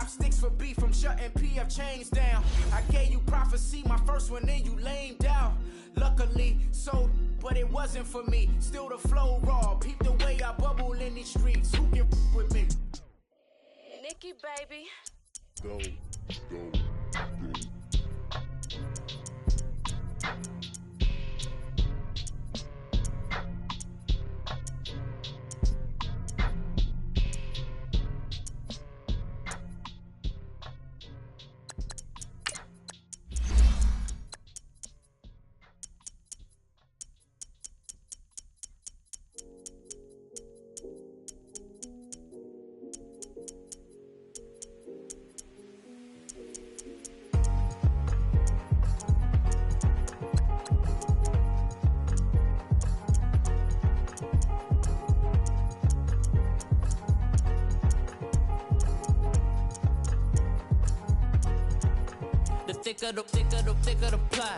Chopsticks for beef from shutting PF chains down. I gave you prophecy, my first one, then you lamed out. Luckily, so, but it wasn't for me. Still the flow raw, peep the way I bubble in these streets. Who can with me? Nikki, baby. Go, go, go. Thicker the ply,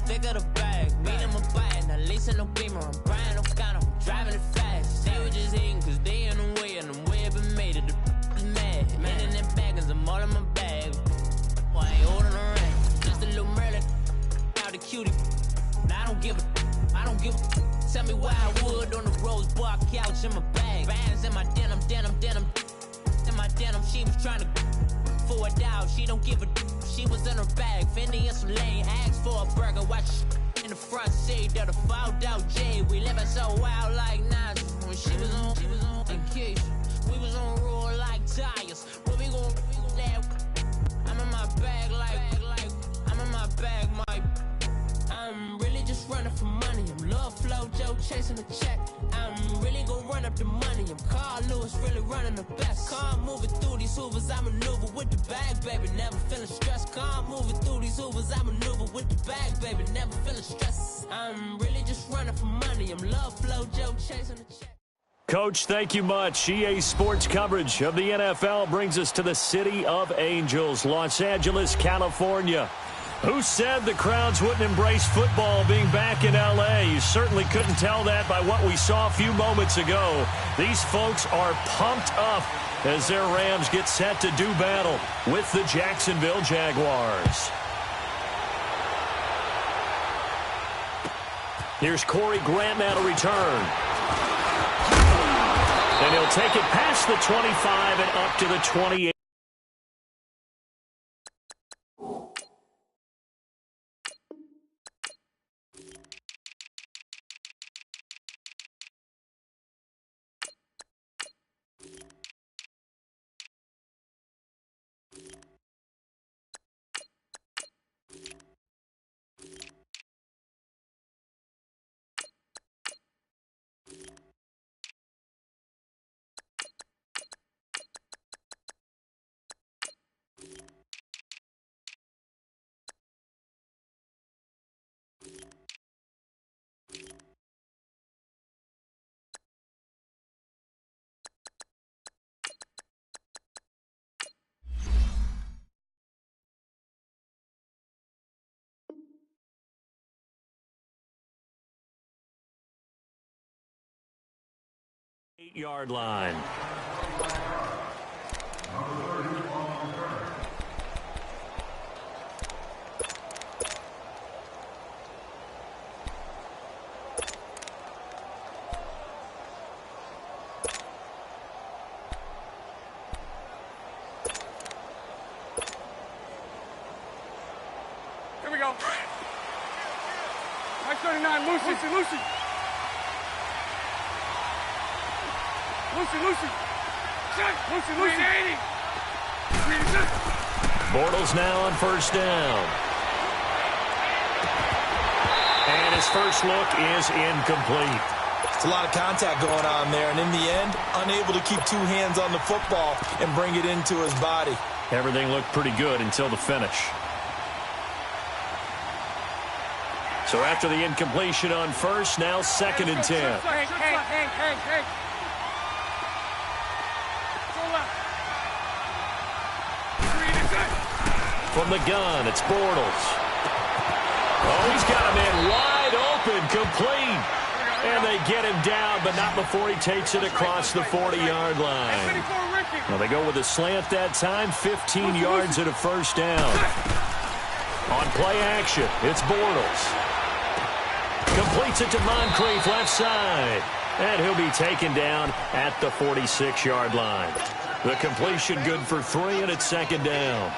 thicker the bag. Mean I'm a bite, not leasing no beamer. I'm Brian O'Connor, I'm driving it fast. They were just hating cause they in the way, and the way I've been made it, the is mad. Man in them baggins, I'm all in my bag. Why I ain't holding a ring? Just a little Merlin, out the cutie. Now I don't give a. Tell me why I would on the rose bar couch in my bag. Bands in my denim. In my denim, she was trying to for a doubt. She don't give a. She was in her bag, Fendi and some lane. Asked for a burger, watch in the front seat of the fouled out J. We living so wild like Nas. When she was on vacation, we was on roll like tires. What we gon' that? I'm in my bag like I'm in my bag, Mike. I'm really just running for money. I'm Love Flow Joe chasing the check. I'm really gon' run up the money. I'm Carl Lewis, really running the best. Car moving through these hoovers, I maneuver with the bag, baby. Never feeling stressed. Car moving through these hoovers, I maneuver with the bag, baby. Never feeling stressed. I'm really just running for money. I'm Love Flow Joe chasing the check. Coach, thank you much. EA Sports coverage of the NFL brings us to the City of Angels, Los Angeles, California. Who said the crowds wouldn't embrace football being back in L.A.? You certainly couldn't tell that by what we saw a few moments ago. These folks are pumped up as their Rams get set to do battle with the Jacksonville Jaguars. Here's Corey Grant now to return. And he'll take it past the 25 and up to the 28. Yard line. Here we go. Mike 39, Lucy. Lucy. Lucy. 80. Bortles now on first down. And his first look is incomplete. It's a lot of contact going on there, and in the end, unable to keep two hands on the football and bring it into his body. Everything looked pretty good until the finish. So after the incompletion on first, now 2nd and 10. Hey. From the gun, it's Bortles. Oh, he's got him in wide open, complete. And they get him down, but not before he takes it across the 40-yard line. Well, they go with a slant that time, 15 yards and a first down. On play action, it's Bortles. Completes it to Moncrief, left side. And he'll be taken down at the 46-yard line. The completion good for 3, and it's second down.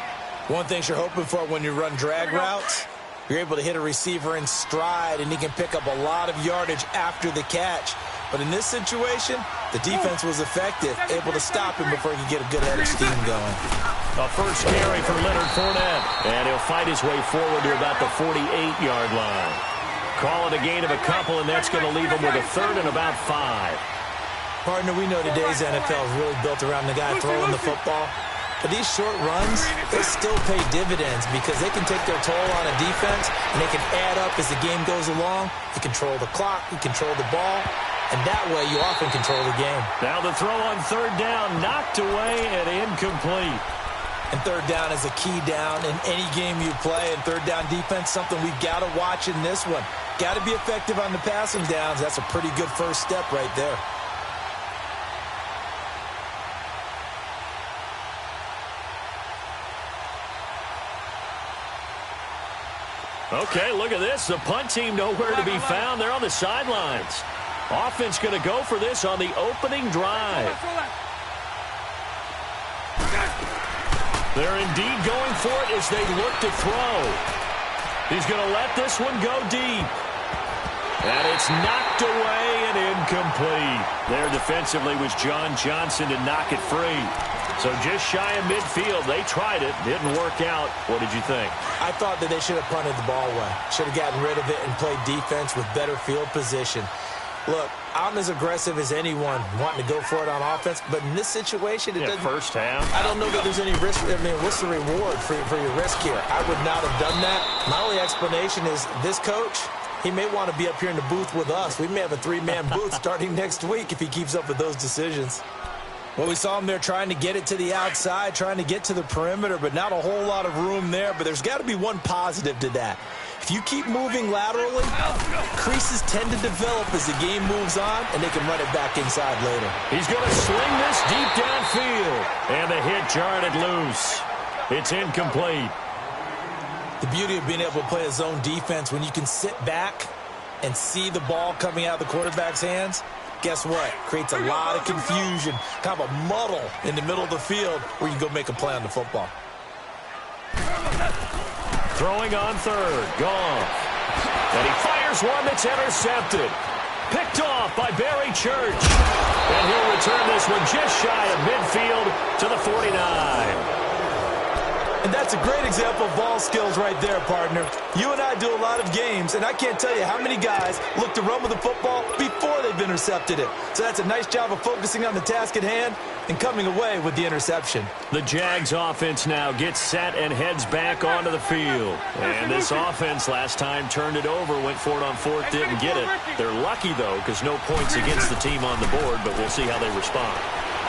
One thing you're hoping for when you run drag routes, you're able to hit a receiver in stride, and he can pick up a lot of yardage after the catch. But in this situation, the defense was effective, able to stop him before he could get a good head of steam going. A first carry for Leonard Fournette, and he'll fight his way forward to about the 48-yard line. Call it a gain of a couple, and that's going to leave him with a third and about 5. Partner, we know today's NFL is really built around the guy throwing the football. But these short runs, they still pay dividends because they can take their toll on a defense, and they can add up as the game goes along. You control the clock, you control the ball, and that way you often control the game. Now the throw on third down, knocked away and incomplete. And third down is a key down in any game you play. And third down defense, something we've got to watch in this one. Got to be effective on the passing downs. That's a pretty good first step right there. Okay, look at this. The punt team nowhere to be found. They're on the sidelines. Offense going to go for this on the opening drive. They're indeed going for it as they look to throw. He's going to let this one go deep. And it's knocked away and incomplete. There defensively was John Johnson to knock it free. So just shy of midfield. They tried it. Didn't work out. What did you think? I thought that they should have punted the ball away. Should have gotten rid of it and played defense with better field position. Look, I'm as aggressive as anyone wanting to go for it on offense, but in this situation, it doesn't. First half. I don't know that there's any risk. I mean, what's the reward for your risk here? I would not have done that. My only explanation is this coach, he may want to be up here in the booth with us. We may have a 3-man booth starting next week if he keeps up with those decisions. Well, we saw him there trying to get it to the outside, trying to get to the perimeter, but not a whole lot of room there. But there's got to be one positive to that. If you keep moving laterally, creases tend to develop as the game moves on, and they can run it back inside later. He's going to sling this deep downfield, and the hit jarred it loose. It's incomplete. The beauty of being able to play a zone defense when you can sit back and see the ball coming out of the quarterback's hands, guess what? Creates a lot of confusion, kind of a muddle in the middle of the field where you can go make a play on the football. Throwing on third, Goff. And he fires one that's intercepted. Picked off by Barry Church. And he'll return this one just shy of midfield to the 49. And that's a great example of ball skills right there, partner. You and I do a lot of games, and I can't tell you how many guys look to run with the football before they've intercepted it. So that's a nice job of focusing on the task at hand and coming away with the interception. The Jags offense now gets set and heads back onto the field. And this offense last time turned it over, went for it on fourth, didn't get it. They're lucky, though, because no points against the team on the board, but we'll see how they respond.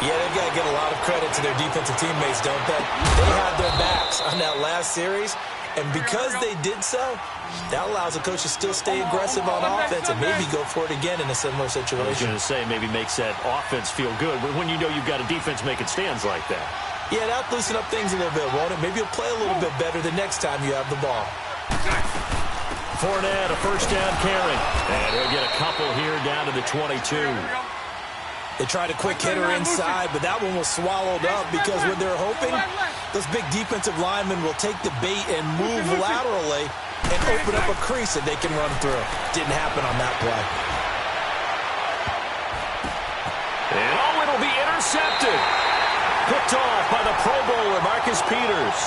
Yeah, they've got to give a lot of credit to their defensive teammates, don't they? They had their backs on that last series, and because they did so, that allows the coach to still stay aggressive on offense and maybe go for it again in a similar situation. I was going to say maybe makes that offense feel good when you know you've got a defense making stands like that. Yeah, that'll loosen up things a little bit, won't it? Maybe you'll play a little bit better the next time you have the ball. Fournette, a first down carry. And he'll get a couple here down to the 22. They tried a quick hitter inside, but that one was swallowed up because what they're hoping, those big defensive linemen will take the bait and move laterally and open up a crease that they can run through. Didn't happen on that play. And it'll be intercepted. Picked off by the Pro Bowler, Marcus Peters.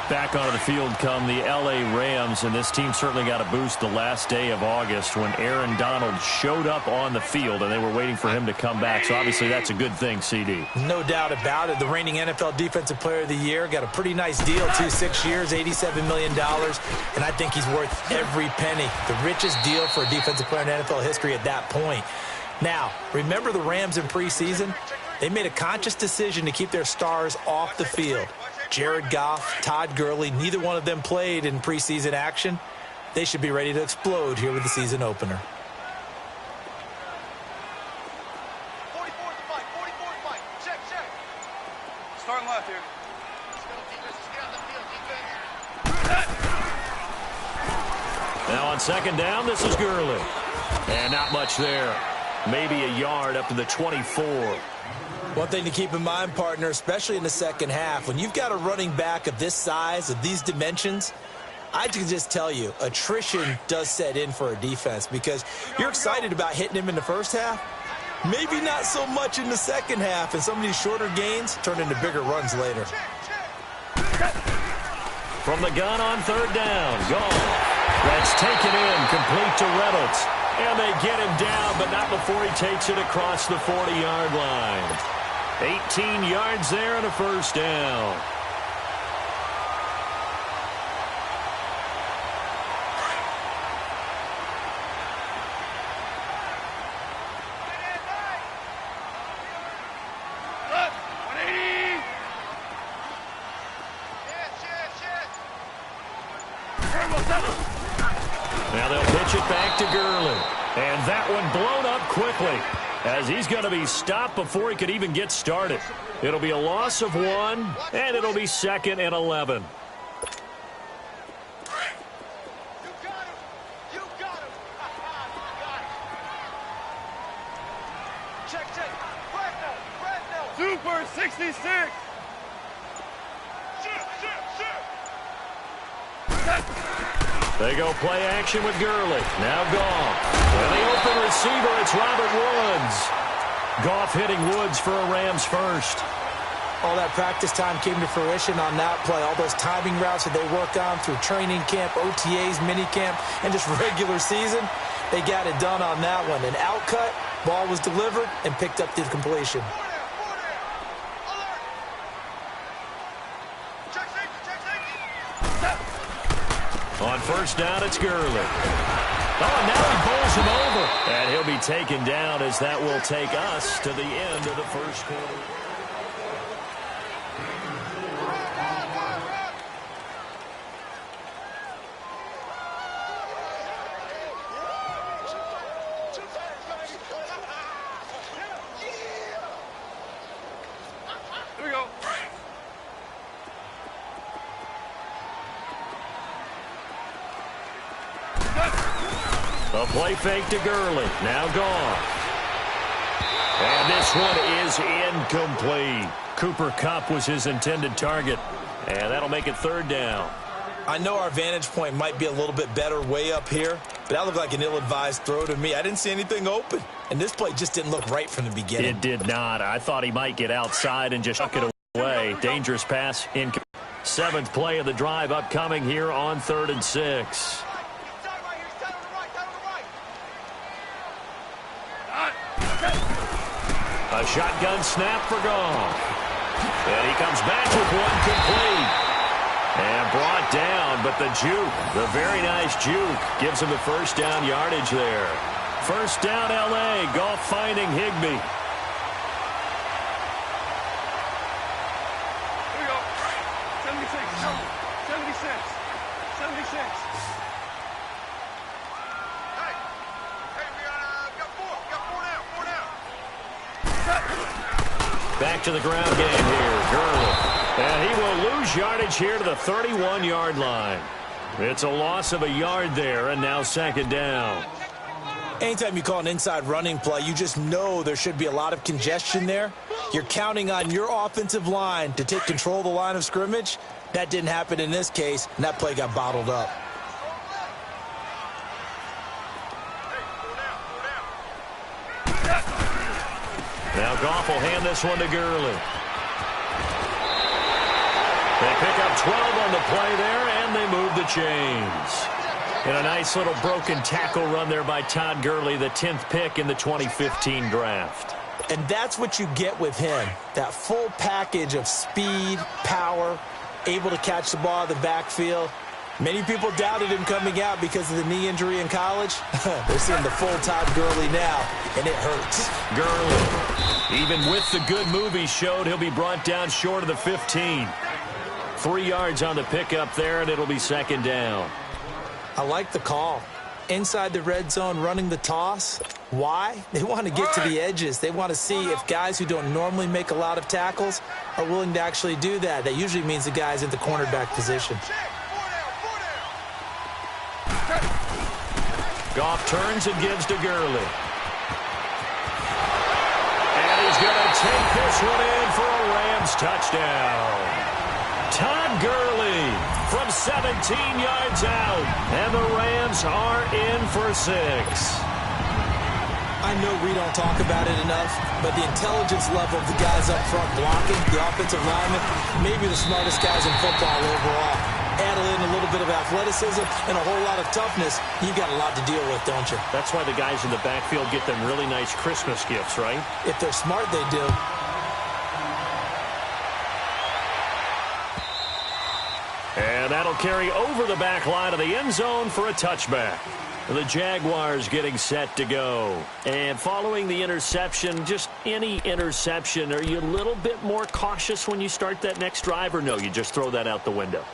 Back onto the field come the L.A. Rams, and this team certainly got a boost the last day of August when Aaron Donald showed up on the field, and they were waiting for him to come back. So obviously that's a good thing, CD. No doubt about it. The reigning NFL Defensive Player of the Year got a pretty nice deal, too. 6 years, $87 million, and I think he's worth every penny. The richest deal for a defensive player in NFL history at that point. Now, remember the Rams in preseason? They made a conscious decision to keep their stars off the field. Jared Goff, Todd Gurley, neither one of them played in preseason action. They should be ready to explode here with the season opener. Hard left here. Now on second down, this is Gurley. And not much there. Maybe a yard up to the 24. One thing to keep in mind, partner, especially in the second half, when you've got a running back of this size, of these dimensions, I can just tell you, attrition does set in for a defense because you're excited about hitting him in the first half. Maybe not so much in the second half, and some of these shorter gains turn into bigger runs later. From the gun on third down, gone. That's taken in, complete to Reynolds. And they get him down, but not before he takes it across the 40-yard line. 18 yards there and a first down. Now they'll pitch it back to Gurley. And that one blown up quickly as he's going to be stopped before he could even get started. It'll be a loss of 1, and it'll be 2nd and 11. Super 66. They go play action with Gurley. Now Goff. And the open receiver, it's Robert Woods. Goff hitting Woods for a Rams first. All that practice time came to fruition on that play. All those timing routes that they work on through training camp, OTAs, minicamp, and just regular season, they got it done on that one. An out cut, ball was delivered, and picked up the completion. On first down, it's Gurley. Oh, now he bowls him over. And he'll be taken down as that will take us to the end of the first quarter. Here we go. A play fake to Gurley. Now gone. And this one is incomplete. Cooper Kupp was his intended target. And that'll make it third down. I know our vantage point might be a little bit better way up here, but that looked like an ill-advised throw to me. I didn't see anything open. And this play just didn't look right from the beginning. It did not. I thought he might get outside and just chuck it away. Dangerous pass. Seventh play of the drive upcoming here on 3rd and 6. A shotgun snap for Goff. And he comes back with one complete. And brought down, but the juke, the very nice juke, gives him the first down yardage there. First down, L.A. Goff finding Higbee. Here we go. 76. 76. 76. Back to the ground game here, Gurley. And he will lose yardage here to the 31-yard line. It's a loss of a yard there, and now second down. Anytime you call an inside running play, you just know there should be a lot of congestion there. You're counting on your offensive line to take control of the line of scrimmage. That didn't happen in this case, and that play got bottled up. Now Goff will hand this one to Gurley. They pick up 12 on the play there, and they move the chains. And a nice little broken tackle run there by Todd Gurley, the 10th pick in the 2015 draft. And that's what you get with him, that full package of speed, power, able to catch the ball in the backfield. Many people doubted him coming out because of the knee injury in college. They're seeing the full Todd Gurley now, and it hurts. Gurley, even with the good move he showed, he'll be brought down short of the 15. 3 yards on the pickup there, and it'll be second down. I like the call. inside the red zone running the toss. Why? They want to get to the edges. They want to see if guys who don't normally make a lot of tackles are willing to actually do that. That usually means the guy's in the cornerback position. Goff turns and gives to Gurley. And he's going to take this one in for a Rams touchdown. Todd Gurley from 17 yards out. And the Rams are in for 6. I know we don't talk about it enough, but the intelligence level of the guys up front blocking, the offensive linemen, maybe the smartest guys in football overall. Add in a little bit of athleticism and a whole lot of toughness, you got a lot to deal with, don't you? That's why the guys in the backfield get them really nice Christmas gifts, right? If they're smart, they do. And that'll carry over the back line of the end zone for a touchback. The Jaguars getting set to go. And following the interception, just any interception, are you a little bit more cautious when you start that next drive, or no, you just throw that out the window?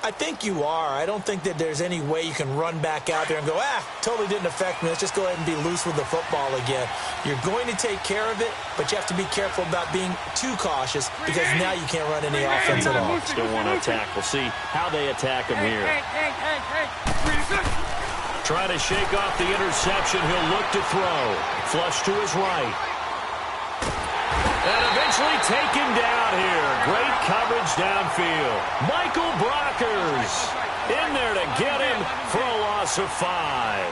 I think you are. I don't think that there's any way you can run back out there and go, totally didn't affect me. Let's just go ahead and be loose with the football again. You're going to take care of it, but you have to be careful about being too cautious because now you can't run any offense at all. Still want to attack. We'll see how they attack him here. Trying to shake off the interception. He'll look to throw. Flush to his right. And eventually taken down here. Great coverage downfield. Michael Brockers in there to get him for a loss of 5.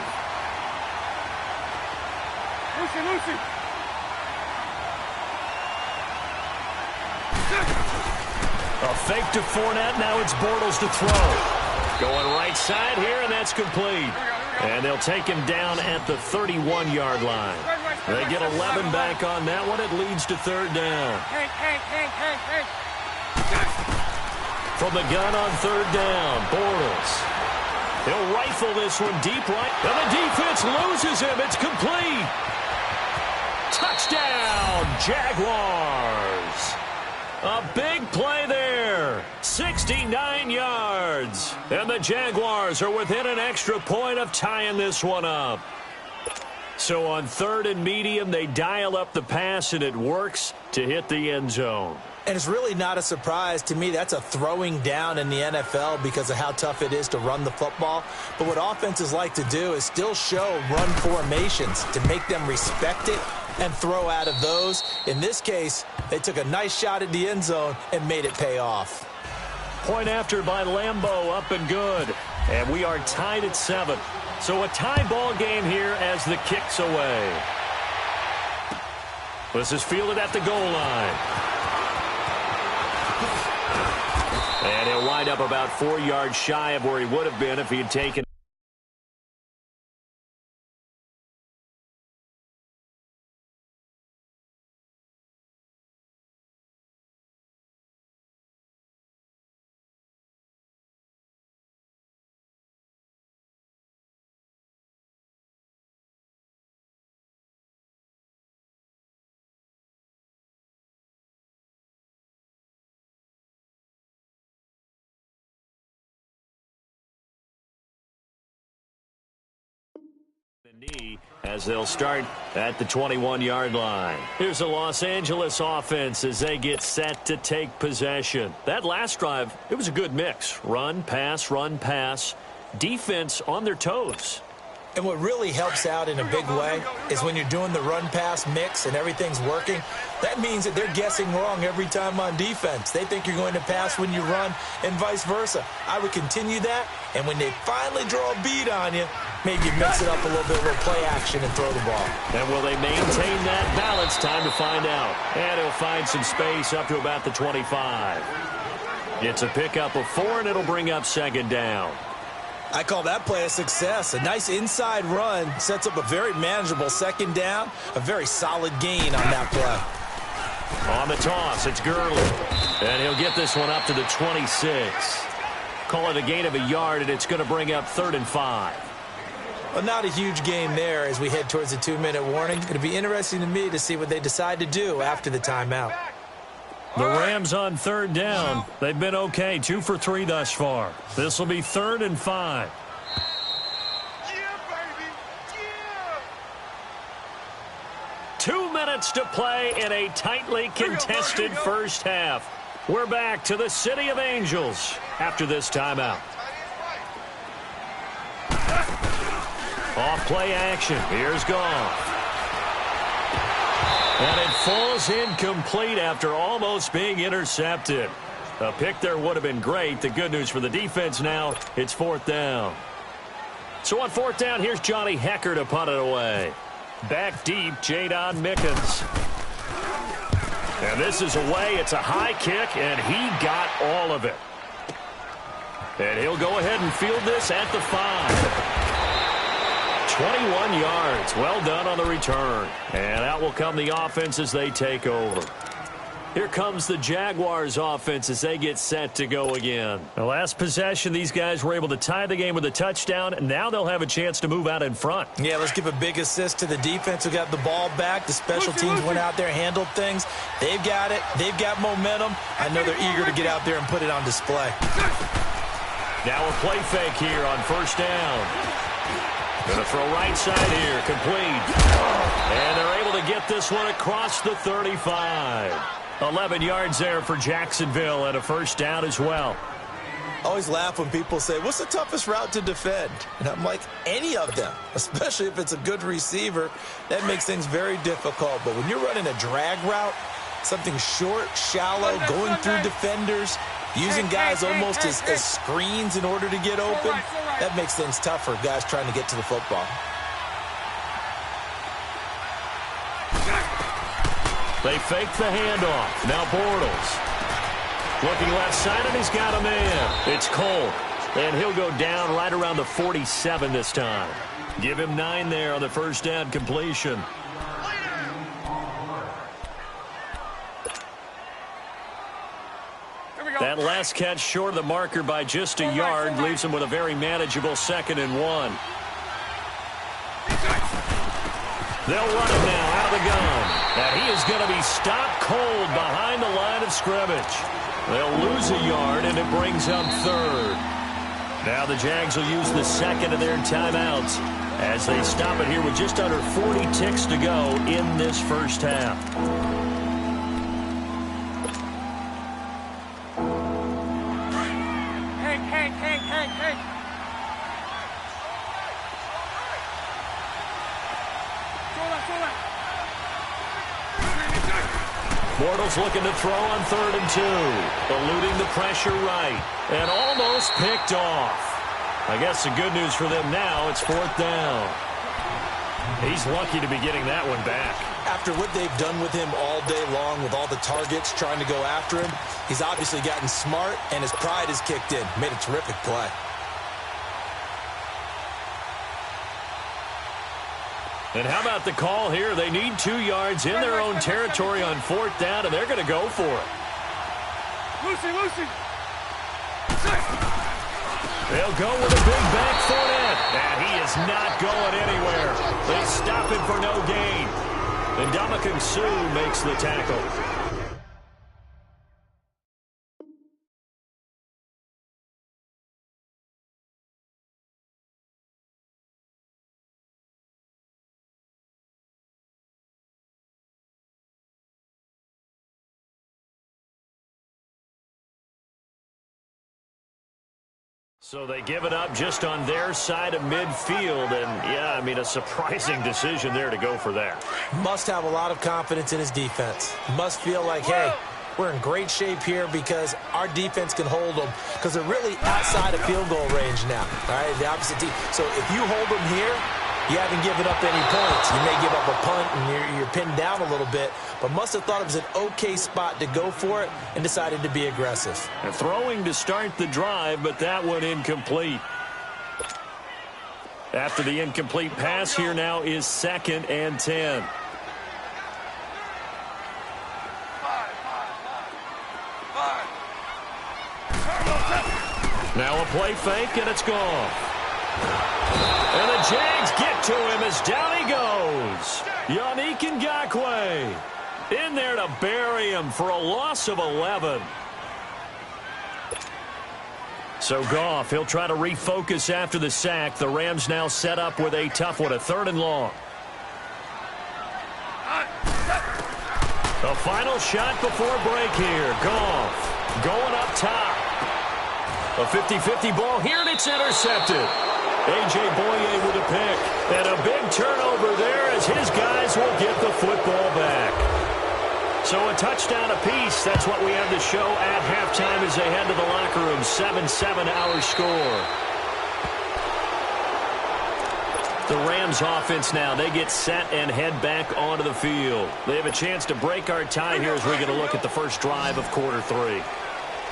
Lucy. A fake to Fournette. Now it's Bortles to throw. Going right side here, and that's complete. And they'll take him down at the 31-yard line. They get 11 back on that one. It leads to third down. From the gun on third down, Bortles. He'll rifle this one deep right. And the defense loses him. It's complete. Touchdown, Jaguars. A big play there. 69 yards. And the Jaguars are within an extra point of tying this one up. So on third and medium, they dial up the pass, and it works to hit the end zone. And it's really not a surprise to me. That's a throwing down in the NFL because of how tough it is to run the football. But what offenses like to do is still show run formations to make them respect it and throw out of those. In this case, they took a nice shot at the end zone and made it pay off. Point after by Lambeau, up and good. And we are tied at 7. So a tie ball game here as the kick's away. This is fielded at the goal line. And he'll wind up about 4 yards shy of where he would have been if he had taken. Knee as they'll start at the 21-yard line. Here's the Los Angeles offense as they get set to take possession. That last drive, it was a good mix. Run, pass, defense on their toes. And what really helps out in a big way is when you're doing the run-pass mix and everything's working, that means that they're guessing wrong every time on defense. They think you're going to pass when you run and vice versa. I would continue that, and when they finally draw a bead on you, maybe mix it up a little bit with play action and throw the ball. And will they maintain that balance? Time to find out. And he'll find some space up to about the 25. It's a pickup of 4, and it'll bring up second down. I call that play a success. A nice inside run sets up a very manageable second down, a very solid gain on that play. On the toss, it's Gurley. And he'll get this one up to the 26. Call it a gain of a yard, and it's going to bring up 3rd and 5. Well, not a huge gain there as we head towards the 2-minute warning. It'll be interesting to me to see what they decide to do after the timeout. The Rams on third down. They've been okay, 2 for 3 thus far. This will be 3rd and 5. to play in a tightly contested first half. We're back to the City of Angels after this timeout. Off-play action. Here's Goff. And it falls incomplete after almost being intercepted. A pick there would have been great. The good news for the defense now, it's fourth down. So on fourth down, here's Johnny Hecker to punt it away. Back deep, Jadon Mickens. And this is away. It's a high kick, and he got all of it. And he'll go ahead and field this at the 5. 21 yards. Well done on the return. And out will come the offense as they take over. Here comes the Jaguars offense as they get set to go again. The last possession, these guys were able to tie the game with a touchdown, and now they'll have a chance to move out in front. Yeah, let's give a big assist to the defense who got the ball back. The special teams went out there, handled things. They've got it. They've got momentum. I know they're eager to get out there and put it on display. Now a play fake here on first down. Going to throw right side here, complete. And they're able to get this one across the 35. 11 yards there for Jacksonville and a first down as well. I always laugh when people say, what's the toughest route to defend? And I'm like, any of them, especially if it's a good receiver. That makes things very difficult. But when you're running a drag route, something short, shallow, going through defenders, using guys almost as screens in order to get open, that makes things tough for guys trying to get to the football. They fake the handoff. Now Bortles. Looking left side, and he's got a man. It's Cole. And he'll go down right around the 47 this time. Give him 9 there on the first down completion. That last catch short of the marker by just a yard leaves him with a very manageable 2nd and 1. They'll run it now out of the gun. And he is going to be stopped cold behind the line of scrimmage. They'll lose a yard, and it brings up 3rd. Now the Jags will use the 2nd of their timeouts as they stop it here with just under 40 ticks to go in this first half. Hank. Bortles looking to throw on 3rd and 2. Eluding the pressure right. And almost picked off. I guess the good news for them now, it's 4th down. He's lucky to be getting that one back. After what they've done with him all day long with all the targets trying to go after him, he's obviously gotten smart, and his pride has kicked in. Made a terrific play. And how about the call here? They need 2 yards in their own territory on 4th down, and they're going to go for it. Lucy. They'll go with a big back foot in, and he is not going anywhere. They stop him for no gain. And Ndamukong Suh makes the tackle. So they give it up just on their side of midfield, and yeah, I mean, a surprising decision there to go for that. Must have a lot of confidence in his defense. Must feel like, hey, we're in great shape here because our defense can hold them, because they're really outside of field goal range now, all right, the opposite team. So if you hold them here, you haven't given up any points. You may give up a punt, and you're pinned down a little bit, but must have thought it was an okay spot to go for it and decided to be aggressive. And throwing to start the drive, but that one incomplete. After the incomplete pass, here now is 2nd and 10. Now a play fake, and it's gone. And the Jags get to him as down he goes. Yannick Ngakoue in there to bury him for a loss of 11. So Goff, he'll try to refocus after the sack. The Rams now set up with a tough one, a 3rd and long. Final shot before break here. Goff going up top. A 50-50 ball here, and it's intercepted. A.J. Boye with a pick. And a big turnover there as his guys will get the football back. So a touchdown apiece. That's what we have to show at halftime as they head to the locker room. 7-7 our score. The Rams offense now, they get set and head back onto the field. They have a chance to break our tie here as we're going to look at the first drive of quarter 3.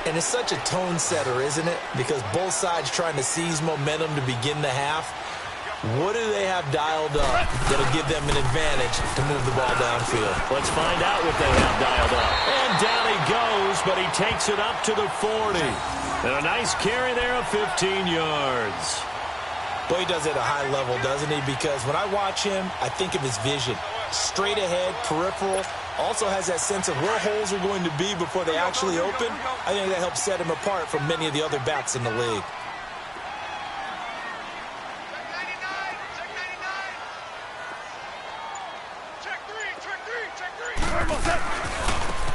And it's such a tone setter, isn't it? Because both sides trying to seize momentum to begin the half. What do they have dialed up that'll give them an advantage to move the ball downfield? Let's find out what they have dialed up. And down he goes, but he takes it up to the 40. And a nice carry there of 15 yards. Boy, he does it at a high level, doesn't he? Because when I watch him, I think of his vision. Straight ahead, peripheral. Also has that sense of where holes are going to be before they actually open. I think that helps set him apart from many of the other backs in the league.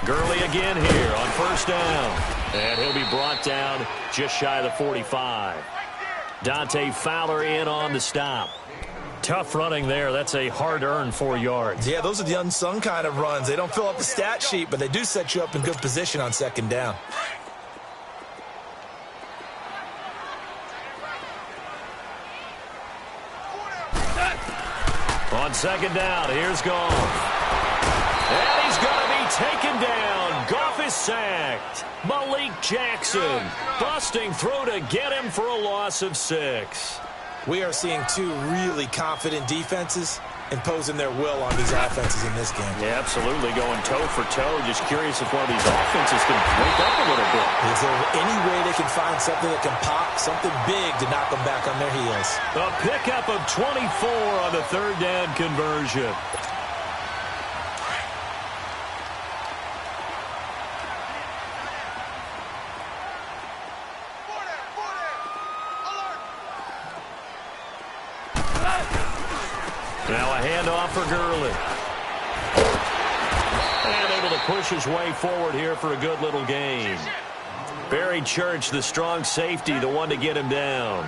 Gurley again here on first down. And he'll be brought down just shy of the 45. Dante Fowler in on the stop. Tough running there. That's a hard-earned 4 yards. Yeah, those are the unsung kind of runs. They don't fill up the stat sheet, but they do set you up in good position on second down. On second down, here's Goff. And he's going to be taken down. Goff is sacked. Malik Jackson busting through to get him for a loss of 6. We are seeing two really confident defenses imposing their will on these offenses in this game. Yeah, absolutely, going toe for toe. Just curious if one of these offenses can wake up a little bit. Is there any way they can find something that can pop, something big to knock them back on their heels? A pickup of 24 on the third down conversion. Now a handoff for Gurley. And able to push his way forward here for a good little gain. Barry Church, the strong safety, the one to get him down.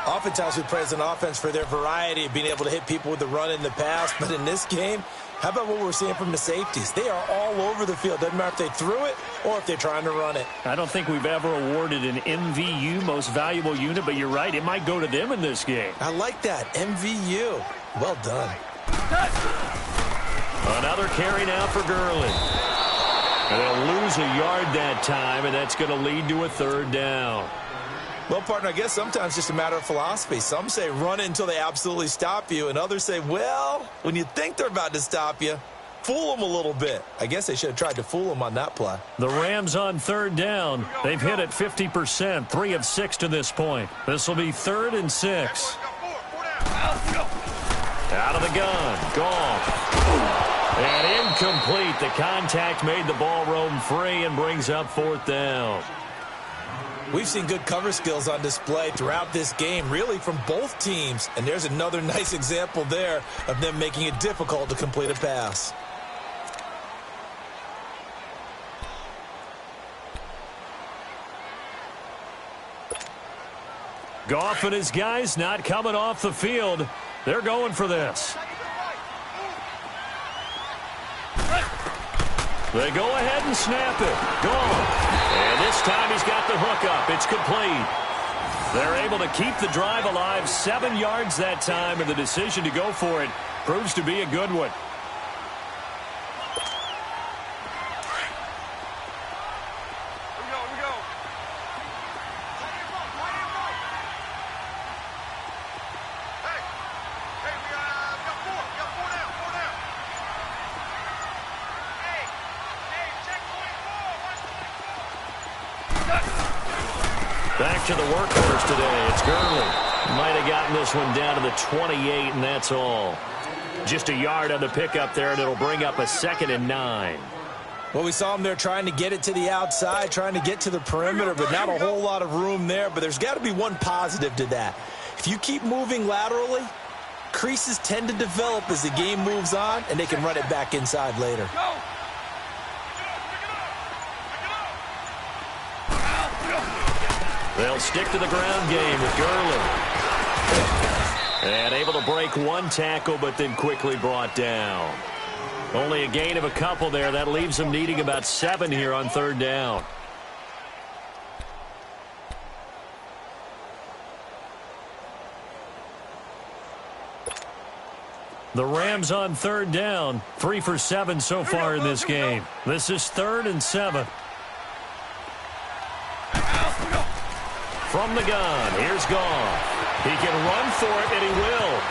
Oftentimes we praise an offense for their variety of being able to hit people with the run in the pass. But in this game, how about what we're seeing from the safeties? They are all over the field. Doesn't matter if they threw it or if they're trying to run it. I don't think we've ever awarded an MVU, most valuable unit, but you're right. It might go to them in this game. I like that. MVU. Well done. Another carry now for Gurley. And they'll lose a yard that time, and that's going to lead to a third down. Well, partner, I guess sometimes it's just a matter of philosophy. Some say run it until they absolutely stop you, and others say, well, when you think they're about to stop you, fool them a little bit. I guess they should have tried to fool them on that play. The Rams on third down. They've hit it 50%, 3 of 6 to this point. This will be 3rd and 6. Out of the gun. Goff. And incomplete. The contact made the ball roam free and brings up 4th down. We've seen good cover skills on display throughout this game, really from both teams. And there's another nice example there of them making it difficult to complete a pass. Goff and his guys not coming off the field. They're going for this. They go ahead and snap it. Goff. And this time he's got the hook up. It's complete. They're able to keep the drive alive. 7 yards that time, and the decision to go for it proves to be a good one. Back to the workhorse today. It's Gurley. Might have gotten this one down to the 28, and that's all. Just a yard on the pickup there, and it'll bring up a 2nd and 9. Well, we saw him there trying to get it to the outside, trying to get to the perimeter, but not a whole lot of room there. But there's got to be one positive to that. If you keep moving laterally, creases tend to develop as the game moves on, and they can run it back inside later. They'll stick to the ground game with Gurley. And able to break one tackle, but then quickly brought down. Only a gain of a couple there. That leaves them needing about 7 here on 3rd down. The Rams on 3rd down. 3 for 7 so far in this game. This is 3rd and 7. From the gun, here's Goff. He can run for it, and he will.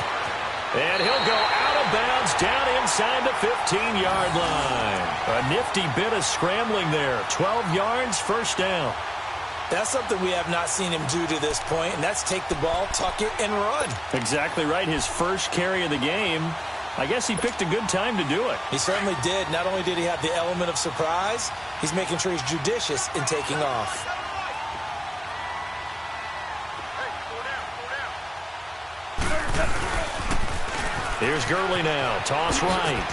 And he'll go out of bounds down inside the 15-yard line. A nifty bit of scrambling there. 12 yards, 1st down. That's something we have not seen him do to this point, and that's take the ball, tuck it, and run. Exactly right. His first carry of the game. I guess he picked a good time to do it. He certainly did. Not only did he have the element of surprise, he's making sure he's judicious in taking off. Here's Gurley now. Toss right.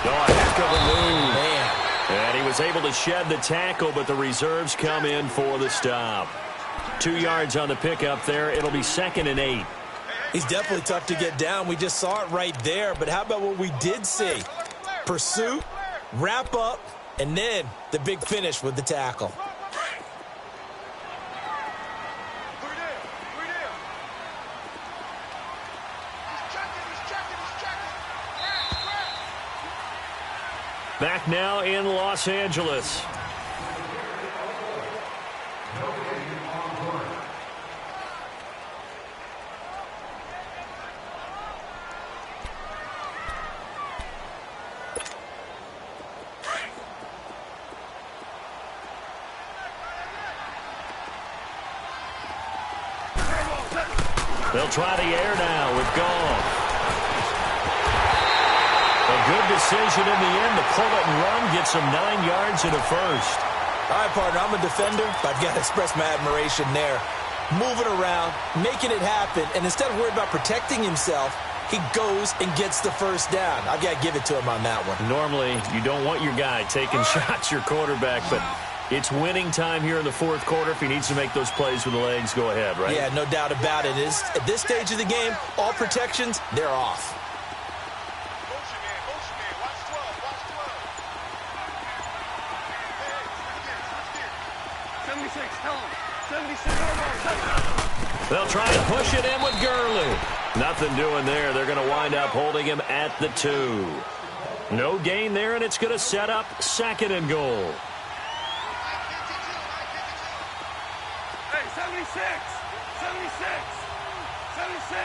Oh, a heck of a move. Man. And he was able to shed the tackle, but the reserves come in for the stop. 2 yards on the pickup there. It'll be 2nd and 8. He's definitely tough to get down. We just saw it right there. But how about what we did see? Pursuit, wrap up, and then the big finish with the tackle. Back now in Los Angeles. They'll try the air now with Goff. A good decision in the end to pull it and run, gets him 9 yards and a 1st. All right, partner, I'm a defender, but I've got to express my admiration there. Moving around, making it happen, and instead of worried about protecting himself, he goes and gets the 1st down. I've got to give it to him on that one. Normally, you don't want your guy taking shots, your quarterback, but it's winning time here in the 4th quarter. If he needs to make those plays with the legs, go ahead, right? Yeah, no doubt about it. At this stage of the game, all protections, they're off. 76, tell him. 76, They'll try to push it in with Gurley. Nothing doing there. They're going to wind up holding him at the 2. No gain there, and it's going to set up 2nd and goal. Hey, 76, 76, 76.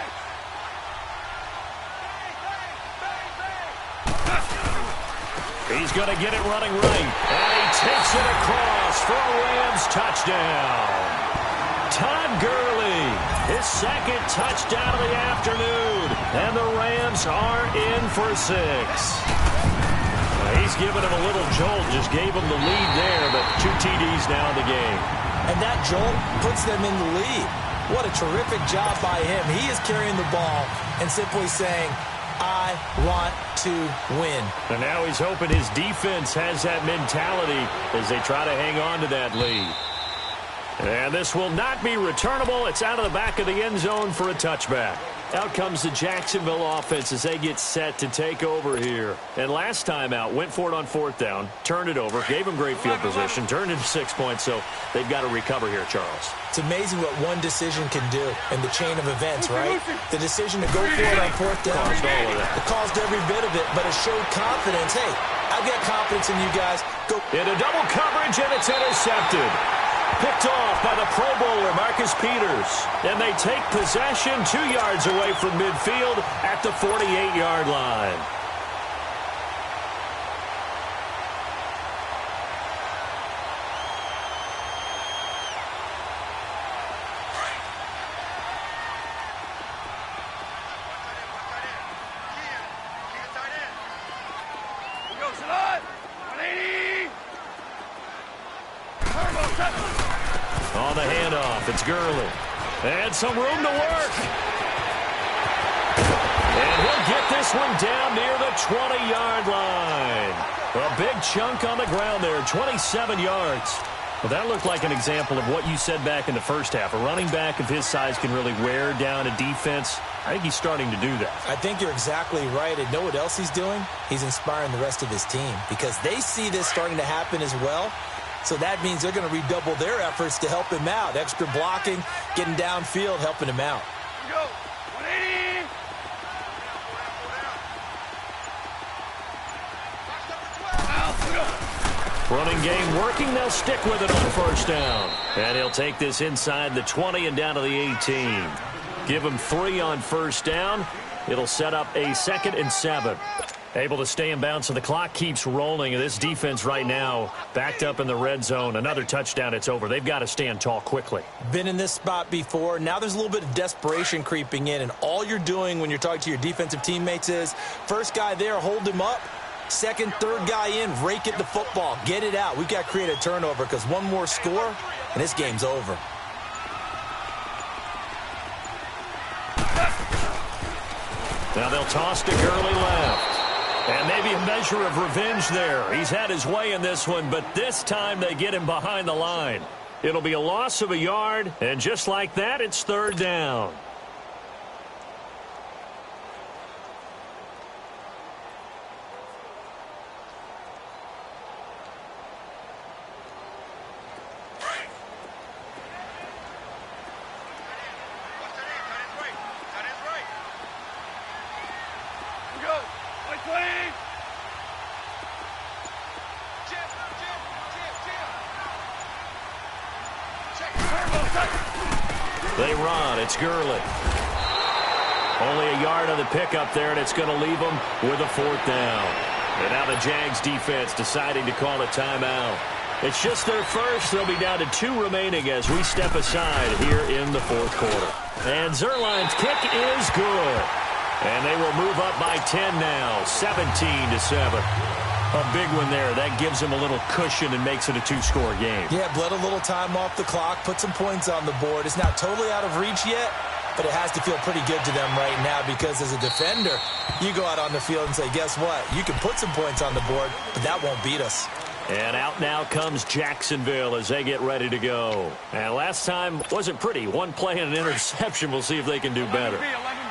He's going to get it running right. And he takes it across for a Rams touchdown. Todd Gurley, his 2nd touchdown of the afternoon. And the Rams are in for 6. He's giving him a little jolt. Just gave him the lead there, but 2 TDs now in the game. And that jolt puts them in the lead. What a terrific job by him. He is carrying the ball and simply saying, I want to win. And now he's hoping his defense has that mentality as they try to hang on to that lead. And this will not be returnable. It's out of the back of the end zone for a touchback. Out comes the Jacksonville offense as they get set to take over here. And last time out, went for it on 4th down, turned it over, gave them great field position, turned into 6 points, so they've got to recover here, Charles. It's amazing what one decision can do in the chain of events, right? The decision to go for it on 4th down. Caused all of that. It caused every bit of it, but it showed confidence. Hey, I've got confidence in you guys. Go. Into double coverage, and it's intercepted. Picked off by the Pro Bowler, Marcus Peters. And they take possession 2 yards away from midfield at the 48-yard line. On the handoff, it's Gurley. And some room to work. And he'll get this one down near the 20-yard line. A big chunk on the ground there, 27 yards. Well, that looked like an example of what you said back in the first half. A running back of his size can really wear down a defense. I think he's starting to do that. I think you're exactly right. And know what else he's doing? He's inspiring the rest of his team because they see this starting to happen as well. So that means they're going to redouble their efforts to help him out. Extra blocking, getting downfield, helping him out. Go. 180. Running game working. They'll stick with it on first down. And he'll take this inside the 20 and down to the 18. Give him 3 on first down. It'll set up a 2nd and 7. Able to stay in bounds, so the clock keeps rolling. And this defense right now backed up in the red zone. Another touchdown, it's over. They've got to stand tall quickly. Been in this spot before. Now there's a little bit of desperation creeping in. And all you're doing when you're talking to your defensive teammates is, first guy there, hold him up. Second, third guy in, rake it to football. Get it out. We've got to create a turnover because one more score, and this game's over. Now they'll toss to Gurley left. And maybe a measure of revenge there. He's had his way in this one, but this time they get him behind the line. It'll be a loss of a yard, and just like that, it's 3rd down. They run. It's Gurley. Only a yard on the pickup there, and it's going to leave them with a 4th down. And now the Jags defense deciding to call a timeout. It's just their first. They'll be down to 2 remaining as we step aside here in the 4th quarter. And Zerline's kick is good. And they will move up by 10 now, 17-7. A big one there. That gives them a little cushion and makes it a 2-score game. Yeah, bled a little time off the clock, put some points on the board. It's not totally out of reach yet, but it has to feel pretty good to them right now because as a defender, you go out on the field and say, guess what? You can put some points on the board, but that won't beat us. And out now comes Jacksonville as they get ready to go. And last time wasn't pretty. One play and an interception. We'll see if they can do better.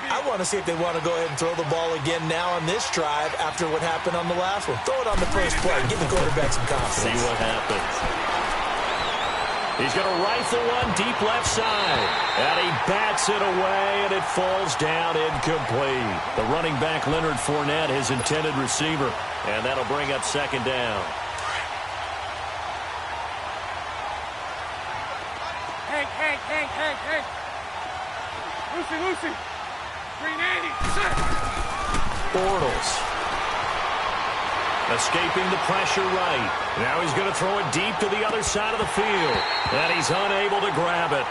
I want to see if they want to go ahead and throw the ball again now on this drive after what happened on the last one. Throw it on the first play. Give the quarterback some confidence. See what happens. He's going to rifle one deep left side. And he bats it away, and it falls down incomplete. The running back, Leonard Fournette, his intended receiver. And that'll bring up 2nd down. Hey. Lucy. 380. Bortles. Escaping the pressure right. Now he's going to throw it deep to the other side of the field. And he's unable to grab it.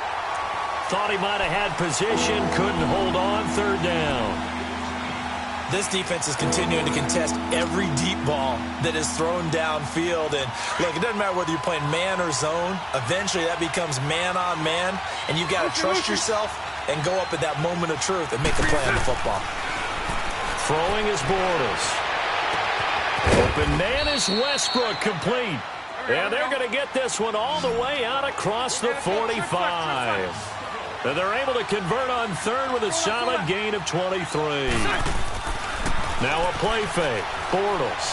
Thought he might have had position. Couldn't hold on. 3rd down. This defense is continuing to contest every deep ball that is thrown downfield. And, look, it doesn't matter whether you're playing man or zone. Eventually that becomes man on man. And you've got to trust yourself and go up at that moment of truth and make the play on the football. Throwing is Bortles. Open man is Westbrook, complete. And they're going to get this one all the way out across the 45. And they're able to convert on 3rd with a solid gain of 23. Now a play fake. Bortles.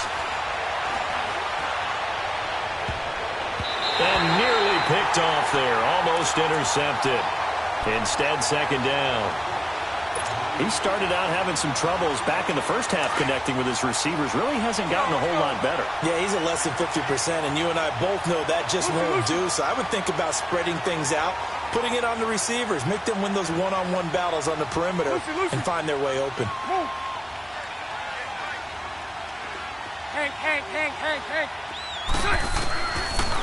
And nearly picked off there. Almost intercepted. Instead, 2nd down. He started out having some troubles back in the first half connecting with his receivers. Really hasn't gotten a whole lot better. Yeah, he's at less than 50%, and you and I both know that just won't do. So I would think about spreading things out, putting it on the receivers, make them win those one-on-one battles on the perimeter and find their way open. Hey.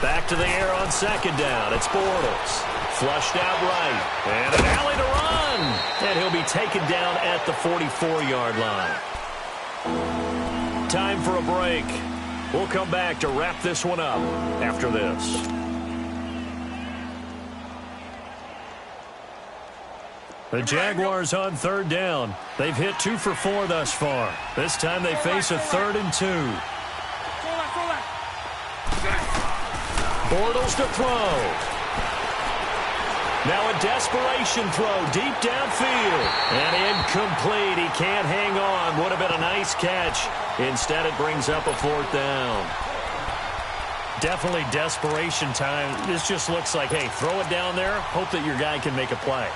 Back to the air on 2nd down. It's Bortles. Flushed out right. And an alley to run. And he'll be taken down at the 44-yard line. Time for a break. We'll come back to wrap this one up after this. The Jaguars on 3rd down. They've hit 2 for 4 thus far. This time they face a 3rd and 2. Bortles to throw. Now a desperation throw deep downfield. And incomplete. He can't hang on. Would have been a nice catch. Instead, it brings up a 4th down. Definitely desperation time. This just looks like, hey, throw it down there. Hope that your guy can make a play.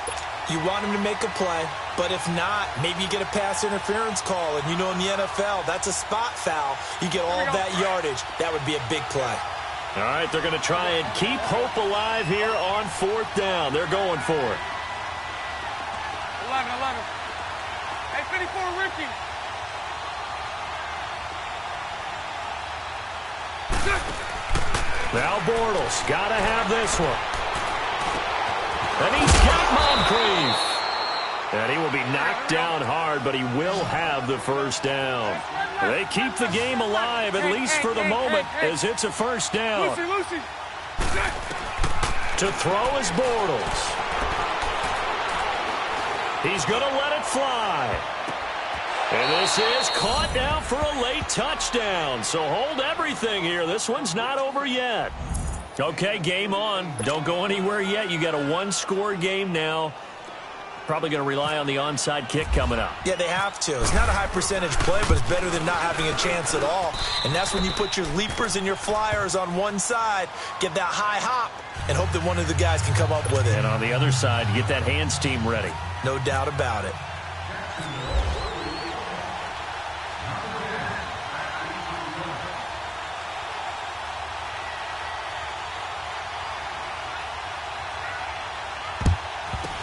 You want him to make a play, but if not, maybe you get a pass interference call. And you know in the NFL, that's a spot foul. You get all that yardage. That would be a big play. All right, they're going to try and keep hope alive here on 4th down. They're going for it. 11. Hey, 54, Ricky. Now Bortles, got to have this one. And he's got Moncrief. And he will be knocked down hard, but he will have the 1st down. They keep the game alive, at least for the moment, as it's a 1st down. Lucy. To throw is Bortles. He's going to let it fly. And this is caught now for a late touchdown. So hold everything here. This one's not over yet. Okay, game on. Don't go anywhere yet. You got a 1-score game now. Probably going to rely on the onside kick coming up. Yeah, they have to. It's not a high percentage play, but it's better than not having a chance at all. And that's when you put your leapers and your flyers on one side, get that high hop, and hope that one of the guys can come up with it. And on the other side, get that hands team ready. No doubt about it.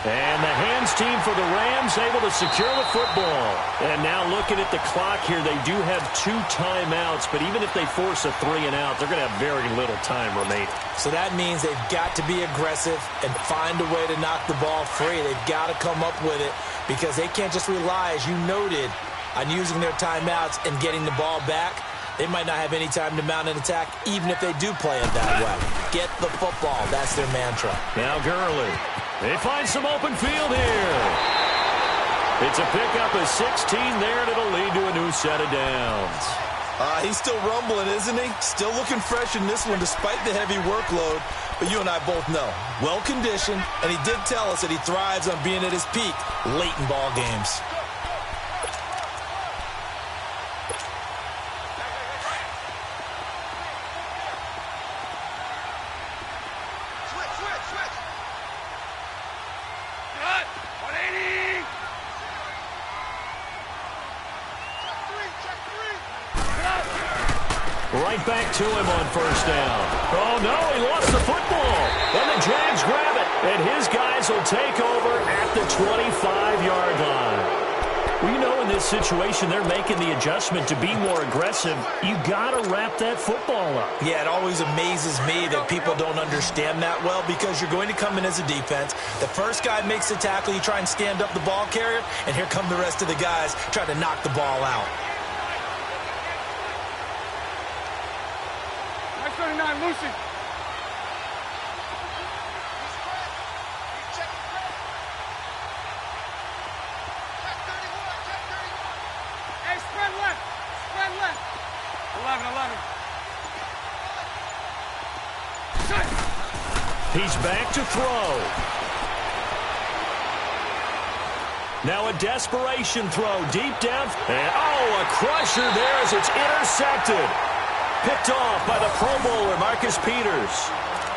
And the hands team for the Rams able to secure the football. And now looking at the clock here, they do have 2 timeouts, but even if they force a 3 and out, they're going to have very little time remaining. So that means they've got to be aggressive and find a way to knock the ball free. They've got to come up with it because they can't just rely, as you noted, on using their timeouts and getting the ball back. They might not have any time to mount an attack, even if they do play it that way. Get the football. That's their mantra. Now Gurley. They find some open field here. It's a pickup of 16 there, and it'll lead to a new set of downs. He's still rumbling, isn't he? Still looking fresh in this one despite the heavy workload. But you and I both know, well-conditioned, and he did tell us that he thrives on being at his peak late in ball games. Right back to him on 1st down. Oh, no, he lost the football. And the Jags grab it. And his guys will take over at the 25-yard line. Well, you know, in this situation, they're making the adjustment to be more aggressive. You got to wrap that football up. Yeah, it always amazes me that people don't understand that well because you're going to come in as a defense. The first guy makes the tackle, you try and stand up the ball carrier, and here come the rest of the guys trying to knock the ball out. 39, Lucy. Hey, spread left. 11. He's back to throw. Now a desperation throw deep down. And, oh, a crusher there as it's intercepted. Picked off by the Pro Bowler, Marcus Peters.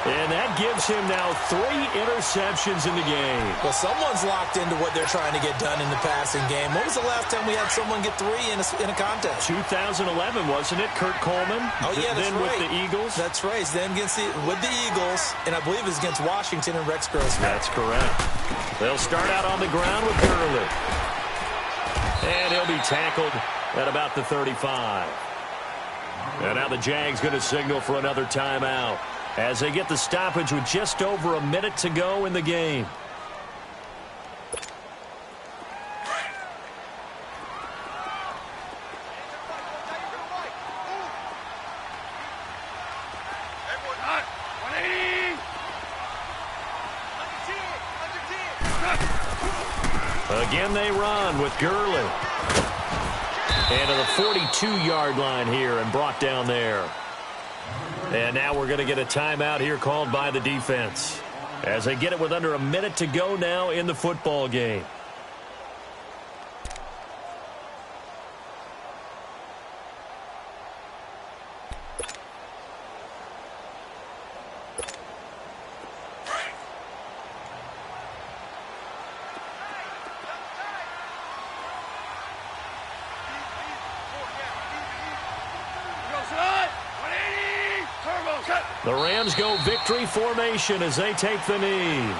And that gives him now 3 interceptions in the game. Well, someone's locked into what they're trying to get done in the passing game. When was the last time we had someone get 3 in a contest? 2011, wasn't it? Kurt Coleman? Oh, yeah, that's then right. with the Eagles? That's right. Then with the Eagles, and I believe it was against Washington and Rex Grossman. That's correct. They'll start out on the ground with Gurley. And he'll be tackled at about the 35. And now the Jags going to signal for another timeout as they get the stoppage with just over a minute to go in the game. Again they run with Gurley. And to the 42-yard line here and brought down there. And now we're going to get a timeout here called by the defense as they get it with under a minute to go now in the football game. The Rams go victory formation as they take the knee.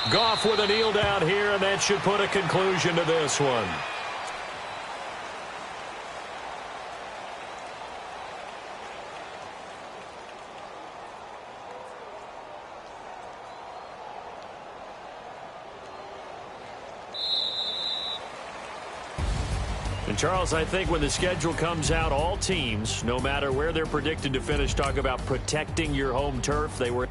Goff with a kneel down here, and that should put a conclusion to this one. And Charles, I think when the schedule comes out, all teams, no matter where they're predicted to finish, talk about protecting your home turf. They were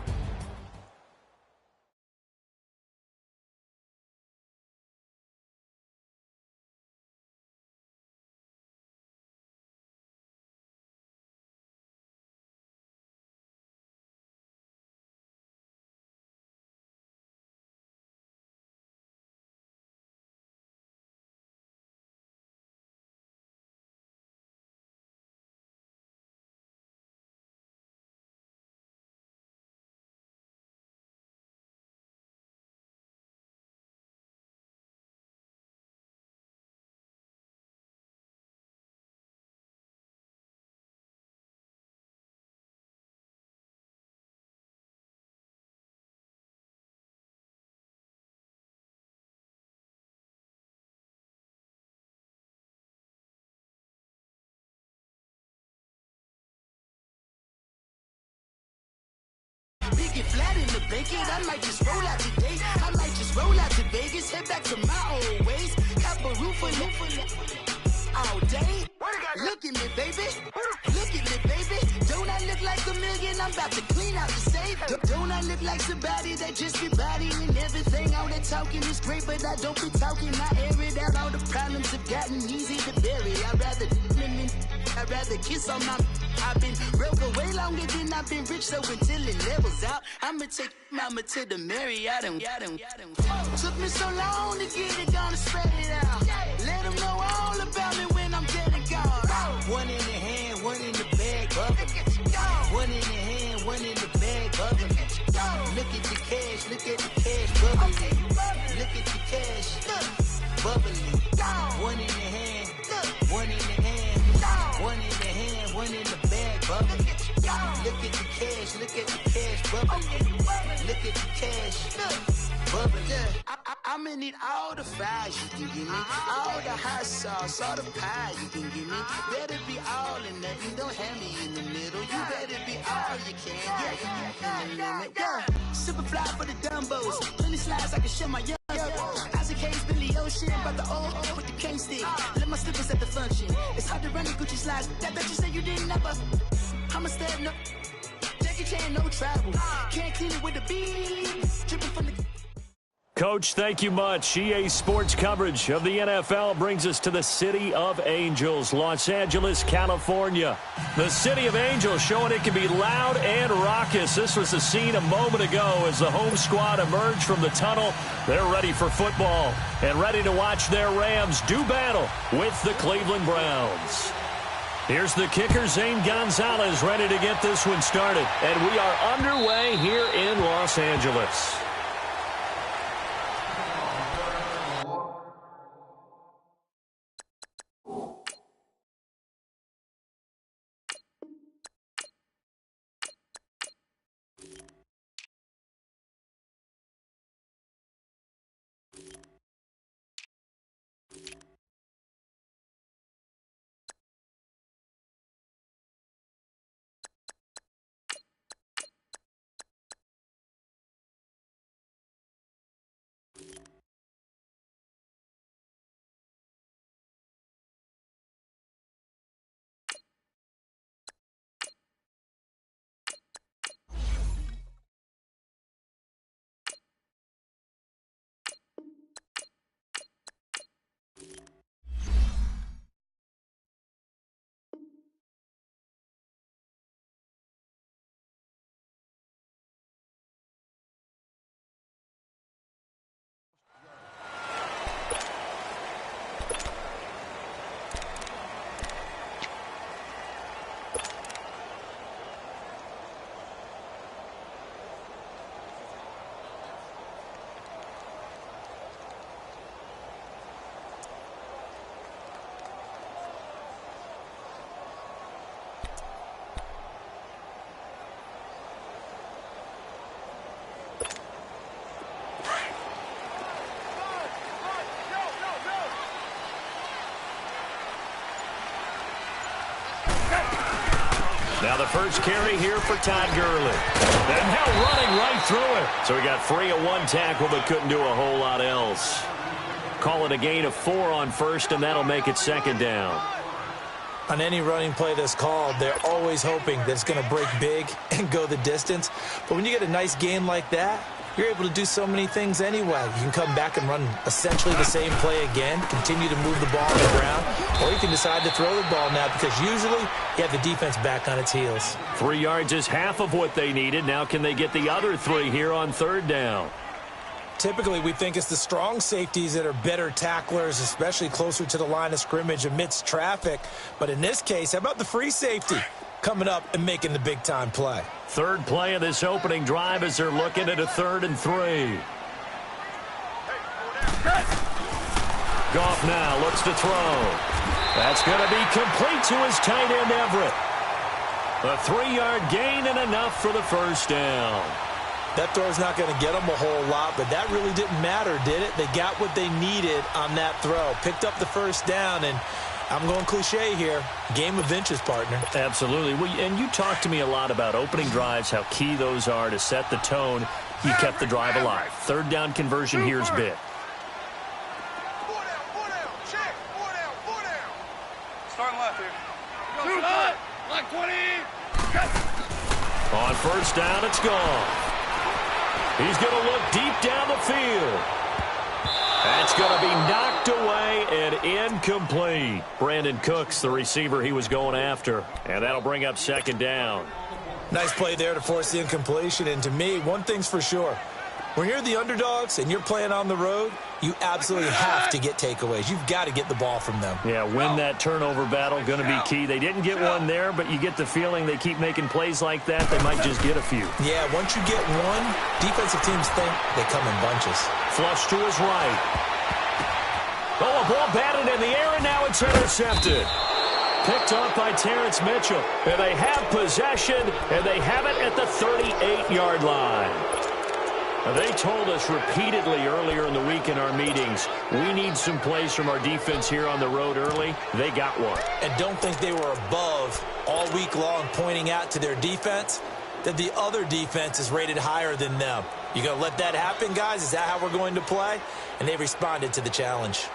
Big it flat in the bacon, I might just roll out today. I might just roll out to Vegas, head back to my old ways. Have a roof all day. Look at me, baby. Look at me, baby. Don't I look like a million? I'm about to clean out the safe. Don't I look like somebody that just be bodying everything? All that talking is great, but I don't be talking. I air it out. All the problems have gotten easy to bury. I'd rather kiss on my. I've been broke way longer than I've been rich, so until it levels out, I'ma take mama to the Marriott and took me so long to get it, gonna spread it out. Let them know all about me when I'm dead and gone. One in the hand, one in the bag, bubbling. One in the hand, one in the bag, bubbling. Look at the cash, bubbling. Look at the cash, bubbling. One in the hand, one in the hand, one in the hand, one in the bag, bubbling. Look at the cash, bubbling. Look at the cash, bubbling. I'ma need all the fries you can give me, all the hot sauce, all the pie you can give me. Better be all in nothing, don't have me in the middle. You better be all you can. Yeah. Super fly for the dumbos, plenty slides I can share my young. Isaac Hayes, Billy Ocean, about the old with the cane stick. Let my slippers at the function. It's hard to run the Gucci slides. That you say you didn't never. I'ma stand up. Jackie Chan, no travel. Can't clean it with the beat. Dripping from the. Coach, thank you much. EA Sports coverage of the NFL brings us to the City of Angels, Los Angeles, California. The City of Angels showing it can be loud and raucous. This was the scene a moment ago as the home squad emerged from the tunnel. They're ready for football and ready to watch their Rams do battle with the Cleveland Browns. Here's the kicker, Zane Gonzalez, ready to get this one started. And we are underway here in Los Angeles. Now the first carry here for Todd Gurley. And now running right through it. So he got free of one tackle but couldn't do a whole lot else. Call it a gain of 4 on first, and that'll make it second down. On any running play that's called, they're always hoping that it's going to break big and go the distance. But when you get a nice gain like that, you're able to do so many things anyway. You can come back and run essentially the same play again, continue to move the ball on the ground, or you can decide to throw the ball now because usually you have the defense back on its heels. 3 yards is half of what they needed. Now can they get the other 3 here on third down? Typically, we think it's the strong safeties that are better tacklers, especially closer to the line of scrimmage amidst traffic. But in this case, how about the free safety coming up and making the big-time play? Third play of this opening drive as they're looking at a 3rd and 3. Goff now looks to throw. That's going to be complete to his tight end, Everett. A 3-yard gain and enough for the first down. That throw's not going to get them a whole lot, but that really didn't matter, did it? They got what they needed on that throw. Picked up the first down, and I'm going cliche here. Game of inches, partner. Absolutely. Well, and you talked to me a lot about opening drives, how key those are to set the tone. You kept the drive alive. Third down conversion here's big. 4 down, check, 4 down. Starting left here. Go side, like 20. On first down, it's gone. He's going to look deep down the field. That's going to be knocked away and incomplete. Brandon Cooks, the receiver he was going after. And that'll bring up second down. Nice play there to force the incompletion. And to me, one thing's for sure. When you're the underdogs and you're playing on the road, you absolutely have to get takeaways. You've got to get the ball from them. Yeah, win that turnover battle, going to be key. They didn't get one there, but you get the feeling they keep making plays like that, they might just get a few. Yeah, once you get one, defensive teams think they come in bunches. Flush to his right. Oh, a ball batted in the air, and now it's intercepted. Picked up by Terrence Mitchell. And they have possession, and they have it at the 38-yard line. They told us repeatedly earlier in the week in our meetings, we need some plays from our defense here on the road early. They got one. And don't think they were above all week long pointing out to their defense that the other defense is rated higher than them. You going to let that happen, guys? Is that how we're going to play? And they responded to the challenge.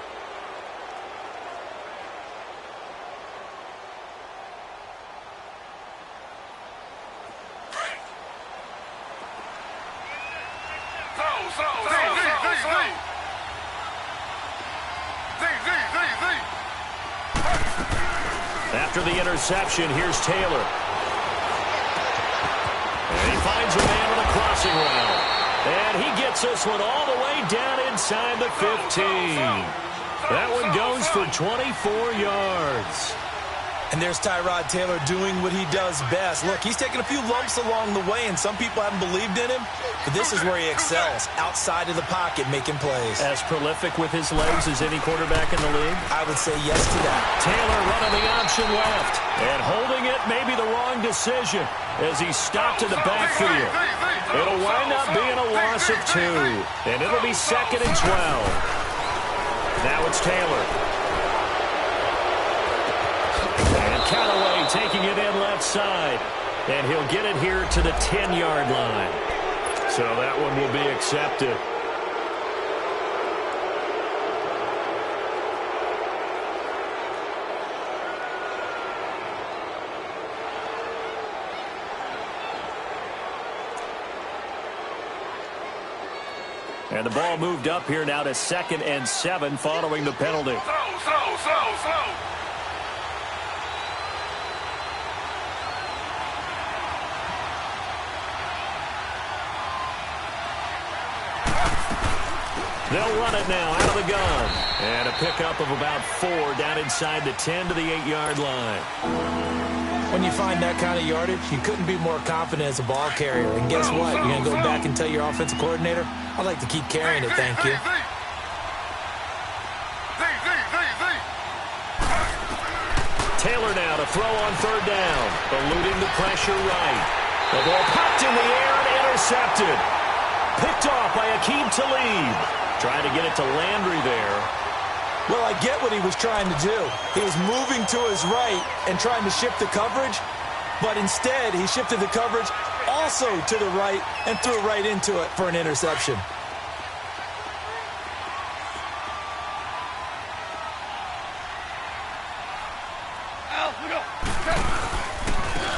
After the interception, here's Taylor. And he finds a man on a crossing route. And he gets this one all the way down inside the 15. That one goes for 24 yards. And there's Tyrod Taylor doing what he does best. Look, he's taken a few lumps along the way, and some people haven't believed in him. But this is where he excels, outside of the pocket, making plays. As prolific with his legs as any quarterback in the league? I would say yes to that. Taylor running the option left. And holding it may be the wrong decision as he's stopped in the backfield. It'll wind up being a loss of 2. And it'll be 2nd and 12. Now it's Taylor. And Callaway taking it in left side. And he'll get it here to the 10-yard line. So that one will be accepted. And the ball moved up here now to 2nd and 7 following the penalty. Slow. They'll run it now out of the gun. And a pickup of about 4 down inside the 10 to the 8-yard line. When you find that kind of yardage, you couldn't be more confident as a ball carrier. And guess what? You're going to go back and tell your offensive coordinator, I'd like to keep carrying it, thank you. Taylor now to throw on 3rd down. Eluding the pressure right. The ball popped in the air and intercepted. Picked off by Akeem Talib. Trying to get it to Landry there. Well, I get what he was trying to do. He was moving to his right and trying to shift the coverage. but instead he shifted the coverage also to the right and threw right into it for an interception.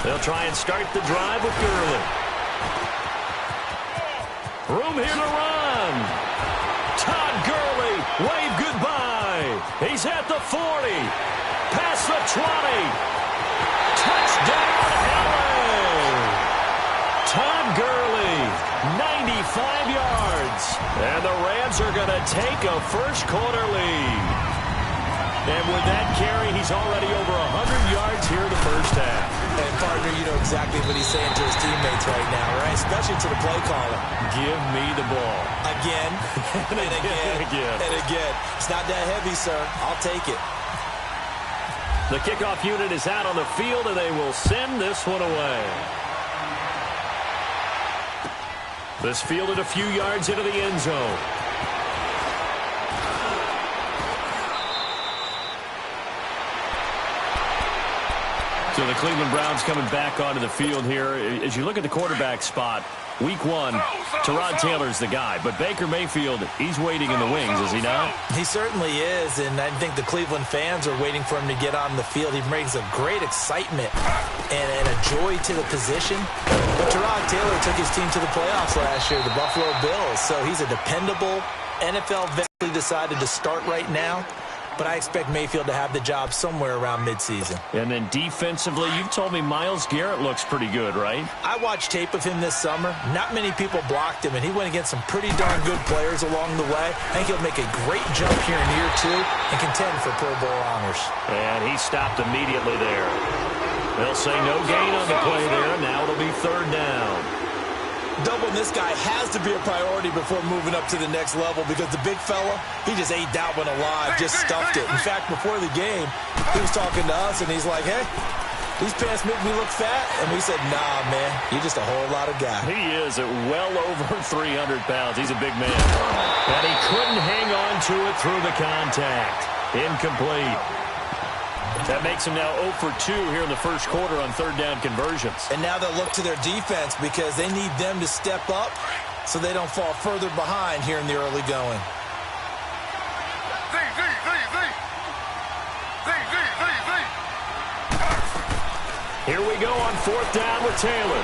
They'll try and start the drive with Gurley. Room here to run. Todd Gurley, wave goodbye. He's at the 40. Past the 20. Touchdown, LA. Todd Gurley, 95 yards. And the Rams are going to take a first-quarter lead. And with that carry, he's already over 100 yards here in the first half. And, partner, you know exactly what he's saying to his teammates right now, right? Especially to the play caller. Give me the ball. Again, and again, and again. It's not that heavy, sir. I'll take it. The kickoff unit is out on the field, and they will send this one away. This fielded a few yards into the end zone. So the Cleveland Browns coming back onto the field here. As you look at the quarterback spot, week one, Tyrod Taylor's the guy. But Baker Mayfield, he's waiting in the wings, is he not? He certainly is, and I think the Cleveland fans are waiting for him to get on the field. He brings a great excitement and a joy to the position. But Tyrod Taylor took his team to the playoffs last year, the Buffalo Bills. So he's a dependable NFL vet. He decided to start right now. But I expect Mayfield to have the job somewhere around midseason. And then defensively, you've told me Myles Garrett looks pretty good, right? I watched tape of him this summer. Not many people blocked him, and he went against some pretty darn good players along the way. I think he'll make a great jump here in year 2 and contend for Pro Bowl honors. And he stopped immediately there. They'll say no gain on the play there. Now it'll be third down. Doubling this guy has to be a priority before moving up to the next level because the big fella, he just ate that one alive, just stuffed it. In fact, before the game, he was talking to us, and he's like, hey, these pants make me look fat. And we said, nah, man, you're just a whole lot of guy. He is at well over 300 pounds. He's a big man. And he couldn't hang on to it through the contact. Incomplete. That makes him now 0 for 2 here in the first quarter on third down conversions. And now they'll look to their defense because they need them to step up so they don't fall further behind here in the early going. Here we go on fourth down with Taylor.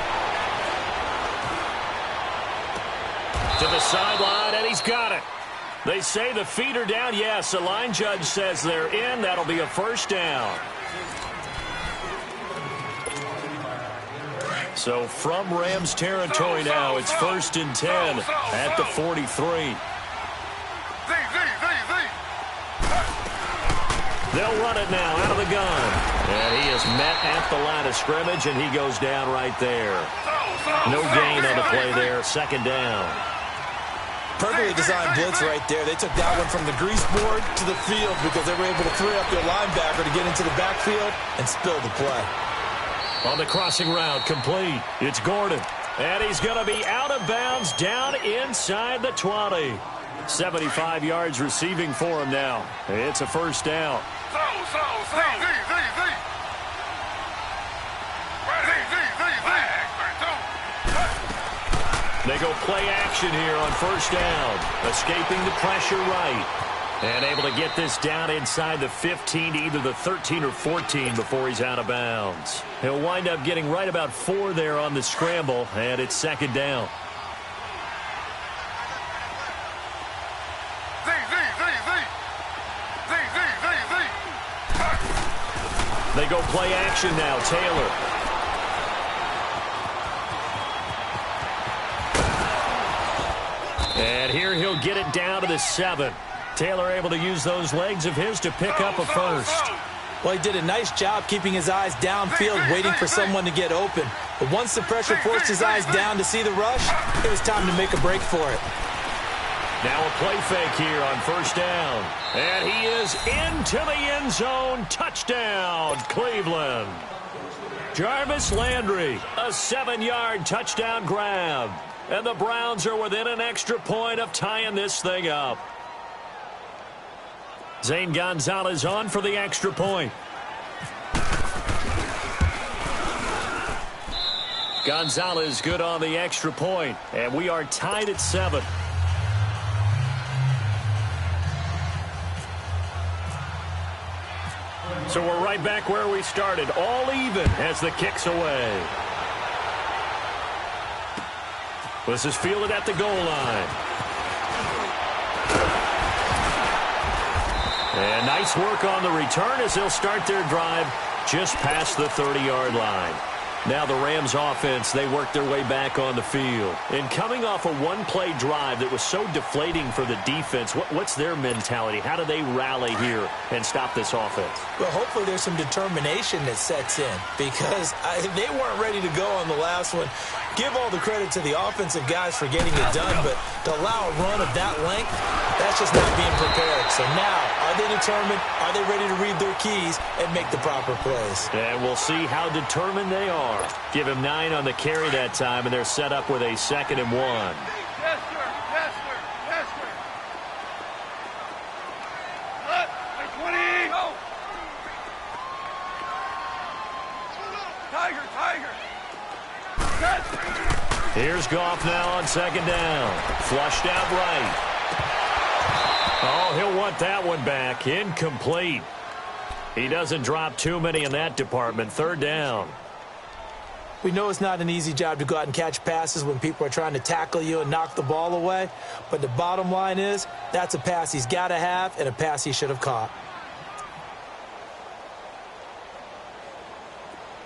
To the sideline, and he's got it. They say the feet are down. Yes, the line judge says they're in. That'll be a first down. So from Rams territory now, it's 1st and 10 at the 43. They'll run it now out of the gun. And he is met at the line of scrimmage, and he goes down right there. No gain on the play there. Second down. Perfectly designed blitz right there. They took that one from the grease board to the field because they were able to free up their linebacker to get into the backfield and spill the play. On the crossing route, complete. It's Gordon. And he's going to be out of bounds down inside the 20. 75 yards receiving for him now. It's a first down. They go play action here on first down. Escaping the pressure right. And able to get this down inside the 15 to either the 13 or 14 before he's out of bounds. He'll wind up getting right about 4 there on the scramble, and it's second down. They go play action now. Taylor. And here he'll get it down to the 7. Taylor able to use those legs of his to pick up a first. Well, he did a nice job keeping his eyes downfield, waiting for someone to get open. But once the pressure forced his eyes down to see the rush, it was time to make a break for it. Now a play fake here on first down. And he is into the end zone. Touchdown, Cleveland. Jarvis Landry, a 7-yard touchdown grab. And the Browns are within an extra point of tying this thing up. Zane Gonzalez on for the extra point. Gonzalez good on the extra point, and we are tied at 7. So we're right back where we started, all even as the kick's away. This is fielded at the goal line. And nice work on the return as they'll start their drive just past the 30-yard line. Now the Rams offense, they work their way back on the field. And coming off a one-play drive that was so deflating for the defense, what's their mentality? How do they rally here and stop this offense? Well, hopefully there's some determination that sets in because they weren't ready to go on the last one. Give all the credit to the offensive guys for getting it done, but to allow a run of that length, that's just not being prepared. So now, are they determined? Are they ready to read their keys and make the proper plays? And we'll see how determined they are. Give him 9 on the carry that time, and they're set up with a 2nd and 1. Yes, sir. Yes, sir. Yes, sir. Let, 20. Go. Tiger, Tiger. Set. Here's Goff now on 2nd down. Flushed out right. Oh, he'll want that one back. Incomplete. He doesn't drop too many in that department. 3rd down. We know it's not an easy job to go out and catch passes when people are trying to tackle you and knock the ball away. But the bottom line is, that's a pass he's got to have and a pass he should have caught.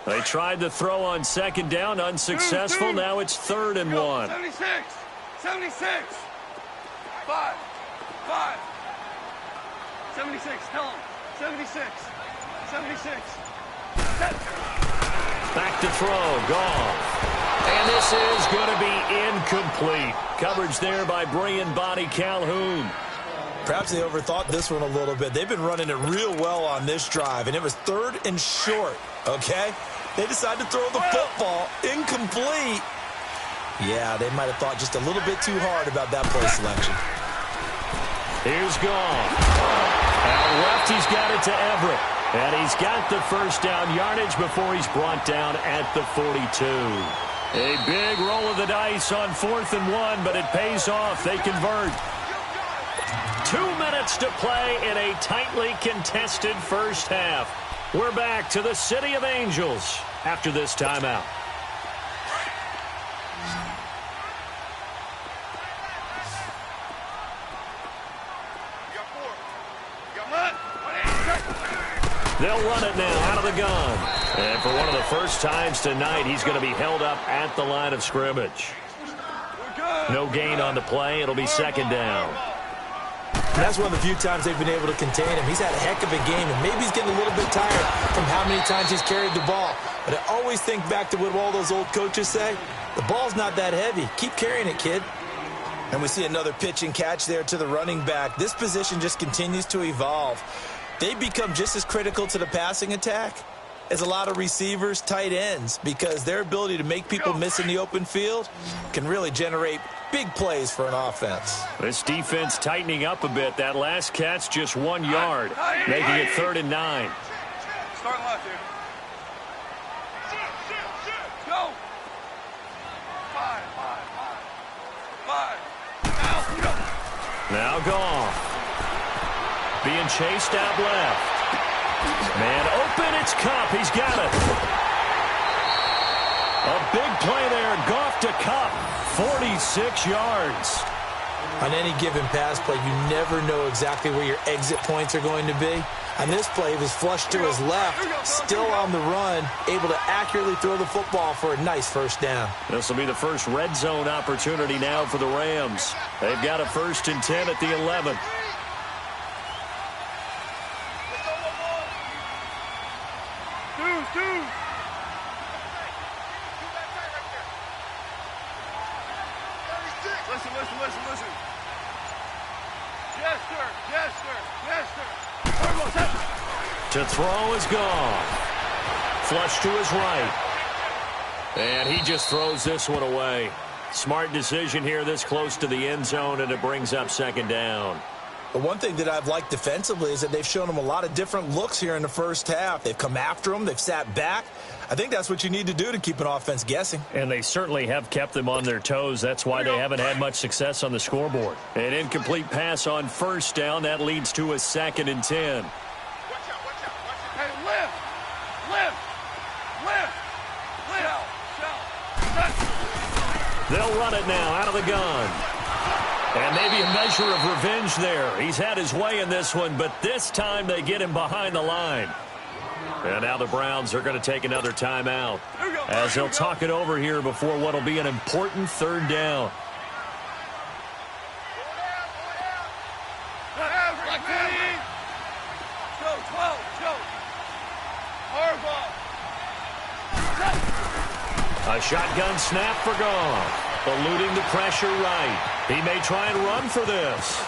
They tried to throw on 2nd down, unsuccessful. Now it's 3rd and 1. 76. 76. 5. 5. 76. Tell him. 76. 76. Set. Back to throw, Goff. And this is going to be incomplete. Coverage there by Brian Body Calhoun. Perhaps they overthought this one a little bit. They've been running it real well on this drive, and it was 3rd and short, okay? They decided to throw the football incomplete. Yeah, they might have thought just a little bit too hard about that play selection. Here's Goff. Out left, he's got it to Everett. And he's got the 1st down yardage before he's brought down at the 42. A big roll of the dice on 4th and 1, but it pays off. They convert. 2 minutes to play in a tightly contested first half. We're back to the City of Angels after this timeout. They'll run it now out of the gun. And for one of the first times tonight, he's going to be held up at the line of scrimmage. No gain on the play. It'll be 2nd down. And that's one of the few times they've been able to contain him. He's had a heck of a game, and maybe he's getting a little bit tired from how many times he's carried the ball. But I always think back to what all those old coaches say. The ball's not that heavy. Keep carrying it, kid. And we see another pitch and catch there to the running back. This position just continues to evolve. They become just as critical to the passing attack as a lot of receivers, tight ends, because their ability to make people miss in the open field can really generate big plays for an offense. This defense tightening up a bit. That last catch just 1 yard, making it 3rd and 9. Start left here. Go. 5. 5. 5. Now Goff. Being chased out left. Man open, it's Kupp. He's got it. A big play there. Goff to Kupp. 46 yards. On any given pass play, you never know exactly where your exit points are going to be. On this play, he was flushed to his left, still on the run, able to accurately throw the football for a nice 1st down. This will be the first red zone opportunity now for the Rams. They've got a 1st and 10 at the 11. Listen. Yes, sir. Yes, sir. Yes, sir. To throw is gone. Flush to his right. And he just throws this one away. Smart decision here this close to the end zone, and it brings up 2nd down. The one thing that I've liked defensively is that they've shown them a lot of different looks here in the first half. They've come after them. They've sat back. I think that's what you need to do to keep an offense guessing. And they certainly have kept them on their toes. That's why they haven't had much success on the scoreboard. An incomplete pass on first down. That leads to a 2nd and 10. Watch out, watch out, watch out. Hey, lift. They'll run it now out of the gun. And maybe a measure of revenge there. He's had his way in this one, but this time they get him behind the line. And now the Browns are going to take another timeout as they'll talk it over here before what will be an important 3rd down. A shotgun snap for Goff. Eluding the pressure right. He may try and run for this.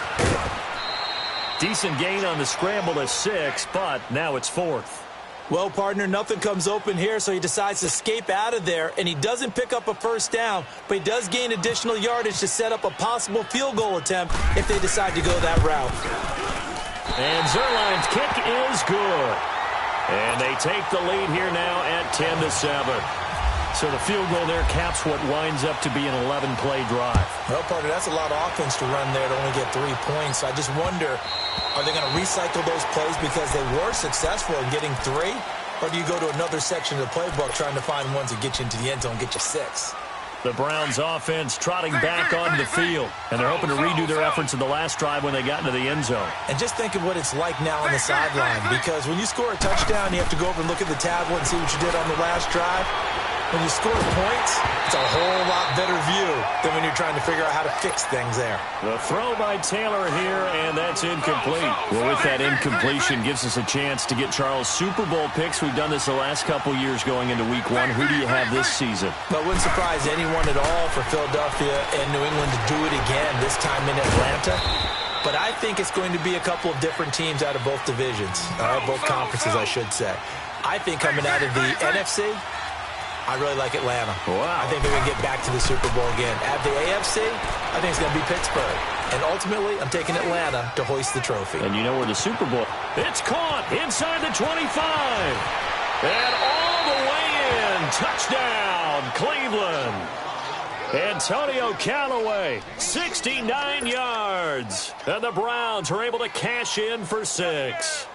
Decent gain on the scramble to 6, but now it's 4th. Well, partner, nothing comes open here, so he decides to escape out of there, and he doesn't pick up a first down, but he does gain additional yardage to set up a possible field goal attempt if they decide to go that route. And Zerline's kick is good. And they take the lead here now at 10-7. So the field goal there caps what winds up to be an 11-play drive. Well, partner, that's a lot of offense to run there to only get 3 points. I just wonder, are they going to recycle those plays because they were successful in getting 3? Or do you go to another section of the playbook trying to find ones that get you into the end zone and get you 6? The Browns offense trotting back onto the field. And they're hoping to redo their efforts in the last drive when they got into the end zone. And just think of what it's like now on the sideline. Because when you score a touchdown, you have to go over and look at the tablet and see what you did on the last drive. When you score points, it's a whole lot better view than when you're trying to figure out how to fix things there. The throw by Taylor here, and that's incomplete. Well, with that incompletion, gives us a chance to get Charles Super Bowl picks. We've done this the last couple years going into week 1. Who do you have this season? Well, it wouldn't surprise anyone at all for Philadelphia and New England to do it again, this time in Atlanta. But I think it's going to be a couple of different teams out of both divisions, both conferences, I should say. I think coming out of the NFC, I really like Atlanta. Wow. I think they're going to get back to the Super Bowl again. At the AFC, I think it's going to be Pittsburgh. And ultimately, I'm taking Atlanta to hoist the trophy. And you know where the Super Bowl... It's caught inside the 25. And all the way in. Touchdown, Cleveland. Antonio Callaway, 69 yards. And the Browns are able to cash in for 6.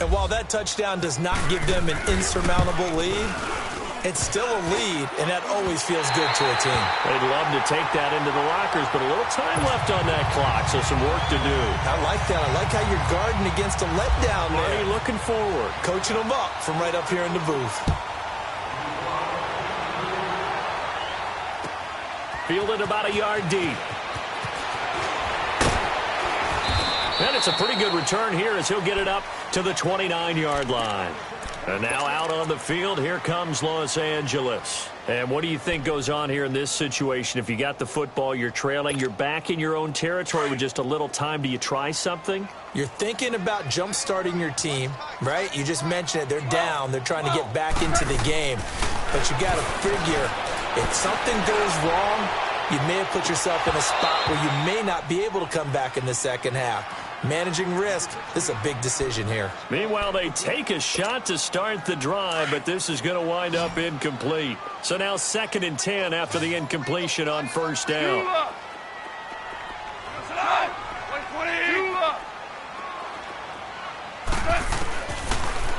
And while that touchdown does not give them an insurmountable lead, it's still a lead, and that always feels good to a team. They'd love to take that into the lockers, but a little time left on that clock, so some work to do. I like that. I like how you're guarding against a letdown there. Marty looking forward. Coaching them up from right up here in the booth. Fielded about a yard deep. And it's a pretty good return here as he'll get it up to the 29-yard line. And now out on the field, here comes Los Angeles. And what do you think goes on here in this situation? If you got the football, you're trailing, you're back in your own territory with just a little time. Do you try something? You're thinking about jump-starting your team, right? You just mentioned it. They're down. They're trying to get back into the game. But you got to figure, if something goes wrong, you may have put yourself in a spot where you may not be able to come back in the second half. Managing risk, this is a big decision here. Meanwhile, they take a shot to start the drive, but this is going to wind up incomplete. So now 2nd and 10 after the incompletion on first down.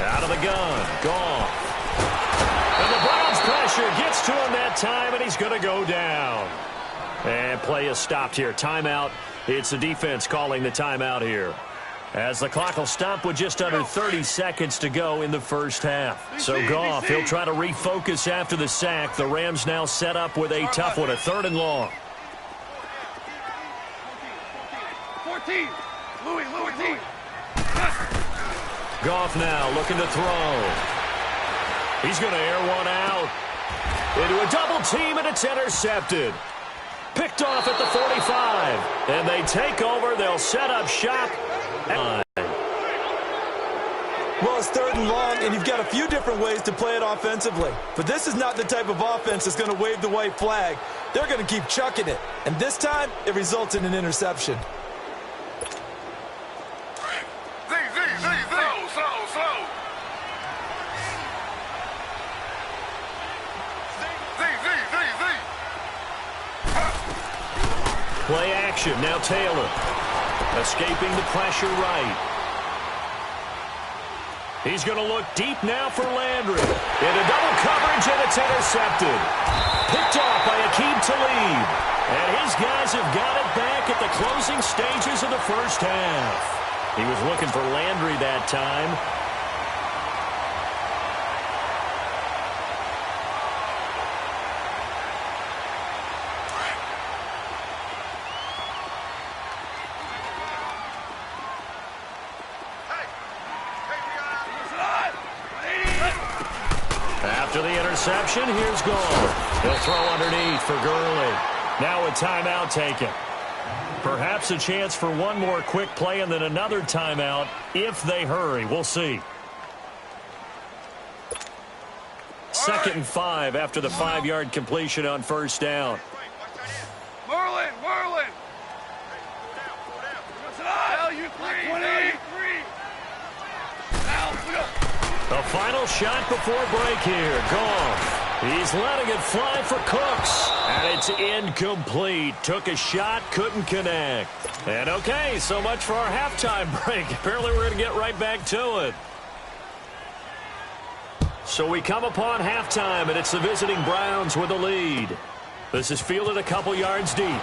Out of the gun, Goff. And the Browns pressure gets to him that time, and he's going to go down. And play is stopped here. Timeout. It's the defense calling the timeout here. As the clock will stop with just under 30 seconds to go in the first half. So Goff, he'll try to refocus after the sack. The Rams now set up with a tough one, a 3rd and long. 14. Louis. Goff now looking to throw. He's going to air one out. Into a double team, and it's intercepted. Picked off at the 45. And they take over. They'll set up shop. Well, it's 3rd and long, and you've got a few different ways to play it offensively. But this is not the type of offense that's going to wave the white flag. They're going to keep chucking it. And this time, it results in an interception. Play action. Now Taylor. Escaping the pressure right. He's going to look deep now for Landry. Into double coverage, and it's intercepted. Picked off by Aqib Talib. And his guys have got it back at the closing stages of the first half. He was looking for Landry that time. After the interception, here's Gall. He'll throw underneath for Gurley. Now a timeout taken. Perhaps a chance for one more quick play and then another timeout if they hurry. We'll see. 2nd and 5 after the 5-yard completion on first down. Merlin! The final shot before break here. Goff. He's letting it fly for Cooks. And it's incomplete. Took a shot, couldn't connect. And okay, so much for our halftime break. Apparently we're going to get right back to it. So we come upon halftime, and it's the visiting Browns with the lead. This is fielded a couple yards deep.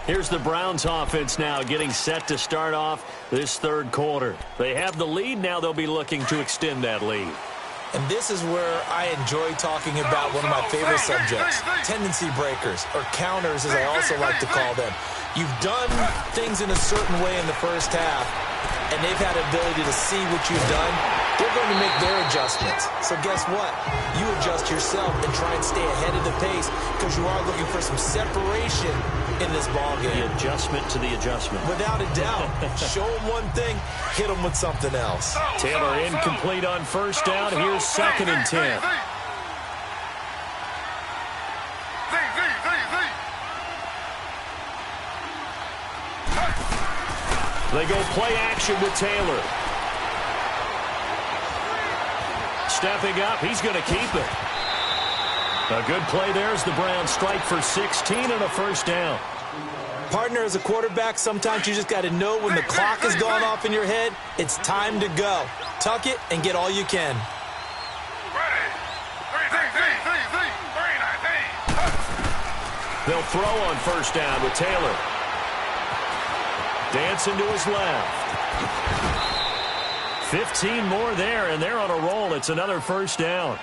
Here's the Browns offense now getting set to start off this third quarter. They have the lead. Now they'll be looking to extend that lead. And this is where I enjoy talking about one of my favorite subjects, tendency breakers, or counters as I also like to call them. You've done things in a certain way in the first half, and they've had the ability to see what you've done. They're going to make their adjustments. So guess what? You adjust yourself and try and stay ahead of the pace because you are looking for some separation in this ballgame. The adjustment to the adjustment. Without a doubt. Show them one thing, hit them with something else. Taylor incomplete on first down. Here's 2nd and 10. They go play action with Taylor. Stepping up, he's going to keep it. A good play there as the Browns strike for 16 and a first down. Partner, as a quarterback, sometimes you just got to know when the clock has gone off in your head, it's time to go. Tuck it and get all you can. They'll throw on first down with Taylor. Dancing to his left. 15 more there, and they're on a roll. It's another first down.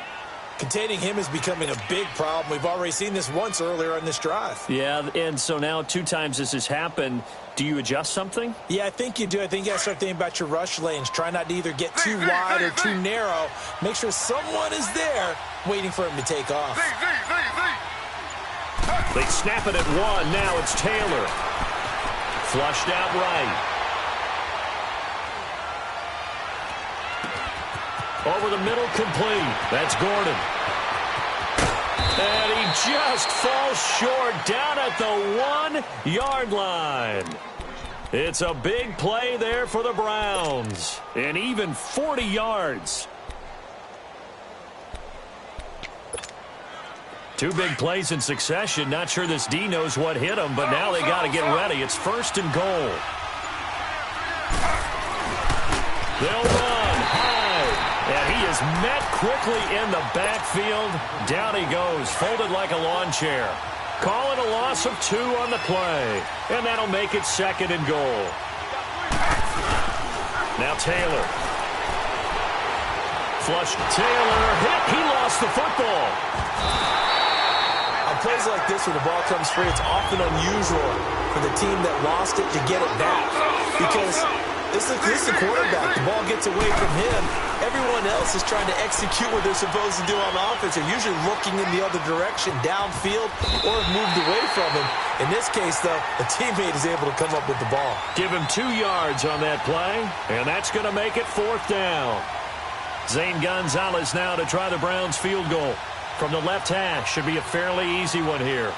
Containing him is becoming a big problem. We've already seen this once earlier in this drive. Yeah, and so now 2 times this has happened. Do you adjust something? Yeah, I think you do. I think you got to start thinking about your rush lanes. Try not to either get too wide or too narrow. Make sure someone is there waiting for him to take off. They snap it at 1. Now it's Taylor. Flushed out right. Over the middle, complete. That's Gordon. And he just falls short down at the 1-yard line. It's a big play there for the Browns. And even 40 yards. 2 big plays in succession. Not sure this D knows what hit him, but now they got to get ready. It's 1st and goal. They'll run high. And he is met quickly in the backfield. Down he goes, folded like a lawn chair. Calling a loss of 2 on the play. And that'll make it 2nd and goal. Now Taylor. Flushed. Taylor hit. He lost the football. On plays like this, when the ball comes free, it's often unusual for the team that lost it to get it back. Because this is the quarterback. The ball gets away from him. Everyone else is trying to execute what they're supposed to do on offense. They're usually looking in the other direction, downfield, or have moved away from him. In this case, though, a teammate is able to come up with the ball. Give him 2 yards on that play, and that's going to make it 4th down. Zane Gonzalez now to try the Browns field goal. From the left hash, should be a fairly easy one here.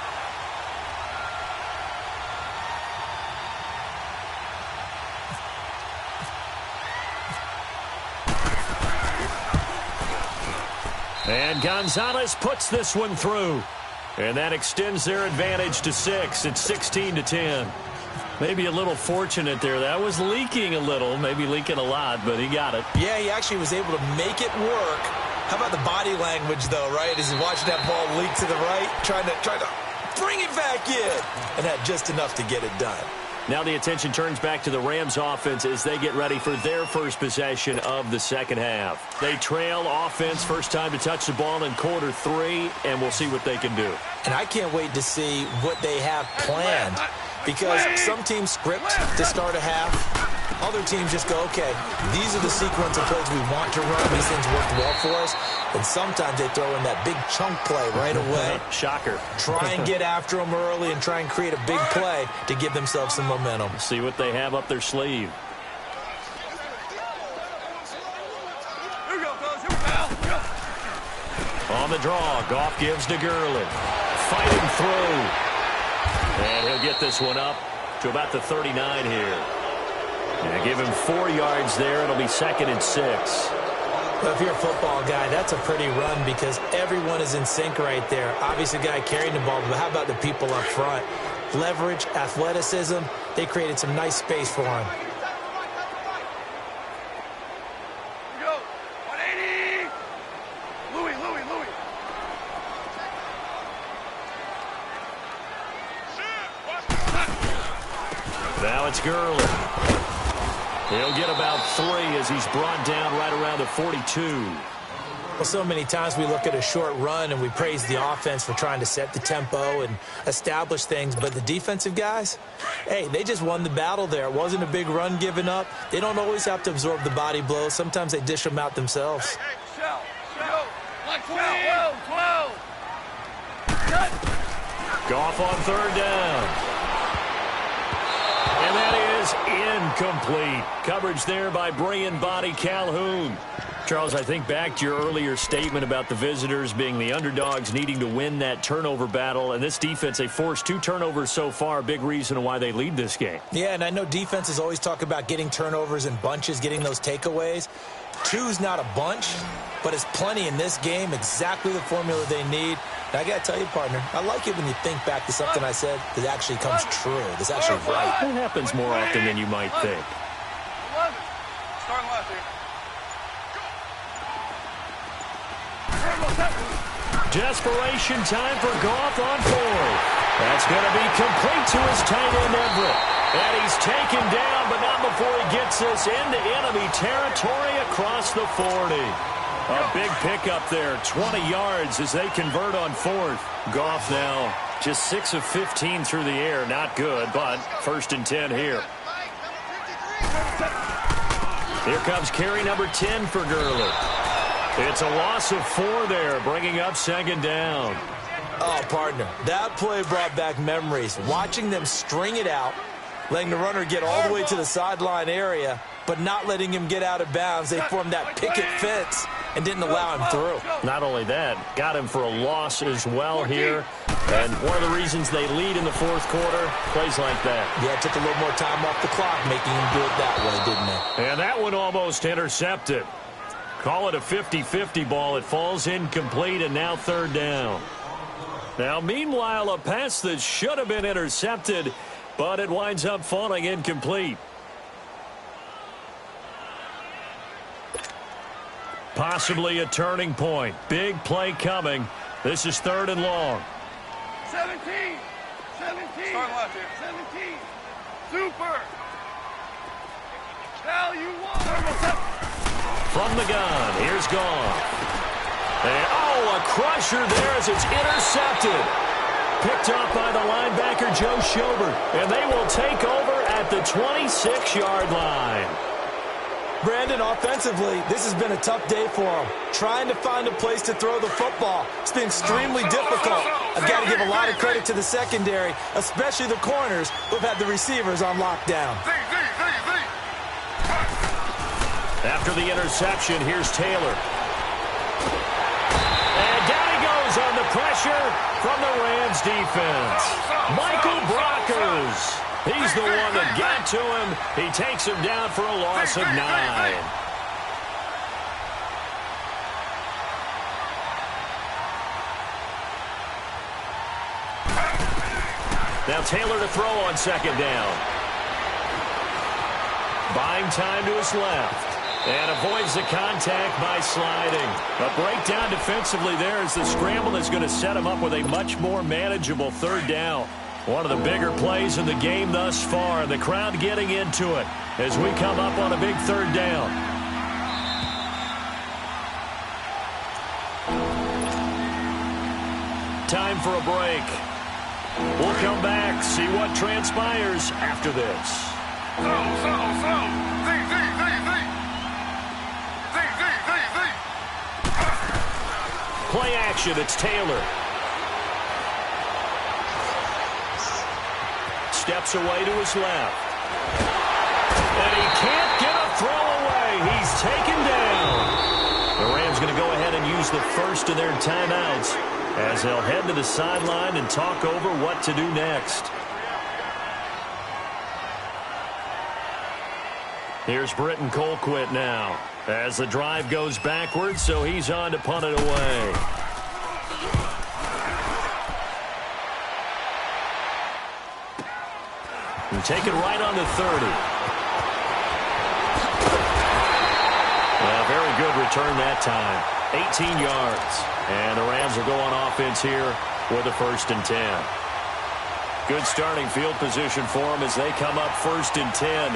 And Gonzalez puts this one through. And that extends their advantage to 6. It's 16-10. Maybe a little fortunate there. That was leaking a little, maybe leaking a lot, but he got it. Yeah, he actually was able to make it work. How about the body language, though, right? As he's watching that ball leak to the right, trying to bring it back in, and had just enough to get it done. Now the attention turns back to the Rams offense as they get ready for their first possession of the second half. They trail offense, first time to touch the ball in quarter 3, and we'll see what they can do. And I can't wait to see what they have planned, because some teams script to start a half. Other teams just go, okay, these are the sequence of plays we want to run. These things worked well for us. And sometimes they throw in that big chunk play right away. Shocker. Try and get after them early and try and create a big play to give themselves some momentum. See what they have up their sleeve. Here we go, fellas. Here we go. On the draw, Goff gives to Gurley. Fighting through. And he'll get this one up to about the 39 here. And give him 4 yards there. It'll be 2nd and 6. Well, if you're a football guy, that's a pretty run because everyone is in sync right there. Obviously, a guy carrying the ball, but how about the people up front? Leverage, athleticism, they created some nice space for him. Here we go. 180. Louis. Now it's Gurley. He'll get about 3 as he's brought down right around the 42. Well, so many times we look at a short run and we praise the offense for trying to set the tempo and establish things, but the defensive guys, hey, they just won the battle there. It wasn't a big run given up. They don't always have to absorb the body blows. Sometimes they dish them out themselves. Hey, Shell. Like 12. Cut. Goff on 3rd down. And that is incomplete. Coverage there by Brian Body Calhoun. Charles, I think back to your earlier statement about the visitors being the underdogs, needing to win that turnover battle. And this defense, they forced 2 turnovers so far. Big reason why they lead this game. Yeah, and I know defenses always talk about getting turnovers in bunches, getting those takeaways. 2's not a bunch, but it's plenty in this game, exactly the formula they need. And I got to tell you, partner, I like it when you think back to something I said that actually comes true, that's actually right. It happens more often than you might think. 11. Starting left here. Desperation time for Goff on 4th. That's going to be complete to his tight end, Everett. And he's taken down, but not before he gets this into enemy territory across the 40. A big pickup there, 20 yards as they convert on 4th. Goff now just 6 of 15 through the air. Not good, but 1st and 10 here. Here comes carry number 10 for Gurley. It's a loss of 4 there, bringing up 2nd down. Oh, partner, that play brought back memories. Watching them string it out, letting the runner get all the way to the sideline area, but not letting him get out of bounds. They formed that picket fence and didn't allow him through. Not only that, got him for a loss as well here. And one of the reasons they lead in the 4th quarter, plays like that. Yeah, it took a little more time off the clock, making him do it that way, didn't it? And that one almost intercepted. Call it a 50-50 ball. It falls incomplete, and now 3rd down. Now, meanwhile, a pass that should have been intercepted, but it winds up falling incomplete. Possibly a turning point. Big play coming. This is 3rd and long. 17. Starting left here. 17. Super. Now you want. From the gun, here's Goff. And, a crusher there as it's intercepted. Picked up by the linebacker, Joe Schobert. And they will take over at the 26-yard line. Brandon, offensively, this has been a tough day for him. Trying to find a place to throw the football. It's been extremely difficult. I've got to give a lot of credit to the secondary, especially the corners who've had the receivers on lockdown. After the interception, here's Taylor. And down he goes on the pressure from the Rams defense. Michael Brockers. He's the one that got to him. He takes him down for a loss of 9. Now Taylor to throw on second down. Buying time to his left. And avoids the contact by sliding. A breakdown defensively there as the scramble is going to set him up with a much more manageable third down. One of the bigger plays in the game thus far. The crowd getting into it as we come up on a big third down. Time for a break. We'll come back, see what transpires after this. Play action, it's Taylor. Steps away to his left. And he can't get a throw away. He's taken down. The Rams going to go ahead and use the first of their timeouts as they'll head to the sideline and talk over what to do next. Here's Britton Colquitt now as the drive goes backwards, so he's on to punt it away. And take it right on the 30. Well, very good return that time. 18 yards. And the Rams will go on offense here with a 1st and 10. Good starting field position for them as they come up 1st and 10.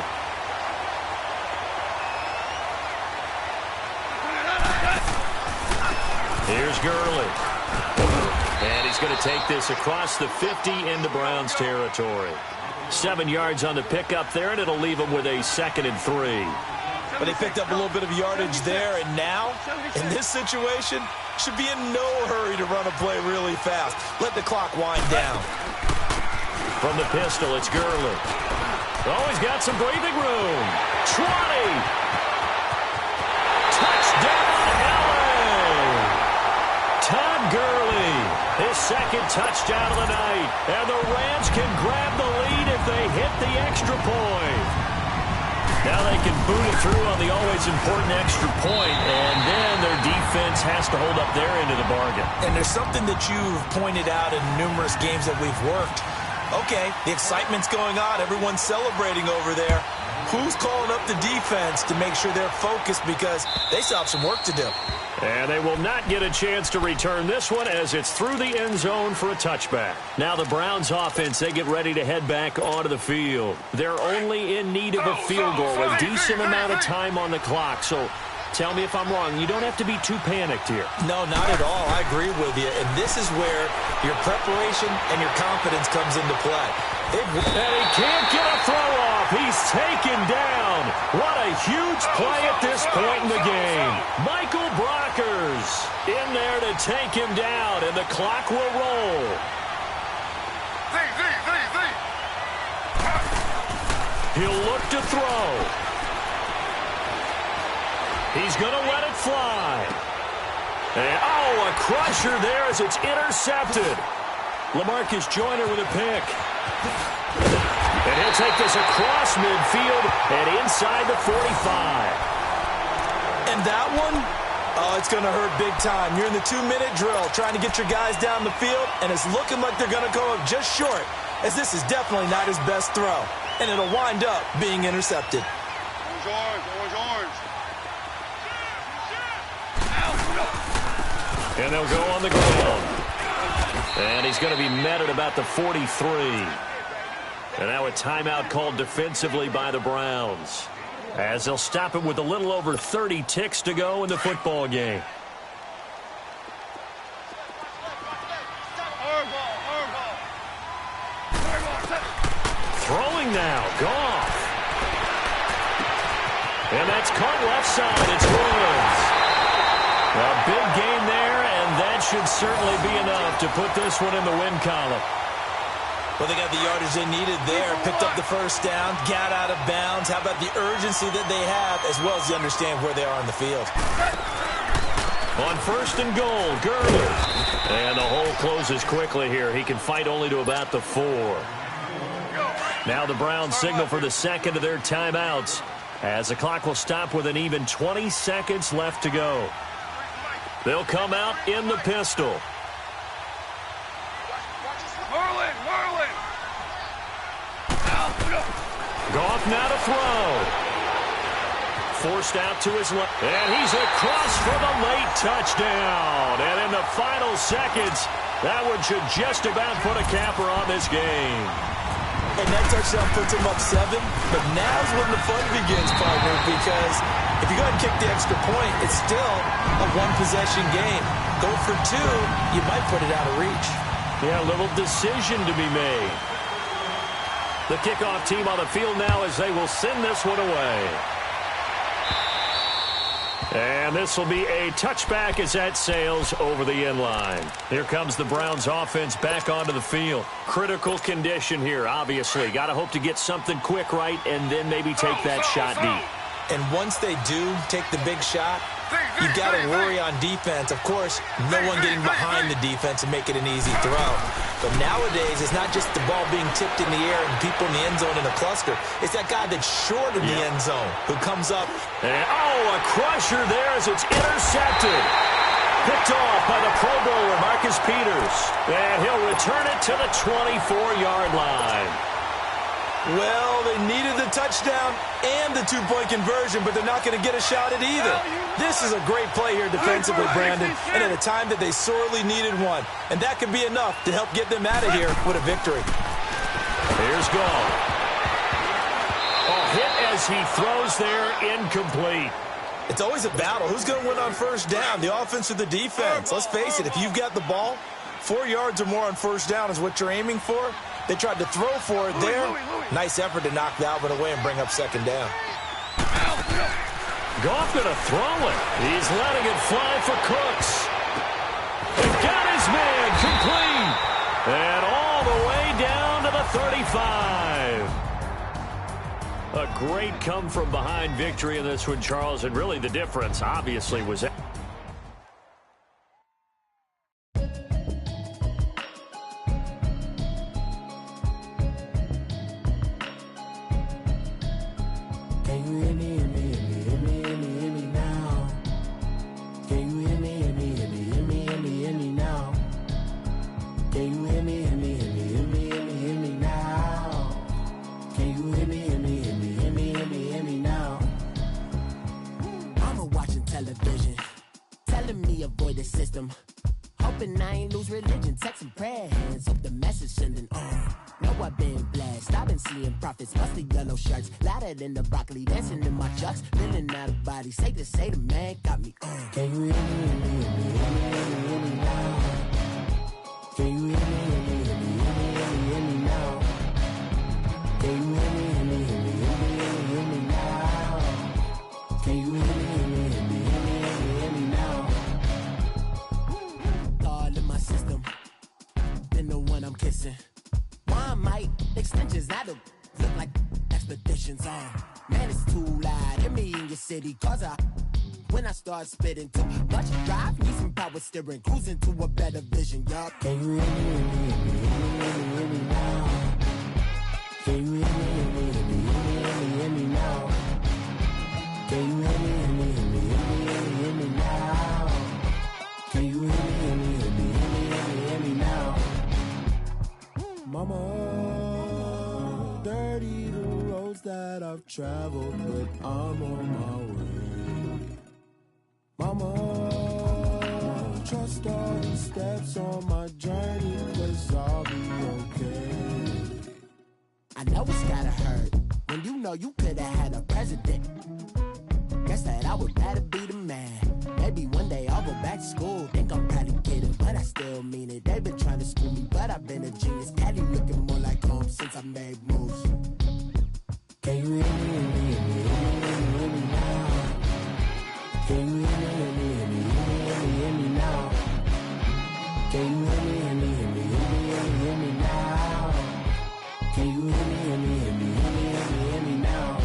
Here's Gurley. And he's going to take this across the 50 into Browns territory. 7 yards on the pickup there, and it'll leave them with a 2nd and 3. But they picked up a little bit of yardage there, and now, in this situation, should be in no hurry to run a play really fast. Let the clock wind down. From the pistol, it's Gurley. Oh, he's got some breathing room. 20. Touchdown, LA. Todd Gurley, his 2nd touchdown of the night. And the Rams can grab the lead if they hit the extra point. Now they can boot it through on the always important extra point, and then their defense has to hold up their end of the bargain. And there's something that you've pointed out in numerous games that we've worked. Okay, the excitement's going on. Everyone's celebrating over there. Who's calling up the defense to make sure they're focused because they still have some work to do? And they will not get a chance to return this one as it's through the end zone for a touchback. Now the Browns offense, they get ready to head back onto the field. They're only in need of a field goal, a decent amount of time on the clock. So tell me if I'm wrong. You don't have to be too panicked here. No, not at all. I agree with you. And this is where your preparation and your confidence comes into play. And he can't get a throw off. He's taken down. What a huge play at this point in the game. Michael Brockers in there to take him down, and the clock will roll. He'll look to throw. He's going to let it fly. And, oh, a crusher there as it's intercepted. LaMarcus Joyner with a pick. And he'll take this across midfield and inside the 45. And that one, oh, it's going to hurt big time. You're in the 2-minute drill trying to get your guys down the field, and it's looking like they're going to go up just short, as this is definitely not his best throw. And it'll wind up being intercepted. Orange. And they'll go on the ground. And he's going to be met at about the 43. And now a timeout called defensively by the Browns, as they'll stop it with a little over 30 ticks to go in the football game. Throwing now, Goff. And that's caught left side. It's Woods. A big game there, and that should certainly be enough to put this one in the win column. Well, they got the yardage they needed there, picked up the first down, got out of bounds. How about the urgency that they have, as well as you understand where they are on the field? On 1st and goal, Gurley. And the hole closes quickly here. He can fight only to about the 4. Now the Browns signal for the 2nd of their timeouts, as the clock will stop with an even 20 seconds left to go. They'll come out in the pistol. Merlin. off now to throw. Forced out to his left. And he's across for the late touchdown. And in the final seconds, that one should just about put a capper on this game. And that touchdown puts him up 7. But now's when the fun begins, partner, because if you go ahead and kick the extra point, it's still a one-possession game. Go for 2, you might put it out of reach. Yeah, a little decision to be made. The kickoff team on the field now as they will send this one away. And this will be a touchback as that sails over the end line. Here comes the Browns offense back onto the field. Critical condition here, obviously. Got to hope to get something quick right and then maybe take that shot deep. And once they do take the big shot, you got to worry on defense. Of course, no one getting behind the defense and make it an easy throw. But nowadays, it's not just the ball being tipped in the air and people in the end zone in a cluster. It's that guy that's short of the end zone who comes up. And, a crusher there as it's intercepted. Picked off by the Pro Bowler, Marcus Peters. And he'll return it to the 24-yard line. Well, they needed the touchdown and the two-point conversion, but they're not going to get a shot at either. This is a great play here defensively, Brandon, and at a time that they sorely needed one. And that could be enough to help get them out of here with a victory. Here's Gall. A hit as he throws there, incomplete. It's always a battle. Who's going to win on first down, the offense or the defense? Let's face it, if you've got the ball, 4 yards or more on first down is what you're aiming for. They tried to throw for it there. Nice effort to knock Dalvin away and bring up second down. Goff going to throw it. He's letting it fly for Cooks. He got his man complete. And all the way down to the 35. A great come-from-behind victory in this one, Charles. And really the difference, obviously, was... in the broccoli, dancing in my chucks, feeling out of body. Say the man got me on. Can you hear me, hear me now? Can you hear me now? Can you hear me now? Can you hear me now? All in my system, been the one I'm kissing. Why might extensions out of look like expeditions on? Man, it's too loud. Hear me in your city, cause when I start spitting too much drive, need some power steering, cruising to a better vision, yup. Can you hear me now? Can you hear me now? Can you hear me now? Can you hear me now? Mama, dirty the roads that I've traveled, but I'm on my way. Mama, trust all the steps on my journey, 'cause I'll be okay. I know it's gotta hurt when you know you could've had a president. Guess that I would rather be the man. Maybe one day I'll go back to school. Think I'm probably kidding, but I still mean it. They've been trying to school me, but I've been a genius. Daddy looking more like home since I made moves. Can you hear me now? Can you hear me now? Can you hear me now? Can you hear me now?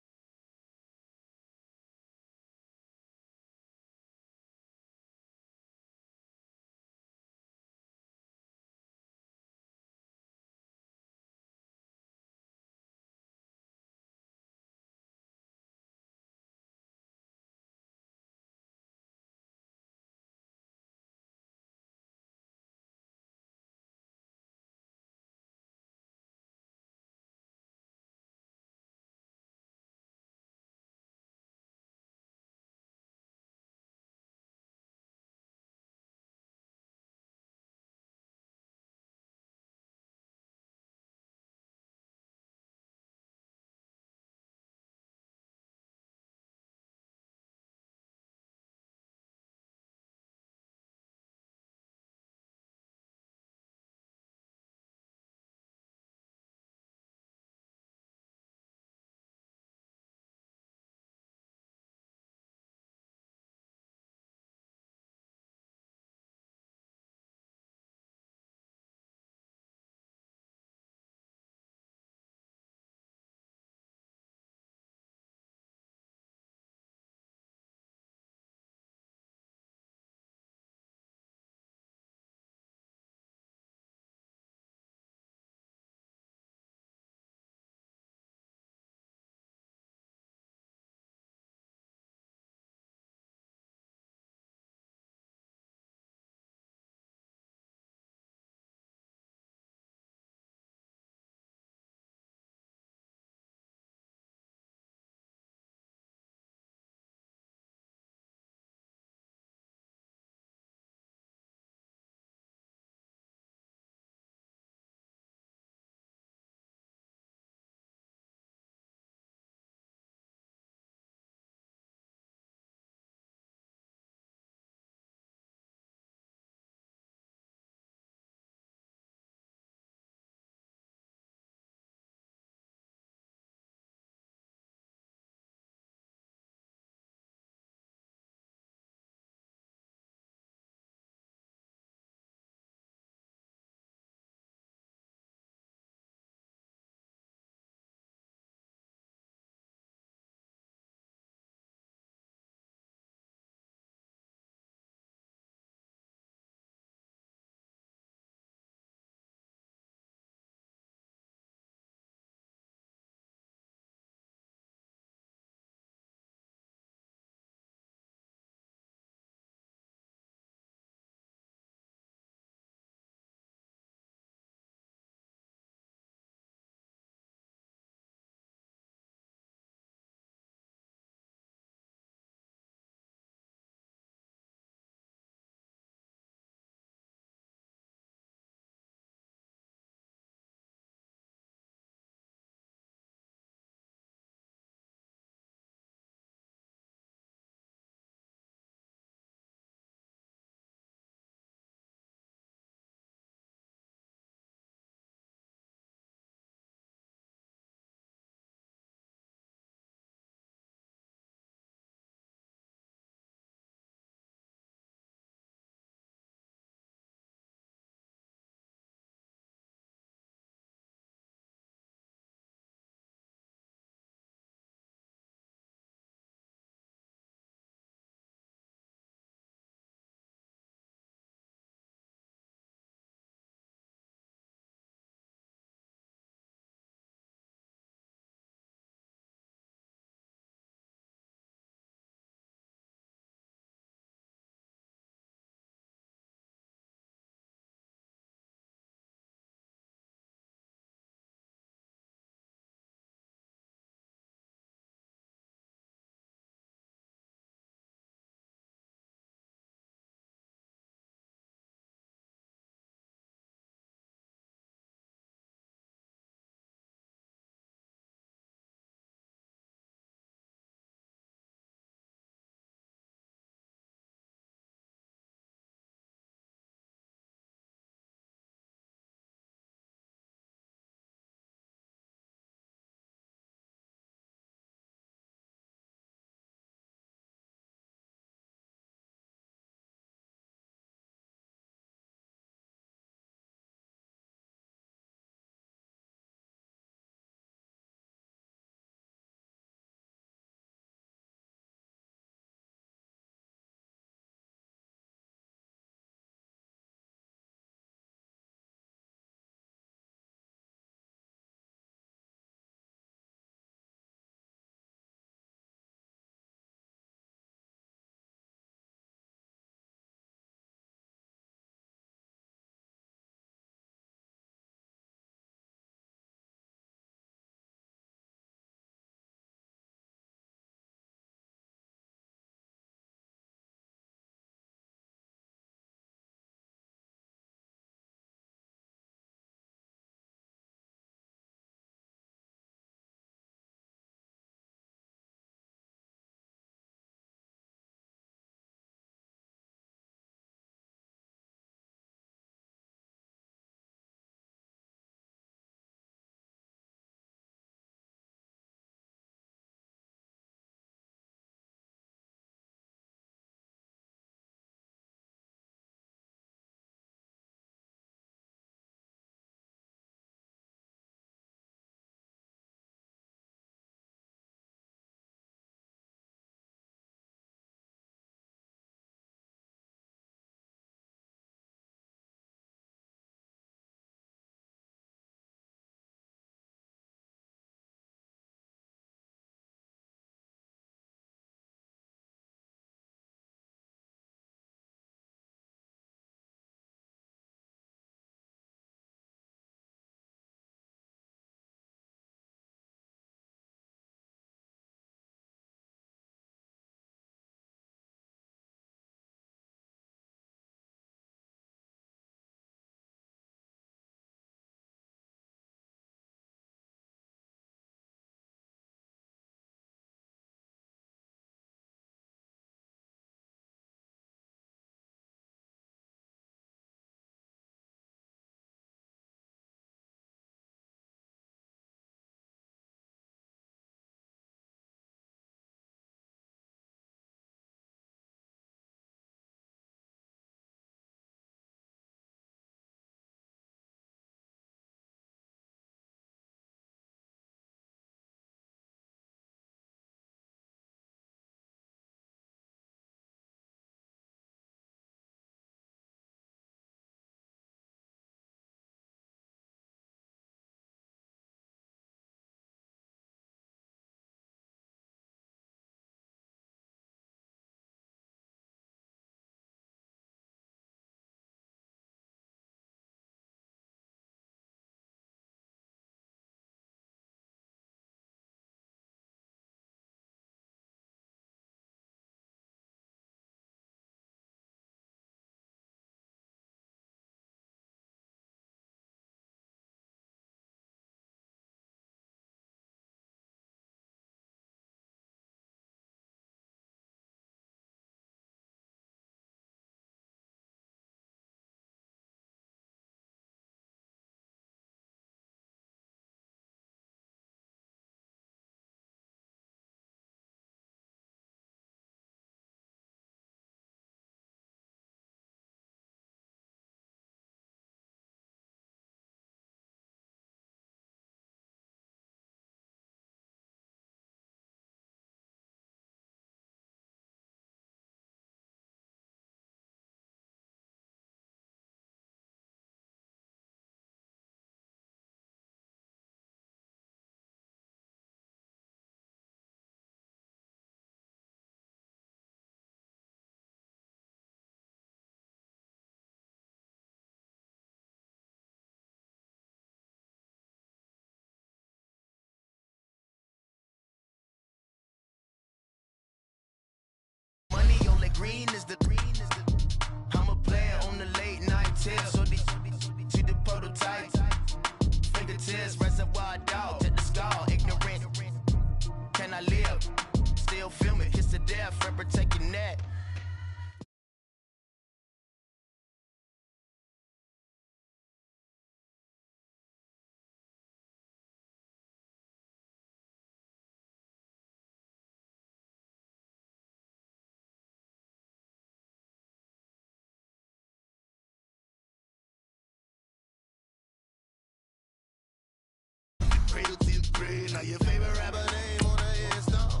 Now your favorite rapper name on the headstone.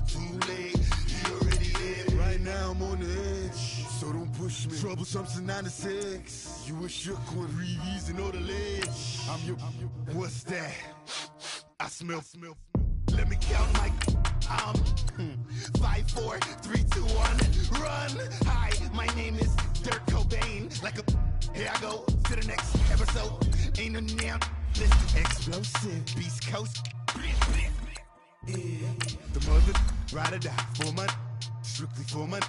Too late, he already dead. Right now I'm on the edge, so don't push me. Troublesome to 96. You were shook with Reeves and all the ledge. I'm your, what's that? I smell. Let me count my 5, 4, 3, 2, 1, run. Hi, my name is Dirk Cobain. Like a, here I go to the next episode. Ain't no damn this explosive Beast Coast. Yeah. The mother ride or die for my, strictly for my.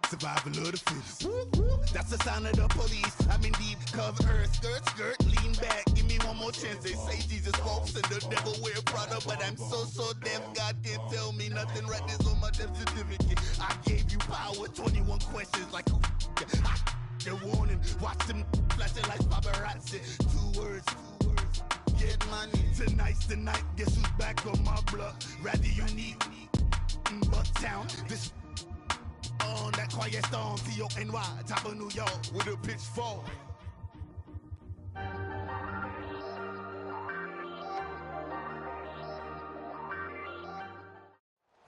Survival of the fittest. That's the sign of the police. I'm in deep cover earth. Skirt, lean back. Give me one more chance. They say Jesus walks and the devil wear Prada, but I'm so deaf. God can't tell me nothing. Right this on my death certificate. I gave you power. 21 questions like who? The warning. Watch them flashing like paparazzi. 2 words. Get money. Tonight's the night. Guess who's back on my block? Rather unique. Bucktown. This. On that quiet storm, T-O-N-Y, top of New York, with a pitchfork.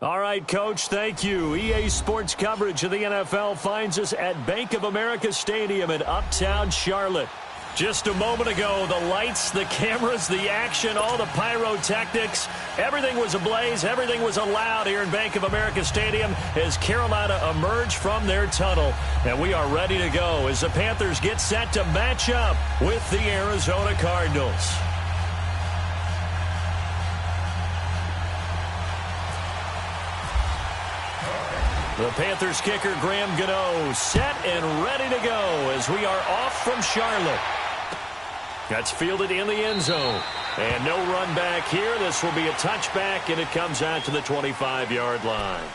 All right, Coach, thank you. EA Sports coverage of the NFL finds us at Bank of America Stadium in Uptown Charlotte. Just a moment ago, the lights, the cameras, the action, all the pyrotechnics, everything was ablaze, everything was allowed here in Bank of America Stadium as Carolina emerged from their tunnel. And we are ready to go as the Panthers get set to match up with the Arizona Cardinals. The Panthers kicker, Graham Gano, set and ready to go as we are off from Charlotte. That's fielded in the end zone. And no run back here. This will be a touchback, and it comes out to the 25-yard line.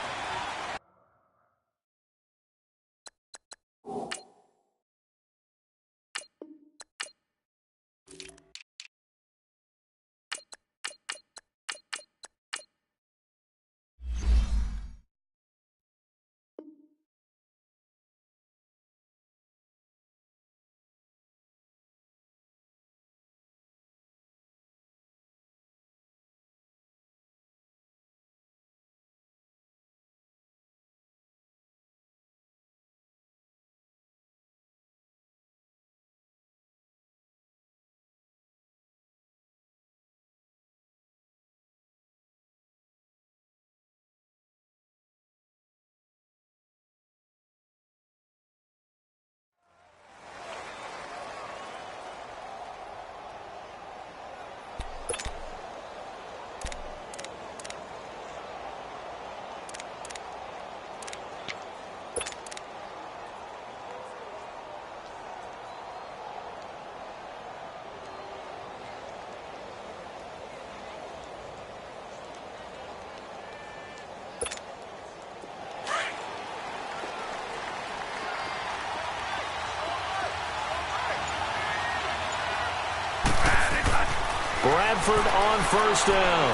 Bradford on first down.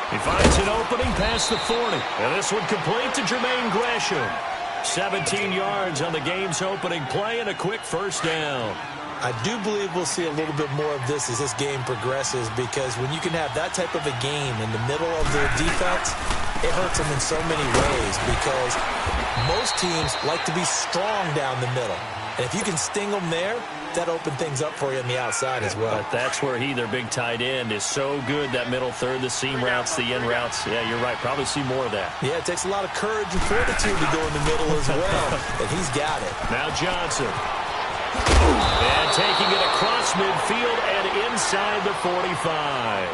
He finds an opening past the 40. And this one complete to Jermaine Gresham. 17 yards on the game's opening play and a quick first down. I do believe we'll see a little bit more of this as this game progresses, because when you can have that type of a game in the middle of their defense, it hurts them in so many ways, because most teams like to be strong down the middle. And if you can sting them there, that opens things up for you on the outside as well. But that's where their big tight end, is so good, that middle third, the seam routes, the in routes. Yeah, you're right. Probably see more of that. Yeah, it takes a lot of courage and fortitude to go in the middle as well. And he's got it. Now Johnson. And taking it across midfield and inside the 45.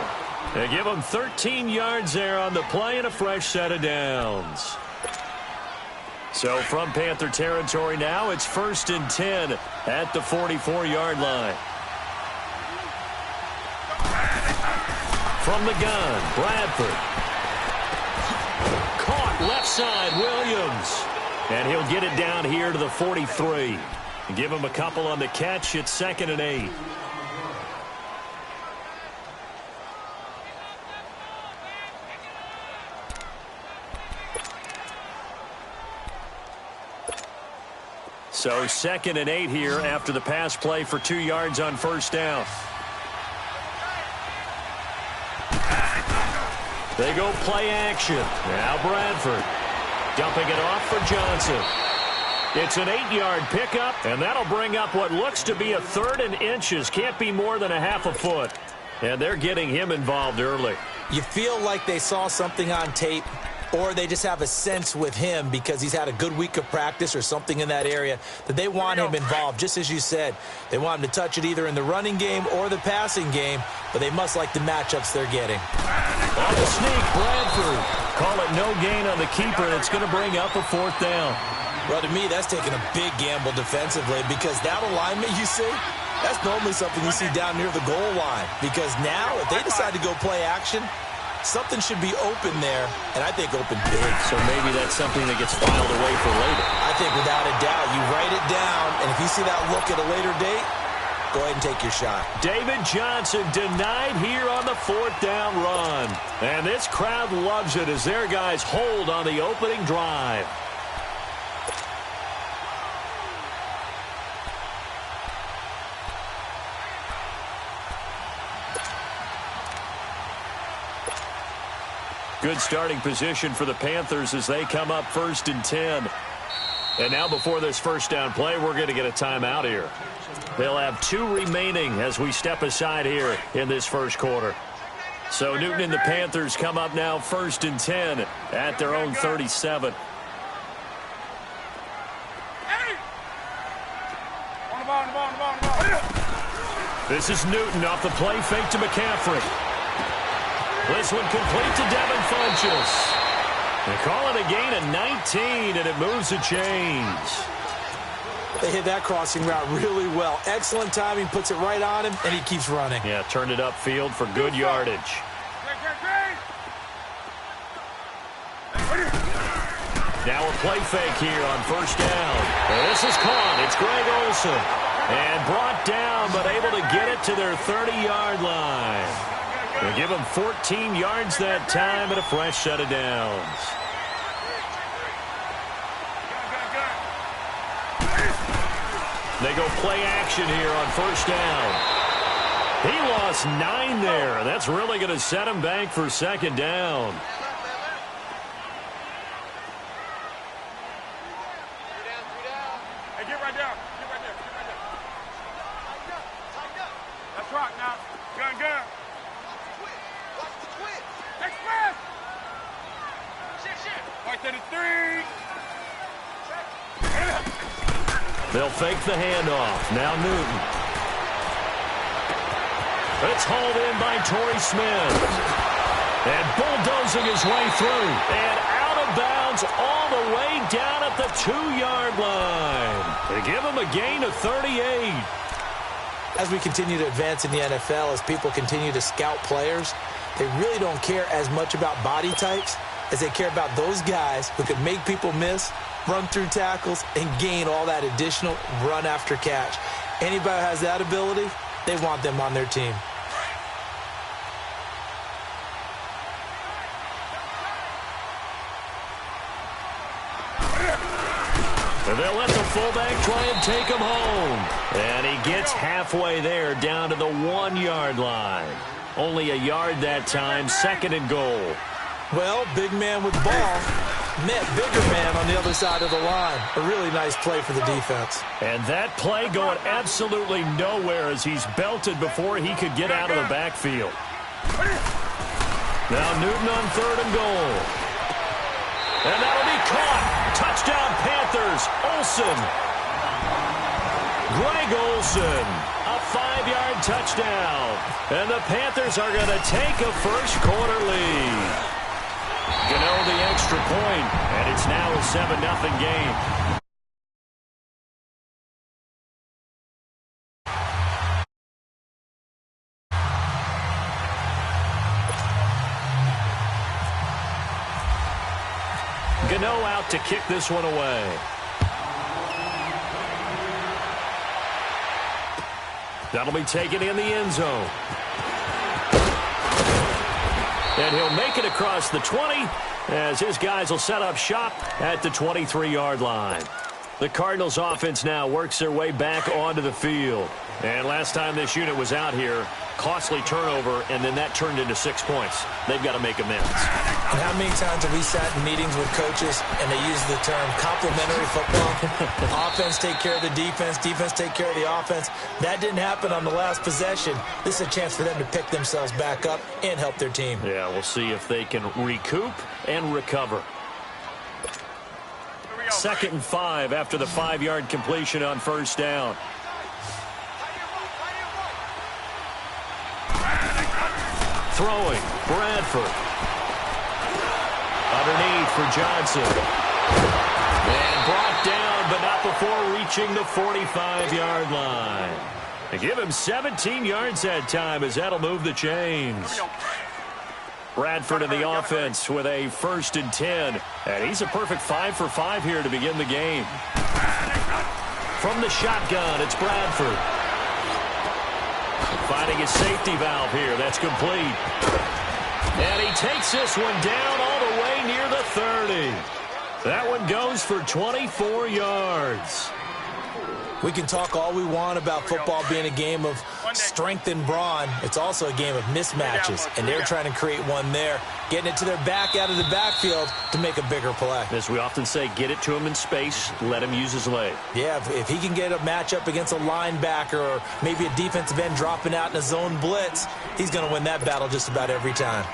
They give him 13 yards there on the play and a fresh set of downs. So from Panther territory now, it's 1st and 10 at the 44-yard line. From the gun, Bradford. Caught left side, Williams. And he'll get it down here to the 43. Give him a couple on the catch. It's 2nd and 8. So 2nd and 8 here after the pass play for 2 yards on first down. They go play action. Now Bradford dumping it off for Johnson. It's an 8-yard pickup, and that'll bring up what looks to be a 3rd and inches. Can't be more than a half a foot. And they're getting him involved early. You feel like they saw something on tape, or they just have a sense with him because he's had a good week of practice or something in that area that they want him involved. Just as you said, they want him to touch it either in the running game or the passing game, but they must like the matchups they're getting. On the sneak, Bradford. Call it no gain on the keeper. It's going to bring up a 4th down. Well, to me, that's taking a big gamble defensively because that alignment you see, that's normally something you see down near the goal line. Because now, if they decide to go play action, something should be open there, and I think open big. So maybe that's something that gets filed away for later. I think without a doubt, you write it down, and if you see that look at a later date, go ahead and take your shot. David Johnson denied here on the 4th down run. And this crowd loves it as their guys hold on the opening drive. Good starting position for the Panthers as they come up 1st and 10. And now before this first down play, we're going to get a timeout here. They'll have 2 remaining as we step aside here in this first quarter. So Newton and the Panthers come up now 1st and 10 at their own 37. This is Newton off the play fake to McCaffrey. This one complete to Devin Funchess. They call it a gain of 19, and it moves the chains. They hit that crossing route really well. Excellent timing, puts it right on him, and he keeps running. Yeah, turned it upfield for good yardage. Now a play fake here on 1st down. And this is caught. It's Greg Olsen. And brought down, but able to get it to their 30-yard line. They give him 14 yards that time and a fresh set of downs. They go play action here on 1st down. He lost 9 there. That's really going to set him back for 2nd down. Hey, get right down. Get right there. Get right there. Tighten up. Let's rock now. Gun. Watch the twist. Express. Shit. Right to the 3. They'll fake the handoff. Now Newton. It's hauled in by Torrey Smith. And bulldozing his way through. And out of bounds all the way down at the 2-yard line. They give him a gain of 38. As we continue to advance in the NFL, as people continue to scout players, they really don't care as much about body types as they care about those guys who can make people miss, run through tackles, and gain all that additional run after catch. Anybody who has that ability, they want them on their team. And they'll let the fullback try and take him home. And he gets halfway there down to the 1-yard line. Only a yard that time, 2nd and goal. Well, big man with ball met bigger man on the other side of the line. A really nice play for the defense. And that play going absolutely nowhere as he's belted before he could get out of the backfield. Now Newton on 3rd and goal. And that'll be caught. Touchdown Panthers. Olsen. Greg Olsen. A 5-yard touchdown. And the Panthers are going to take a first quarter lead. Gano the extra point, and it's now a 7-0 game. Gano out to kick this one away. That'll be taken in the end zone. And he'll make it across the 20 as his guys will set up shop at the 23-yard line. The Cardinals offense now works their way back onto the field. And last time this unit was out here, Costly turnover, and then that turned into 6 points. They've got to make amends. And how many times have we sat in meetings with coaches and they use the term complementary football? Offense take care of the defense, defense take care of the offense. That didn't happen on the last possession. This is a chance for them to pick themselves back up and help their team. Yeah, we'll see if they can recoup and recover. 2nd and 5 after the 5-yard completion on first down. Throwing, Bradford. Underneath for Johnson. And brought down, but not before reaching the 45-yard line. They give him 17 yards that time as that'll move the chains. Bradford in the offense with a 1st and 10. And he's a perfect 5 for 5 here to begin the game. From the shotgun, it's Bradford. Finding his safety valve here. That's complete. And he takes this one down all the way near the 30. That one goes for 24 yards. We can talk all we want about football being a game of strength and brawn. It's also a game of mismatches, and they're trying to create one there, getting it to their back out of the backfield to make a bigger play. As we often say, get it to him in space, let him use his leg. Yeah, if he can get a matchup against a linebacker or maybe a defensive end dropping out in a zone blitz, he's going to win that battle just about every time.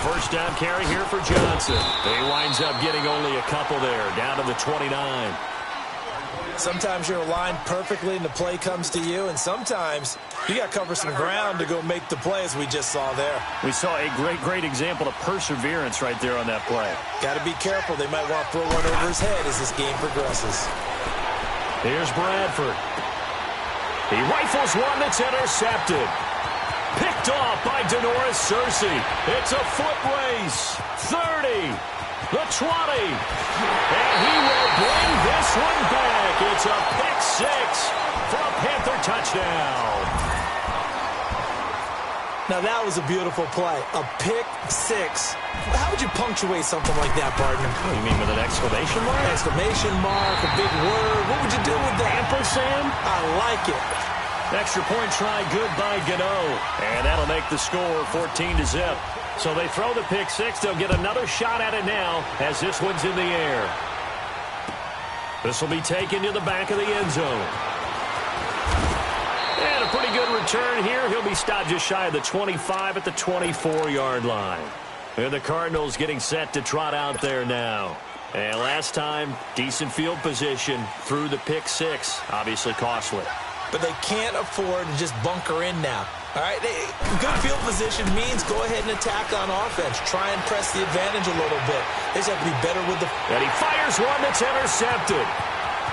First down carry here for Johnson. He winds up getting only a couple there, down to the 29. Sometimes you're aligned perfectly and the play comes to you, and sometimes you got to cover some ground to go make the play, as we just saw there. We saw a great example of perseverance right there on that play. Got to be careful. They might want to throw one over his head as this game progresses. Here's Bradford. He rifles one that's intercepted. Picked off by Denoris Searcy. It's a foot race. 30. The 20. And he will bring this one back. It's a pick 6 for a Panther touchdown. Now that was a beautiful play. A pick 6. How would you punctuate something like that, partner? What do you mean, with an exclamation mark? Exclamation mark, a big word. What would you do with that? Ampersand? I like it. Extra point try good by Gano. And that'll make the score 14-0. So they throw the pick 6. They'll get another shot at it now as this one's in the air. This will be taken to the back of the end zone. And a pretty good return here. He'll be stopped just shy of the 25 at the 24-yard line. And the Cardinals getting set to trot out there now. And last time, decent field position through the pick 6. Obviously costly. But they can't afford to just bunker in now. All right, good field position means go ahead and attack on offense. Try and press the advantage a little bit. They just have to be better with the... And he fires one that's intercepted.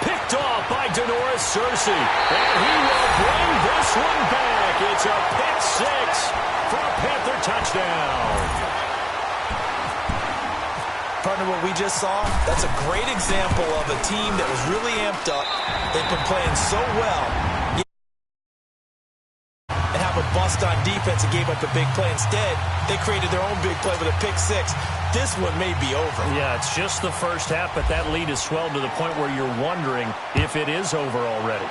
Picked off by Denoris Searcy. And he will bring this one back. It's a pick 6 for a Panther touchdown. Partner, what we just saw, that's a great example of a team that was really amped up. They've been playing so well. And have a bust on defense and gave up a big play. Instead, they created their own big play with a pick 6. This one may be over. Yeah, it's just the first half, but that lead has swelled to the point where you're wondering if it is over already.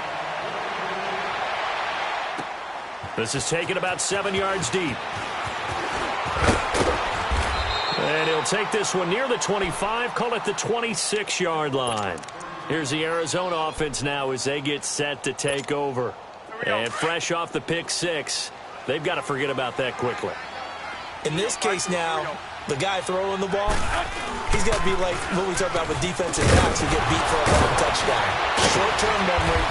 This is taken about 7 yards deep. And he'll take this one near the 25, call it the 26-yard line. Here's the Arizona offense now as they get set to take over. And fresh off the pick 6, they've got to forget about that quickly. In this case now, the guy throwing the ball, he's got to be like what we talk about with defensive backs who get beat for a long touchdown. Short-term memory,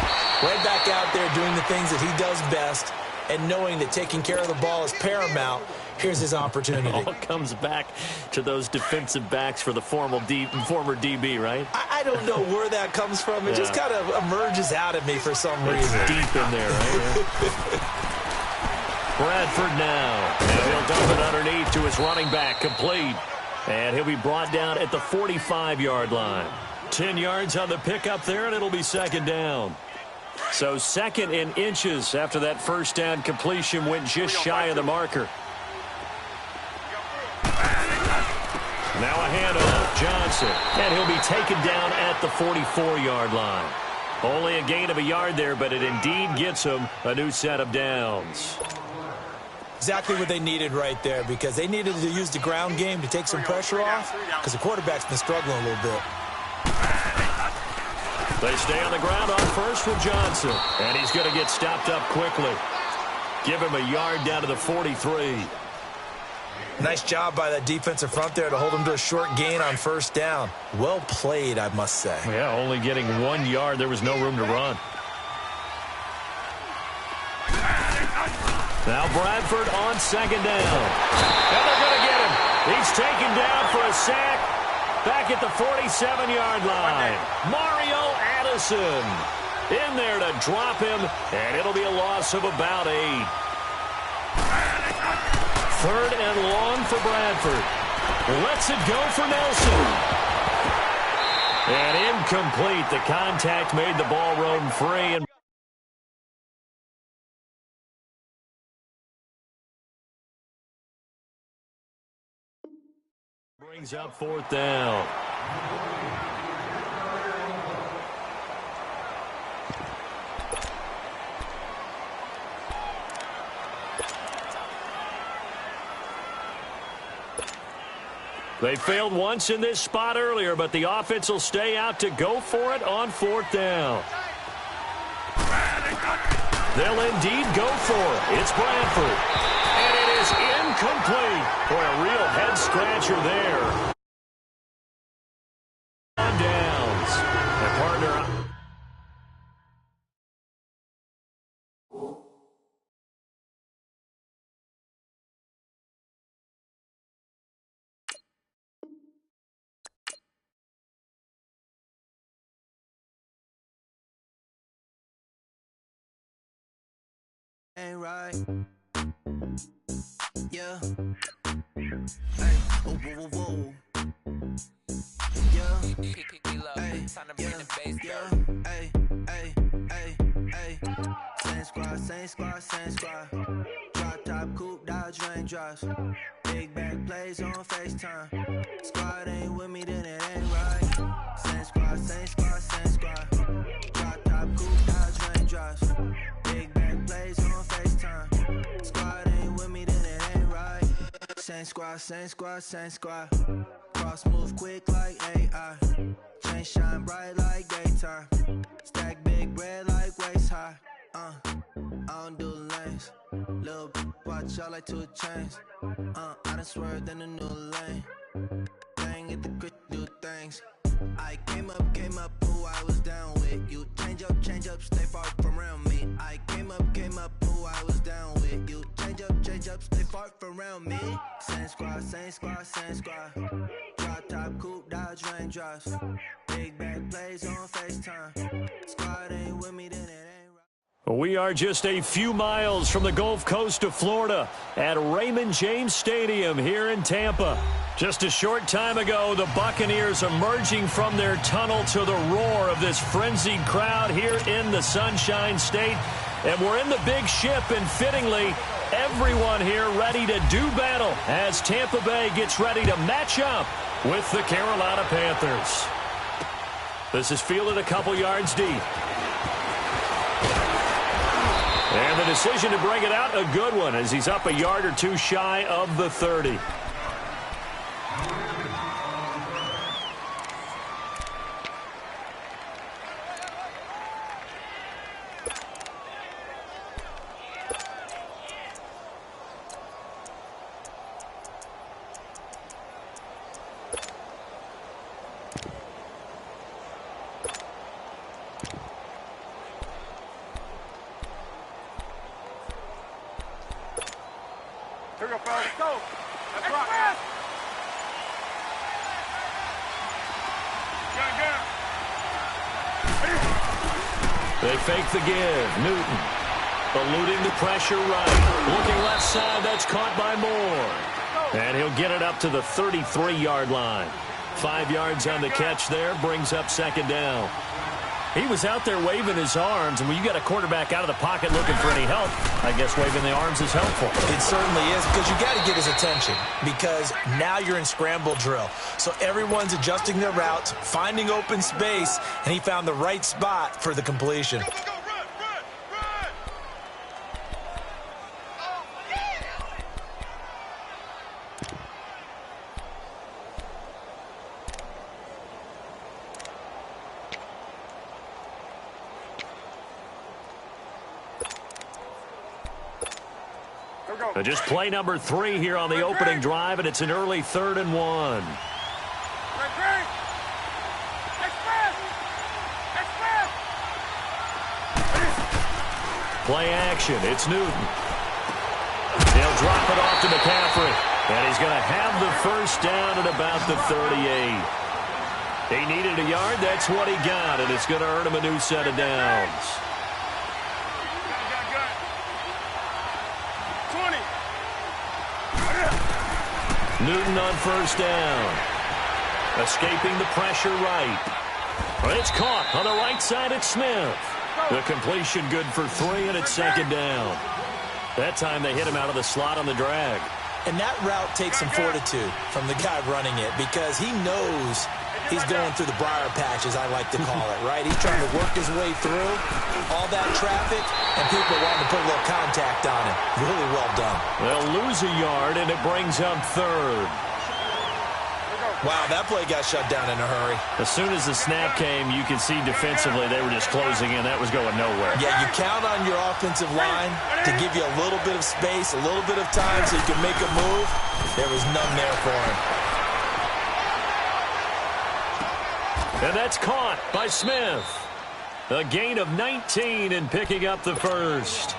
right back out there doing the things that he does best, and knowing that taking care of the ball is paramount. Here's his opportunity. It all comes back to those defensive backs for the former DB, right? I don't know where that comes from. It just kind of emerges out of me for some reason. It's deep in there, right? Bradford now. And he'll dump it underneath to his running back, complete. And he'll be brought down at the 45-yard line. 10 yards on the pickup there, and it'll be second down. So 2nd and inches after that first down completion went just shy of the marker. Now a handoff, Johnson. And he'll be taken down at the 44-yard line. Only a gain of a yard there, but it indeed gets him a new set of downs. Exactly what they needed right there, because they needed to use the ground game to take some pressure off, because the quarterback's been struggling a little bit. They stay on the ground on first with Johnson, and he's going to get stopped up quickly. Give him a yard down to the 43. Nice job by that defensive front there to hold him to a short gain on first down. Well played, I must say. Yeah, only getting 1 yard. There was no room to run. Now Bradford on second down. And they're going to get him. He's taken down for a sack back at the 47-yard line. Mario Addison in there to drop him, and it'll be a loss of about 8. Third and long for Bradford. Lets it go for Nelson. And incomplete. The contact made the ball roam free. And brings up fourth down. They failed once in this spot earlier, but the offense will stay out to go for it on fourth down. They'll indeed go for it. It's Bradford. And it is incomplete. Boy, a real head-scratcher there. On downs. The partner. Ain't right. Yeah. Hey. Oh, whoa, whoa, whoa. Yeah. Hey. Yeah. Hey. Hey. Hey. Hey. Same squad, same squad, same squad. Drop top, coupe, Dodge raindrops. Big back plays on FaceTime. Squad ain't with me, then it ain't right. Same squad, same squad, same squad. Drop top, coupe, Dodge raindrops. Big back plays on FaceTime. Squad ain't with me, then it ain't right. Same squad, same squad, same squad. Cross move quick like AI. Chain shine bright like daytime. Stack big bread like waist high. I don't do lanes. Little watch out like 2 chains. I done swerved in a new lane. Bang at the crit, do things. I came up, who I was down with. You change up, stay far from around me. I came up, who I was down with. You change up, stay far from around me. Same squad, same squad, same squad. Drop top, coupe, Dodge raindrops. Big back plays on FaceTime. Squad ain't with me, then it ain't right. We are just a few miles from the Gulf Coast of Florida at Raymond James Stadium here in Tampa. Just a short time ago, the Buccaneers emerging from their tunnel to the roar of this frenzied crowd here in the Sunshine State. And we're in the big ship, and fittingly, everyone here ready to do battle as Tampa Bay gets ready to match up with the Carolina Panthers. This is fielded a couple yards deep. And the decision to bring it out, a good one, as he's up a yard or two shy of the 30. Here we go, fellas. Let's go. Let's rock, man. They fake the give. Newton eluding the pressure right. Looking left side. That's caught by Moore. And he'll get it up to the 33-yard line. 5 yards on the catch there. Brings up second down. He was out there waving his arms, and when you got a quarterback out of the pocket looking for any help, I guess waving the arms is helpful. It certainly is, because you got to get his attention, because now you're in scramble drill. So everyone's adjusting their routes, finding open space, and he found the right spot for the completion. So just play number 3 here on the opening drive, and it's an early 3rd and 1. Play action. It's Newton. He'll drop it off to McCaffrey, and he's going to have the first down at about the 38. He needed a yard. That's what he got, and it's going to earn him a new set of downs. Newton on first down. Escaping the pressure right. Well, it's caught on the right side at Smith. The completion good for 3, and it's second down. That time they hit him out of the slot on the drag. And that route takes some fortitude from the guy running it, because he knows he's going through the briar patch, as I like to call it, right? He's trying to work his way through all that traffic, and people wanting to put a little contact on him. Really well done. They'll lose a yard, and it brings up 3rd. Wow, that play got shut down in a hurry. As soon as the snap came, you could see defensively they were just closing in. That was going nowhere. Yeah, you count on your offensive line to give you a little bit of space, a little bit of time so you can make a move. There was none there for him. And that's caught by Smith. A gain of 19 and picking up the first.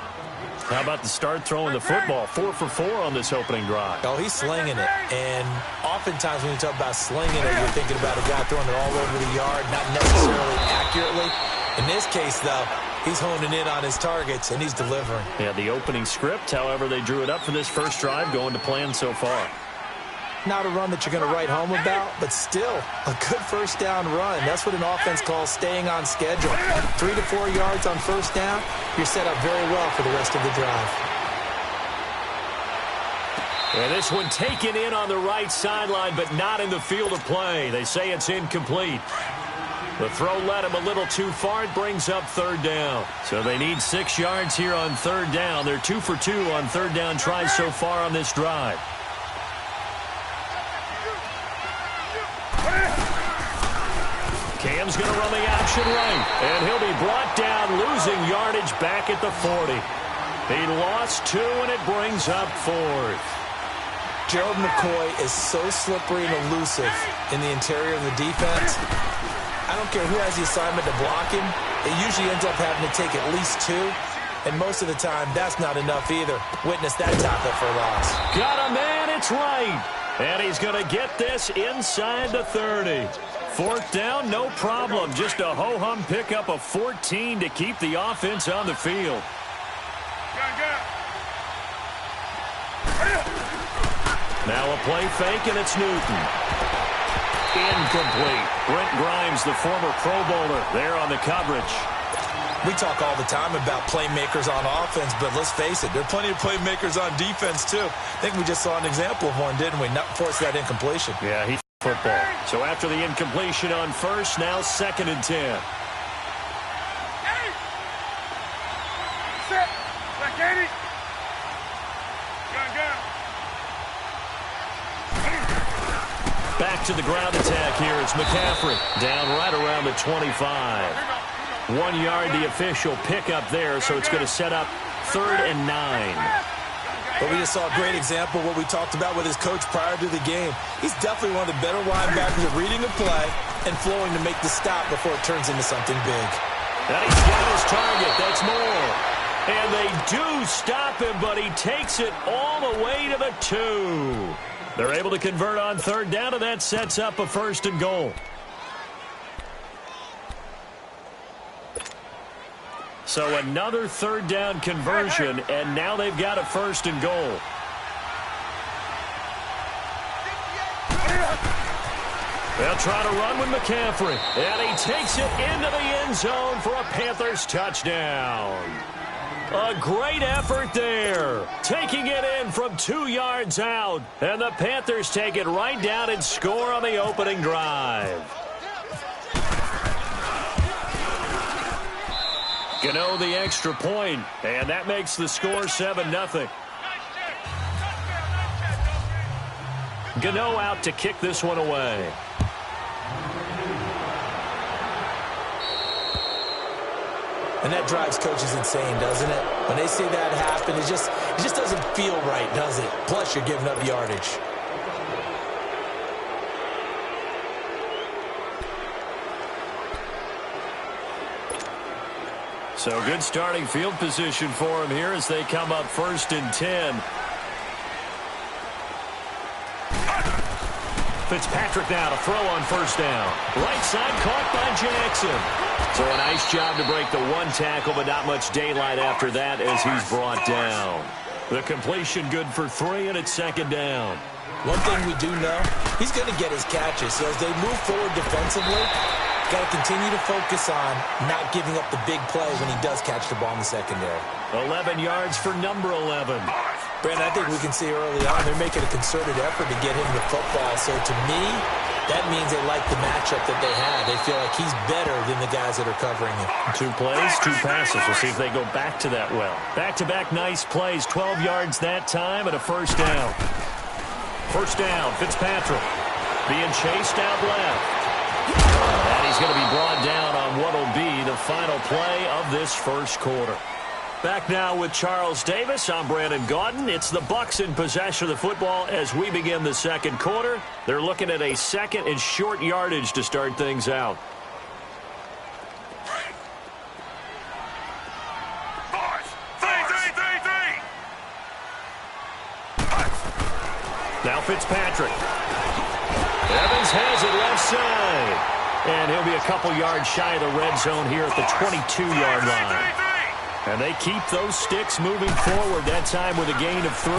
How about the start throwing the football? 4 for 4 on this opening drive. Oh, he's slinging it. And oftentimes when you talk about slinging it, you're thinking about a guy throwing it all over the yard, not necessarily accurately. In this case, though, he's honing in on his targets, and he's delivering. Yeah, the opening script, however, they drew it up for this first drive, going to plan so far. Not a run that you're going to write home about, but still a good first down run. That's what an offense calls staying on schedule. 3 to 4 yards on first down, you're set up very well for the rest of the drive. And this one taken in on the right sideline, but not in the field of play. They say it's incomplete. The throw led him a little too far. It brings up 3rd down. So they need 6 yards here on 3rd down. They're 2 for 2 on 3rd down tries so far on this drive. Cam's going to run the option right, and he'll be brought down, losing yardage back at the 40. He lost 2, and it brings up 4th. Gerald McCoy is so slippery and elusive in the interior of the defense. I don't care who has the assignment to block him. It usually ends up having to take at least 2, and most of the time, that's not enough either. Witness that tackle for loss. Got a man, it's right. And he's going to get this inside the 30. 4th down, no problem. Just a ho-hum pickup of 14 to keep the offense on the field. Now a play fake, and it's Newton. Incomplete. Brent Grimes, the former Pro Bowler, there on the coverage. We talk all the time about playmakers on offense, but let's face it, there are plenty of playmakers on defense, too. I think we just saw an example of one, didn't we? Not force that incompletion. Yeah, he football. So after the incompletion on first, now 2nd and 10. Set. Back at it. Back to the ground attack here. It's McCaffrey down right around the 25. 1 yard, the official pickup there, so it's going to set up 3rd and 9. But we just saw a great example of what we talked about with his coach prior to the game. He's definitely one of the better linebackers at reading a play and flowing to make the stop before it turns into something big. And he's got his target. That's more. And they do stop him, but he takes it all the way to the 2. They're able to convert on 3rd down, and that sets up a 1st and goal. So another 3rd down conversion, and now they've got a 1st and goal. They'll try to run with McCaffrey. And he takes it into the end zone for a Panthers touchdown. A great effort there. Taking it in from 2 yards out. And the Panthers take it right down and score on the opening drive. Gano the extra point, and that makes the score 7-0. Gano out to kick this one away. And that drives coaches insane, doesn't it? When they see that happen, it just doesn't feel right, does it? Plus, you're giving up yardage. So good starting field position for him here as they come up 1st and 10. Fitzpatrick now to throw on 1st down. Right side caught by Jackson. So a nice job to break the 1 tackle, but not much daylight after that as he's brought down. The completion good for 3, and it's 2nd down. One thing we do know, he's going to get his catches. So as they move forward defensively, got to continue to focus on not giving up the big play when he does catch the ball in the secondary. 11 yards for number 11. Brandon, I think we can see early on they're making a concerted effort to get him the football. So to me, that means they like the matchup that they have. They feel like he's better than the guys that are covering him. 2 plays, 2 passes. We'll see if they go back to that well. Back-to-back nice plays. 12 yards that time and a 1st down. 1st down, Fitzpatrick being chased out left. And he's going to be brought down on what will be the final play of this 1st quarter. Back now with Charles Davis. I'm Brandon Gaudin. It's the Bucs in possession of the football as we begin the 2nd quarter. They're looking at a 2nd and short yardage to start things out. Now Fitzpatrick. Evans has it left side. And he'll be a couple yards shy of the red zone here at the 22-yard line. And they keep those sticks moving forward, that time with a gain of 3.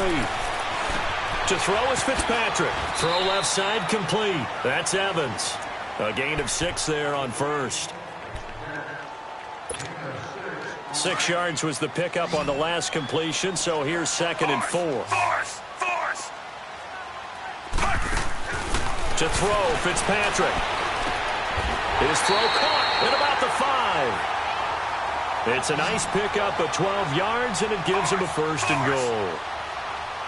To throw is Fitzpatrick. Throw left side complete. That's Evans. A gain of 6 there on 1st. 6 yards was the pickup on the last completion, so here's 2nd and 4. To throw, Fitzpatrick. His throw caught at about the 5. It's a nice pickup of 12 yards, and it gives him a 1st and goal.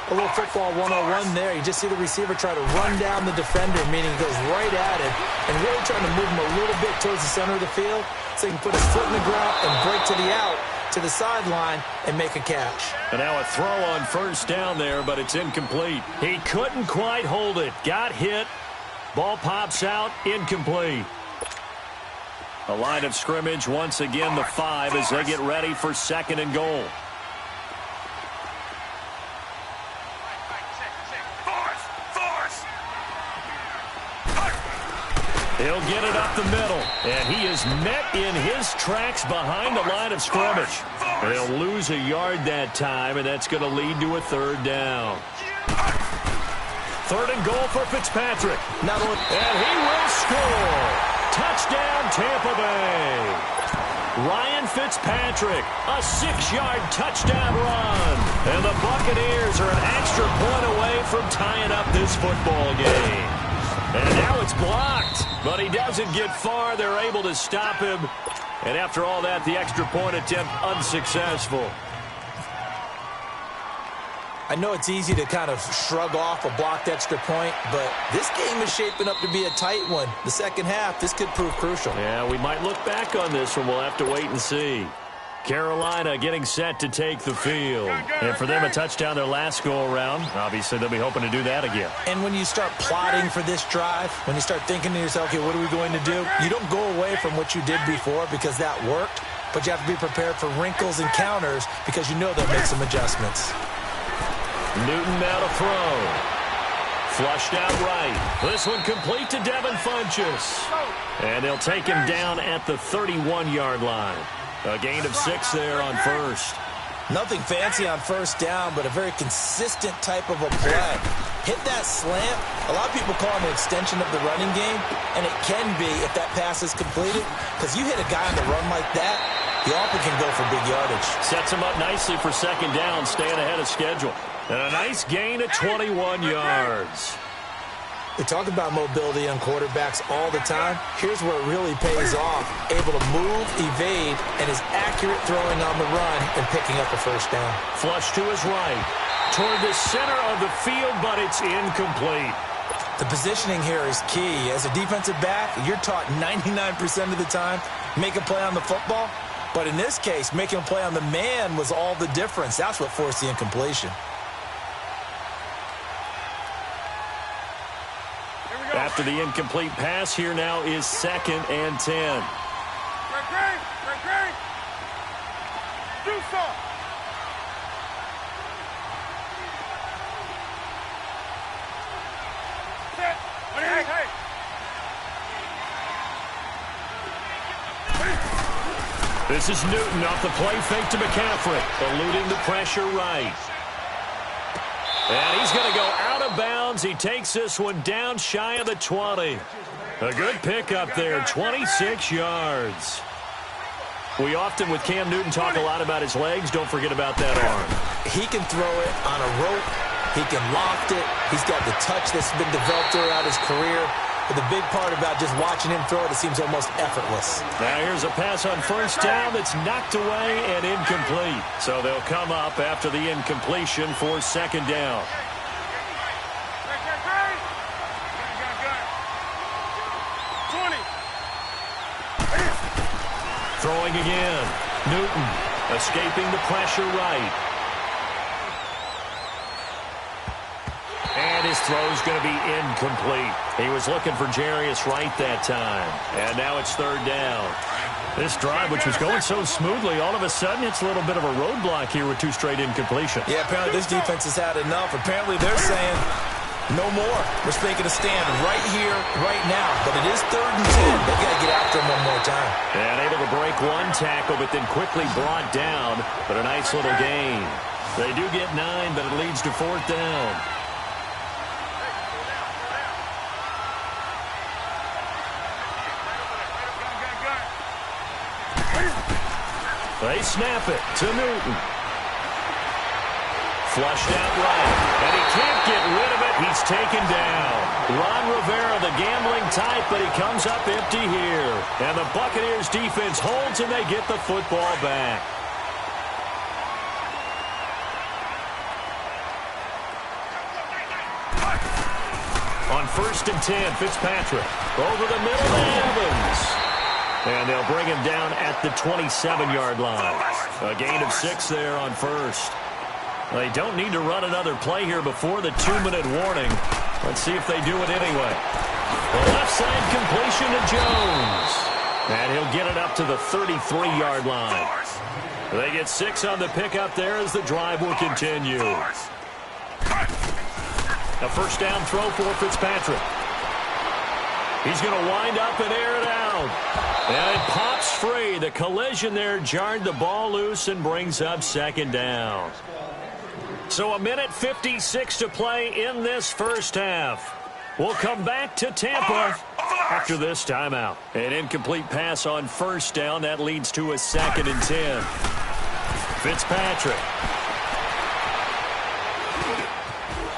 A little football 101 there. You just see the receiver try to run down the defender, meaning he goes right at him, and really trying to move him a little bit towards the center of the field so he can put his foot in the ground and break to the out, to the sideline, and make a catch. And now a throw on 1st down there, but it's incomplete. He couldn't quite hold it. Got hit. Ball pops out. Incomplete. A line of scrimmage, once again the 5 as they get ready for 2nd and goal. He'll get it up the middle, and he is met in his tracks behind the line of scrimmage. They'll lose a yard that time, and that's going to lead to a 3rd down. 3rd and goal for Fitzpatrick. And he will score. Touchdown, Tampa Bay. Ryan Fitzpatrick, a 6-yard touchdown run. And the Buccaneers are an extra point away from tying up this football game. And now it's blocked, but he doesn't get far. They're able to stop him. And after all that, the extra point attempt unsuccessful. I know it's easy to kind of shrug off a blocked extra point, but this game is shaping up to be a tight one. The 2nd half, this could prove crucial. Yeah, we might look back on this one. We'll have to wait and see. Carolina getting set to take the field. And for them, a touchdown their last go-around. Obviously, they'll be hoping to do that again. And when you start plotting for this drive, when you start thinking to yourself, okay, what are we going to do? You don't go away from what you did before because that worked, but you have to be prepared for wrinkles and counters because you know they'll make some adjustments. Newton now to throw. Flushed out right. This one complete to Devin Funchess. And they'll take him down at the 31-yard line. A gain of 6 there on 1st. Nothing fancy on first down, but a very consistent type of a play. Hit that slant. A lot of people call it an extension of the running game, and it can be if that pass is completed, because you hit a guy on the run like that, he often can go for big yardage. Sets him up nicely for second down, staying ahead of schedule. And a nice gain of 21 yards. We talk about mobility on quarterbacks all the time. Here's where it really pays off. Able to move, evade, and is accurate throwing on the run and picking up a first down. Flush to his right. Toward the center of the field, but it's incomplete. The positioning here is key. As a defensive back, you're taught 99% of the time, make a play on the football. But in this case, making a play on the man was all the difference. That's what forced the incompletion. After the incomplete pass, here now is 2nd and 10. Great. Do something. Set. Hey. This is Newton off the play fake to McCaffrey, eluding the pressure right. And he's going to go out of bounds. He takes this one down shy of the 20. A good pickup there, 26 yards. We often, with Cam Newton, talk a lot about his legs. Don't forget about that arm. He can throw it on a rope. He can loft it. He's got the touch that's been developed throughout his career. But the big part about just watching him throw it seems almost effortless. Now here's a pass on first down that's knocked away and incomplete. So they'll come up after the incompletion for second down. Throwing again. Newton escaping the pressure right. And his throw's going to be incomplete. He was looking for Jarius Wright that time. And now it's third down. This drive, which was going so smoothly, all of a sudden it's a little bit of a roadblock here with 2 straight incompletions. Yeah, apparently this defense has had enough. Apparently they're saying no more. We're making a stand right here, right now. But it is 3rd and 10. They've got to get after him one more time. And able to break one tackle, but then quickly brought down. But a nice little gain. They do get 9, but it leads to 4th down. They snap it to Newton. Flushed out right. And he can't get rid of it. He's taken down. Ron Rivera, the gambling type, but he comes up empty here. And the Buccaneers defense holds, and they get the football back. On 1st and 10, Fitzpatrick. Over the middle to Evans. And they'll bring him down at the 27-yard line. A gain of 6 there on first. They don't need to run another play here before the 2-minute warning. Let's see if they do it anyway. The left side completion to Jones. And he'll get it up to the 33-yard line. They get 6 on the pickup there as the drive will continue. A first down throw for Fitzpatrick. He's going to wind up and air it out. And it pops free. The collision there jarred the ball loose and brings up second down. So 1:56 to play in this first half. We'll come back to Tampa after this timeout. An incomplete pass on first down. That leads to a 2nd and 10. Fitzpatrick.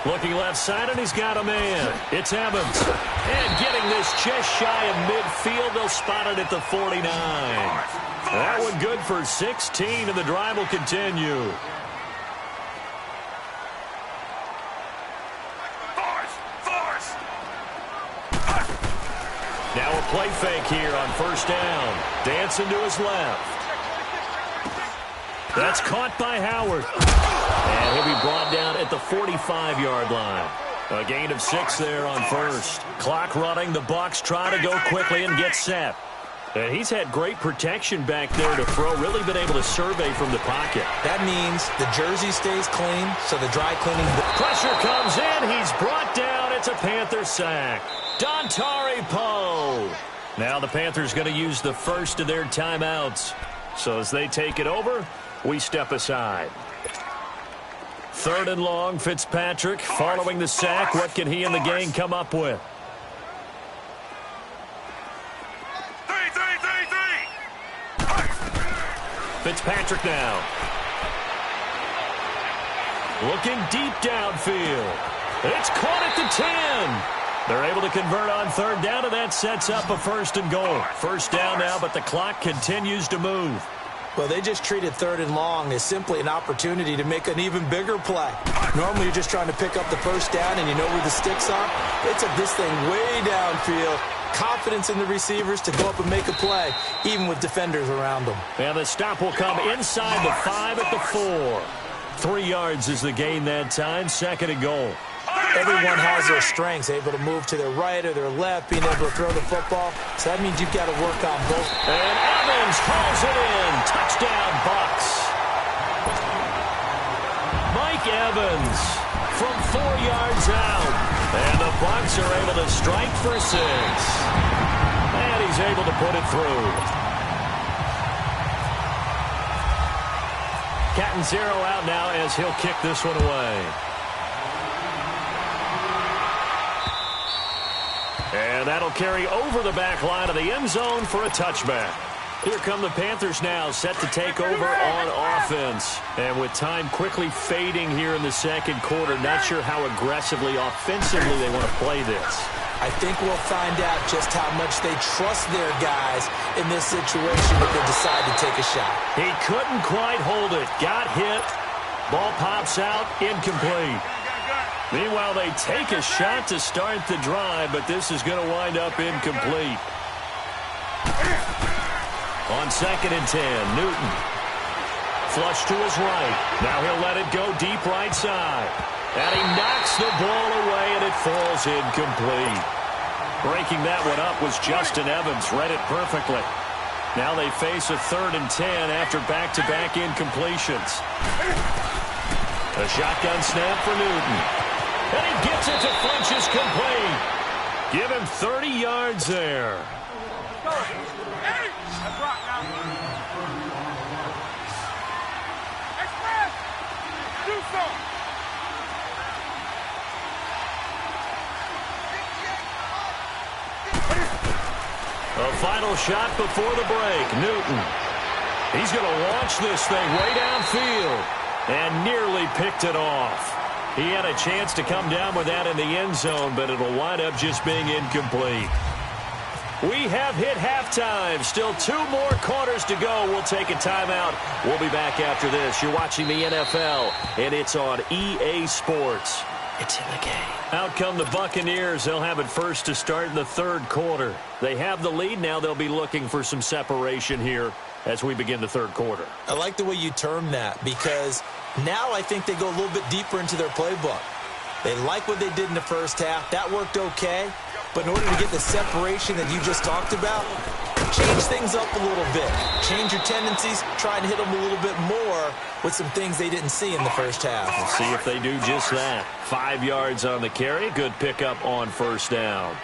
Looking left side, and he's got a man. It's Evans. And getting this just shy of midfield. They'll spot it at the 49. That one good for 16, and the drive will continue. Now a play fake here on first down. Dancing to his left. That's caught by Howard. And he'll be brought down at the 45-yard line. A gain of 6 there on first. Clock running. The Bucs try to go quickly and get set. And he's had great protection back there to throw. Really been able to survey from the pocket. That means the jersey stays clean, so the dry cleaning. Pressure comes in. He's brought down. It's a Panther sack. Dontari Poe. Now the Panthers going to use the first of their timeouts. So as they take it over, we step aside. 3rd and long, Fitzpatrick following the sack. What can he and the gang come up with? Fitzpatrick now. Looking deep downfield. It's caught at the 10. They're able to convert on 3rd down, and that sets up a 1st and goal. 1st down now, but the clock continues to move. Well, they just treated 3rd and long as simply an opportunity to make an even bigger play. Normally, you're just trying to pick up the 1st down, and you know where the sticks are. They took this thing way downfield. Confidence in the receivers to go up and make a play, even with defenders around them. And the stop will come inside the 5 at the 4. 3 yards is the gain that time. 2nd and goal. Everyone has their strengths, able to move to their right or their left, being able to throw the football. So that means you've got to work on both. And Evans hauls it in. Touchdown, Bucks. Mike Evans from 4 yards out. And the Bucks are able to strike for 6. And he's able to put it through. Catanzaro out now as he'll kick this one away. And that'll carry over the back line of the end zone for a touchback. Here come the Panthers now, set to take over on offense. And with time quickly fading here in the 2nd quarter, not sure how aggressively, offensively they want to play this. I think we'll find out just how much they trust their guys in this situation if they decide to take a shot. He couldn't quite hold it. Got hit. Ball pops out. Incomplete. Meanwhile, they take a shot to start the drive, but this is going to wind up incomplete. On 2nd and 10, Newton. Flush to his right. Now he'll let it go deep right side. And he knocks the ball away, and it falls incomplete. Breaking that one up was Justin Evans. Read it perfectly. Now they face a 3rd and 10 after back-to-back incompletions. A shotgun snap for Newton. And he gets it to Funchess complete. Give him 30 yards there. That's right now. Express! Do something! A final shot before the break. Newton. He's going to launch this thing way downfield. And nearly picked it off. He had a chance to come down with that in the end zone, but it'll wind up just being incomplete. We have hit halftime. Still 2 more quarters to go. We'll take a timeout. We'll be back after this. You're watching the NFL, and it's on EA Sports. It's in the game. Out come the Buccaneers. They'll have it first to start in the 3rd quarter. They have the lead. Now they'll be looking for some separation here as we begin the 3rd quarter. I like the way you term that, because now I think they go a little bit deeper into their playbook. They like what they did in the 1st half. That worked okay. But in order to get the separation that you just talked about, change things up a little bit. Change your tendencies. Try and hit them a little bit more with some things they didn't see in the 1st half. We'll see if they do just that. 5 yards on the carry. Good pickup on 1st down.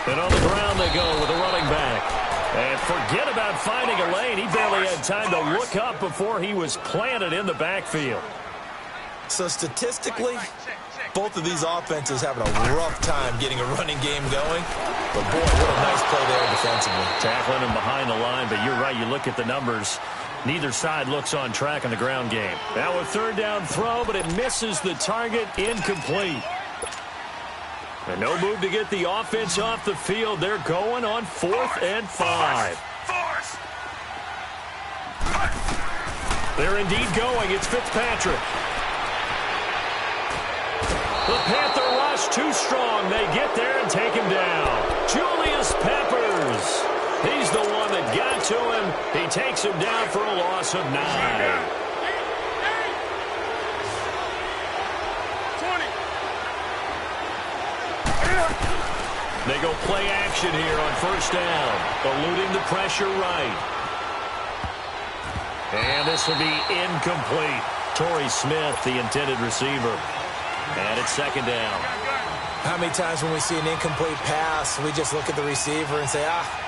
And on the ground they go with a running back. And forget about finding a lane. He barely had time to look up before he was planted in the backfield. So statistically, both of these offenses having a rough time getting a running game going. But, boy, what a nice play there defensively. Tackling him behind the line, but you're right. You look at the numbers. Neither side looks on track in the ground game. Now a 3rd down throw, but it misses the target. Incomplete. And no move to get the offense off the field. They're going on 4th and 5. They're indeed going. It's Fitzpatrick. The Panther rush too strong. They get there and take him down. Julius Peppers. He's the one that got to him. He takes him down for a loss of 9. They go play action here on 1st down. Eluding the pressure right. And this will be incomplete. Torrey Smith, the intended receiver. And it's 2nd down. How many times when we see an incomplete pass, we just look at the receiver and say,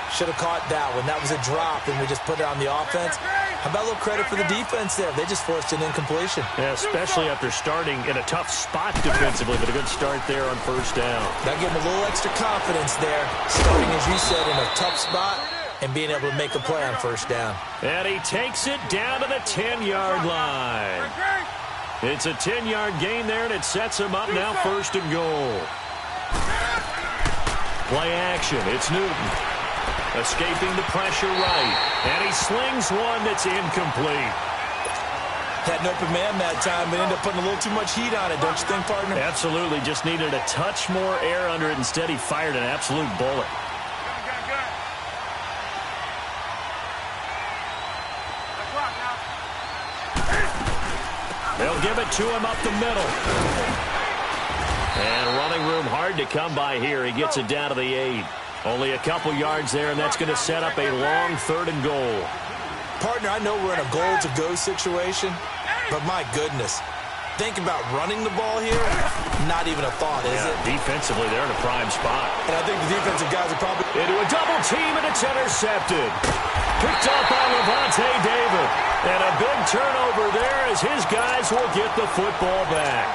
should have caught that one. That was a drop, and we just put it on the offense. How about a little credit for the defense there? They just forced an incompletion. Yeah, especially after starting in a tough spot defensively, but a good start there on first down. That gave them a little extra confidence there, starting, as you said, in a tough spot and being able to make a play on first down. And he takes it down to the 10-yard line. It's a 10-yard gain there, and it sets him up now first and goal. Play action. It's Newton. Escaping the pressure right. And he slings one that's incomplete. Had an open man that time, but ended up putting a little too much heat on it, don't you think, partner? Absolutely. Just needed a touch more air under it. Instead, he fired an absolute bullet. They'll give it to him up the middle. And running room hard to come by here. He gets it down to the 8. Only a couple yards there, and that's going to set up a long 3rd and goal. Partner, I know we're in a goal-to-go situation, but my goodness. Think about running the ball here. Not even a thought, is it? Defensively, they're in a prime spot. And I think the defensive guys are probably... Into a double team, and it's intercepted. Picked up by Levante David. And a big turnover there as his guys will get the football back.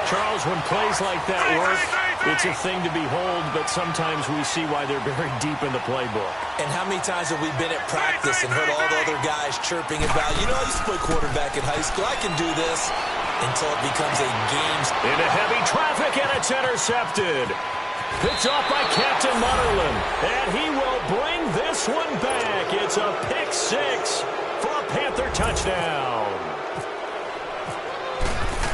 Charles, when plays like that work, it's a thing to behold, but sometimes we see why they're very deep in the playbook. And how many times have we been at practice and heard all the other guys chirping about, I used to play quarterback in high school, I can do this, until it becomes a game. Into heavy traffic, and it's intercepted. Picked off by Captain Mutterland, and he will bring this one back. It's a pick 6 for a Panther touchdown.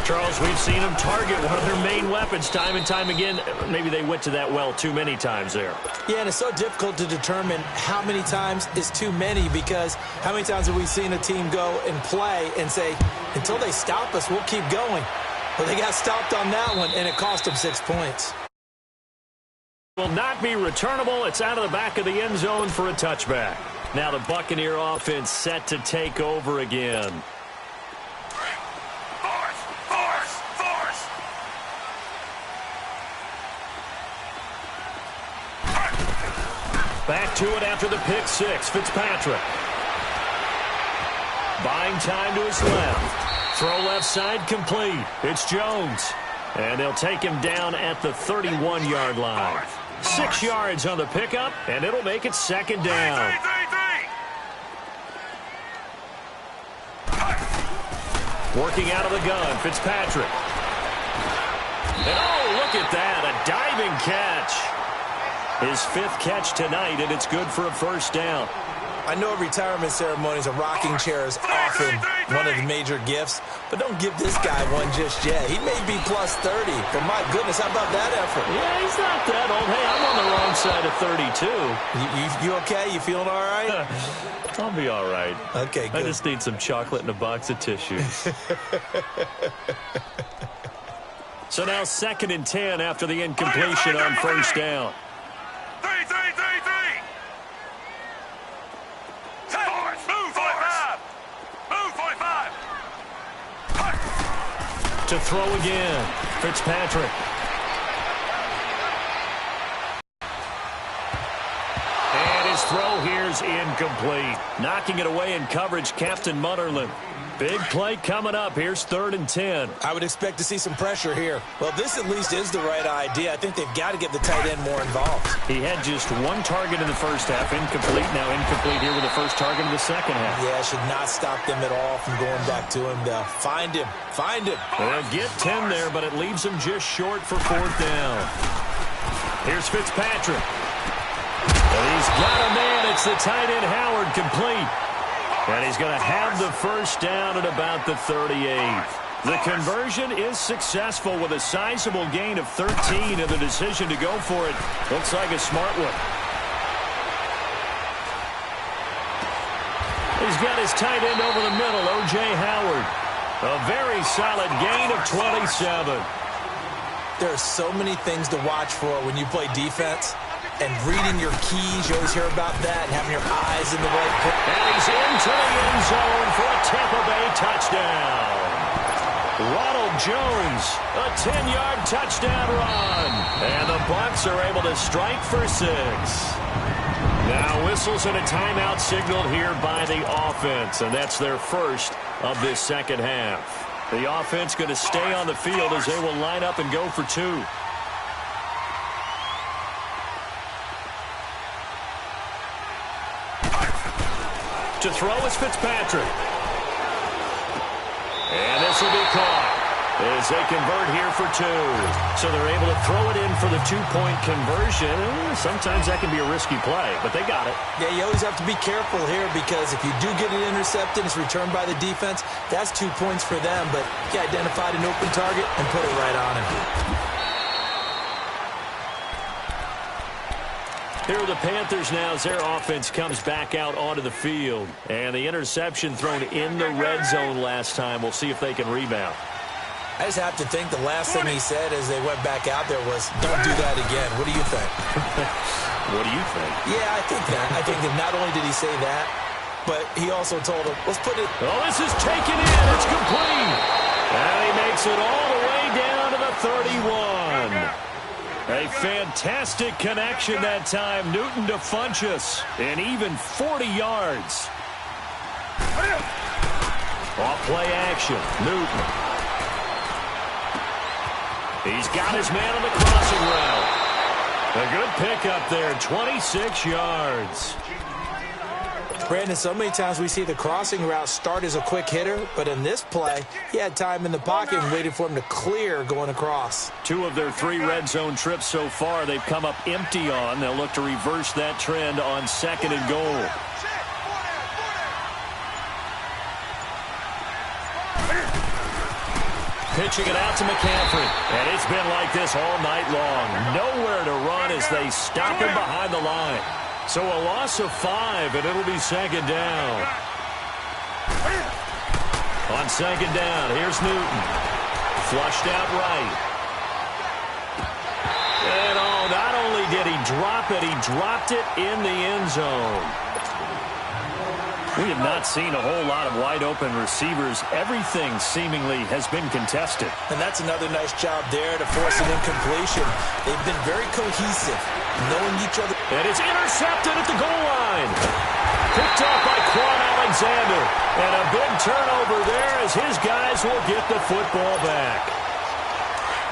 Charles, we've seen them target one of their main weapons time and time again. Maybe they went to that well too many times there. Yeah, and it's so difficult to determine how many times is too many, because how many times have we seen a team go and play and say, until they stop us, we'll keep going. Well, they got stopped on that one, and it cost them 6 points. Will not be returnable. It's out of the back of the end zone for a touchback. Now the Buccaneer offense set to take over again. Back to it after the pick 6. Fitzpatrick. Buying time to his left. Throw left side complete. It's Jones. And they'll take him down at the 31-yard line. 6 yards on the pickup, and it'll make it 2nd down. Working out of the gun, Fitzpatrick. And oh, look at that, a diving catch. His 5th catch tonight, and it's good for a first down. I know retirement ceremonies, a rocking chair is often one of the major gifts, but don't give this guy one just yet. He may be plus 30, but my goodness, how about that effort? Yeah, he's not that old. Hey, I'm on the wrong side of 32. You okay? You feeling all right? I'll be all right. Okay, good. I just need some chocolate and a box of tissues. So now 2nd and 10 after the incompletion on first down. To throw again, Fitzpatrick. And his throw here's incomplete. Knocking it away in coverage, Captain Mutterland. Big play coming up. Here's 3rd and 10. I would expect to see some pressure here. Well, this at least is the right idea. I think they've got to get the tight end more involved. He had just 1 target in the first half. Incomplete. Now incomplete here with the first target in the second half. Yeah, should not stop them at all from going back to him. Find him. Find him. They'll get 10 there, but it leaves him just short for 4th down. Here's Fitzpatrick. And he's got a man. It's the tight end Howard, complete. And he's going to have the first down at about the 38. The conversion is successful with a sizable gain of 13, and the decision to go for it looks like a smart one. He's got his tight end over the middle, O.J. Howard. A very solid gain of 27. There are so many things to watch for when you play defense. And reading your keys, you always hear about that, and having your eyes in the right place. And he's into the end zone for a Tampa Bay touchdown. Ronald Jones, a 10-yard touchdown run. And the Bucs are able to strike for 6. Now whistles and a timeout signaled here by the offense, and that's their first of this second half. The offense going to stay on the field as they will line up and go for 2. To throw is Fitzpatrick. And this will be caught as they convert here for 2. So they're able to throw it in for the 2-point conversion. Sometimes that can be a risky play, but they got it. Yeah, you always have to be careful here because if you do get it intercepted, it's returned by the defense. That's 2 points for them, but you identified an open target and put it right on him. Here are the Panthers now as their offense comes back out onto the field. And the interception thrown in the red zone last time. We'll see if they can rebound. I just have to think the last thing he said as they went back out there was, don't do that again. What do you think? What do you think? Yeah, I think that. I think that not only did he say that, but he also told him, let's put it. Oh, this is taken in. It's complete. And he makes it all the way down to the 31. A fantastic connection that time. Newton to Funchess. And even 40 yards. Off play action. Newton. He's got his man on the crossing route. A good pickup there, 26 yards. Brandon, so many times we see the crossing route start as a quick hitter, but in this play, he had time in the pocket and waited for him to clear going across. 2 of their 3 red zone trips so far they've come up empty on. They'll look to reverse that trend on 2nd and goal. Pitching it out to McCaffrey. And it's been like this all night long. Nowhere to run as they stop him behind the line. So a loss of 5, and it'll be 2nd down. On 2nd down, here's Newton. Flushed out right. And oh, not only did he drop it, he dropped it in the end zone. We have not seen a whole lot of wide-open receivers. Everything seemingly has been contested. And that's another nice job there to force an incompletion. They've been very cohesive, knowing each other. And it's intercepted at the goal line. Picked off by Quan Alexander. And a big turnover there as his guys will get the football back.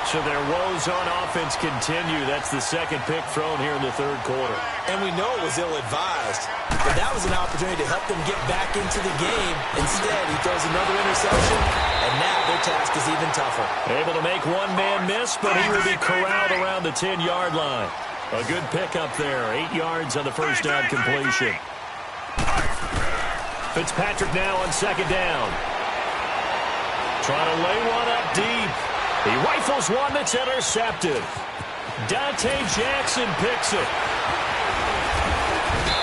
So their woes on offense continue. That's the 2nd pick thrown here in the 3rd quarter. And we know it was ill-advised. But that was an opportunity to help them get back into the game. Instead, he throws another interception, and now their task is even tougher. Able to make one man miss, but he will be corralled around the 10-yard line. A good pickup there. 8 yards on the first down completion. Fitzpatrick now on 2nd down. Trying to lay one up deep. He rifles one that's intercepted. Dante Jackson picks it.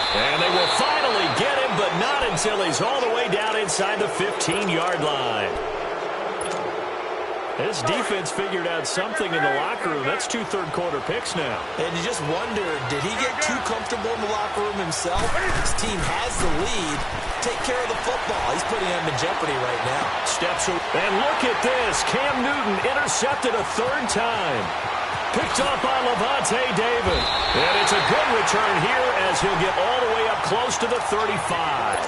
And they will finally get him, but not until he's all the way down inside the 15-yard line. This defense figured out something in the locker room. That's 2 third-quarter picks now. And you just wonder, did he get too comfortable in the locker room himself? His team has the lead. Take care of the football. He's putting him in jeopardy right now. Steps away. And look at this. Cam Newton intercepted a 3rd time. Picked off by Levante David. And it's a good return here as he'll get all the way up close to the 35.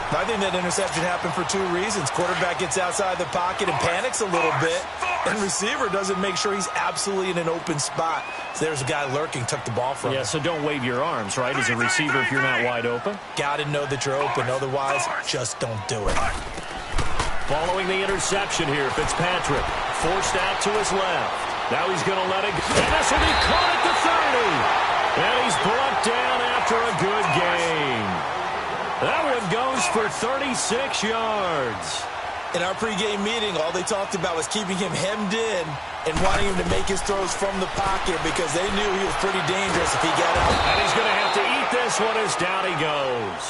I think that interception happened for 2 reasons. Quarterback gets outside the pocket and panics a little bit, and receiver doesn't make sure he's absolutely in an open spot. So there's a guy lurking, took the ball from him. Yeah, so don't wave your arms, right, as a receiver if you're not wide open? Got to know that you're open. Otherwise, just don't do it. Following the interception here, Fitzpatrick forced out to his left. Now he's going to let it go. And this will be caught at the 30. And he's brought down after a good game. That one goes for 36 yards. In our pregame meeting, all they talked about was keeping him hemmed in and wanting him to make his throws from the pocket because they knew he was pretty dangerous if he got out. And he's going to have to eat this one as down he goes.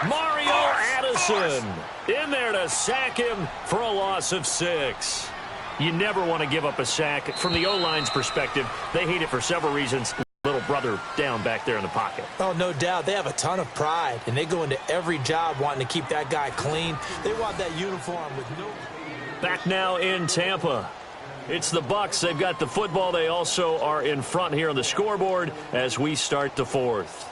Mario Addison in there to sack him for a loss of 6. You never want to give up a sack. From the O-line's perspective, they hate it for several reasons. Little brother down back there in the pocket. Oh, no doubt. They have a ton of pride, and they go into every job wanting to keep that guy clean. They want that uniform with no... Back now in Tampa. It's the Bucs. They've got the football. They also are in front here on the scoreboard as we start the fourth.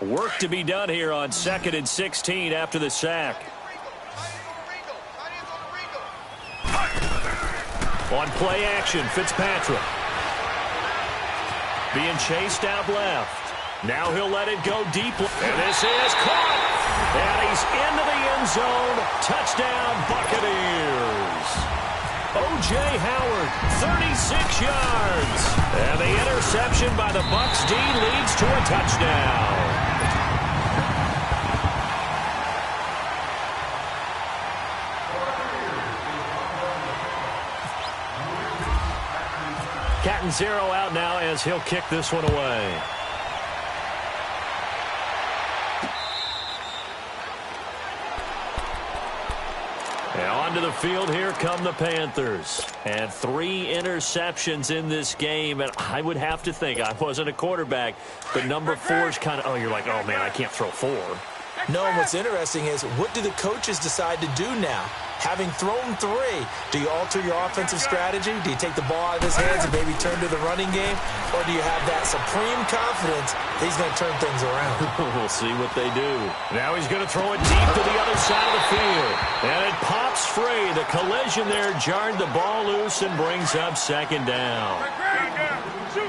Work to be done here on 2nd and 16 after the sack. On play action, Fitzpatrick. Being chased out left. Now he'll let it go deep. And this is caught. And he's into the end zone. Touchdown, Buccaneers. O.J. Howard, 36 yards. And the interception by the Bucs D leads to a touchdown. Cat and zero out now as he'll kick this one away. And onto the field, here come the Panthers. And 3 interceptions in this game. And I would have to think, I wasn't a quarterback, but number 4 is kind of, oh, you're like, oh, man, I can't throw 4. No, what's interesting is, what do the coaches decide to do now? Having thrown 3, do you alter your offensive strategy? Do you take the ball out of his hands and maybe turn to the running game? Or do you have that supreme confidence that he's going to turn things around? We'll see what they do. Now he's going to throw it deep to the other side of the field. And it pops free. The collision there jarred the ball loose and brings up 2nd down.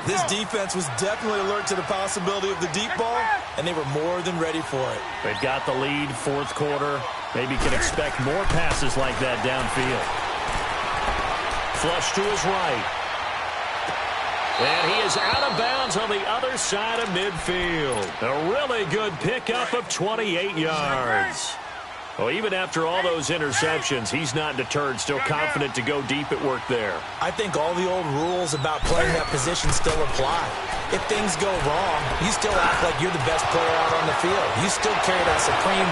This defense was definitely alert to the possibility of the deep ball, and they were more than ready for it. They've got the lead, 4th quarter. Maybe can expect more passes like that downfield. Flush to his right. And he is out of bounds on the other side of midfield. A really good pickup of 28 yards. Well, even after all those interceptions, he's not deterred, still confident to go deep at work there. I think all the old rules about playing that position still apply. If things go wrong, you still act like you're the best player out on the field. You still carry that supreme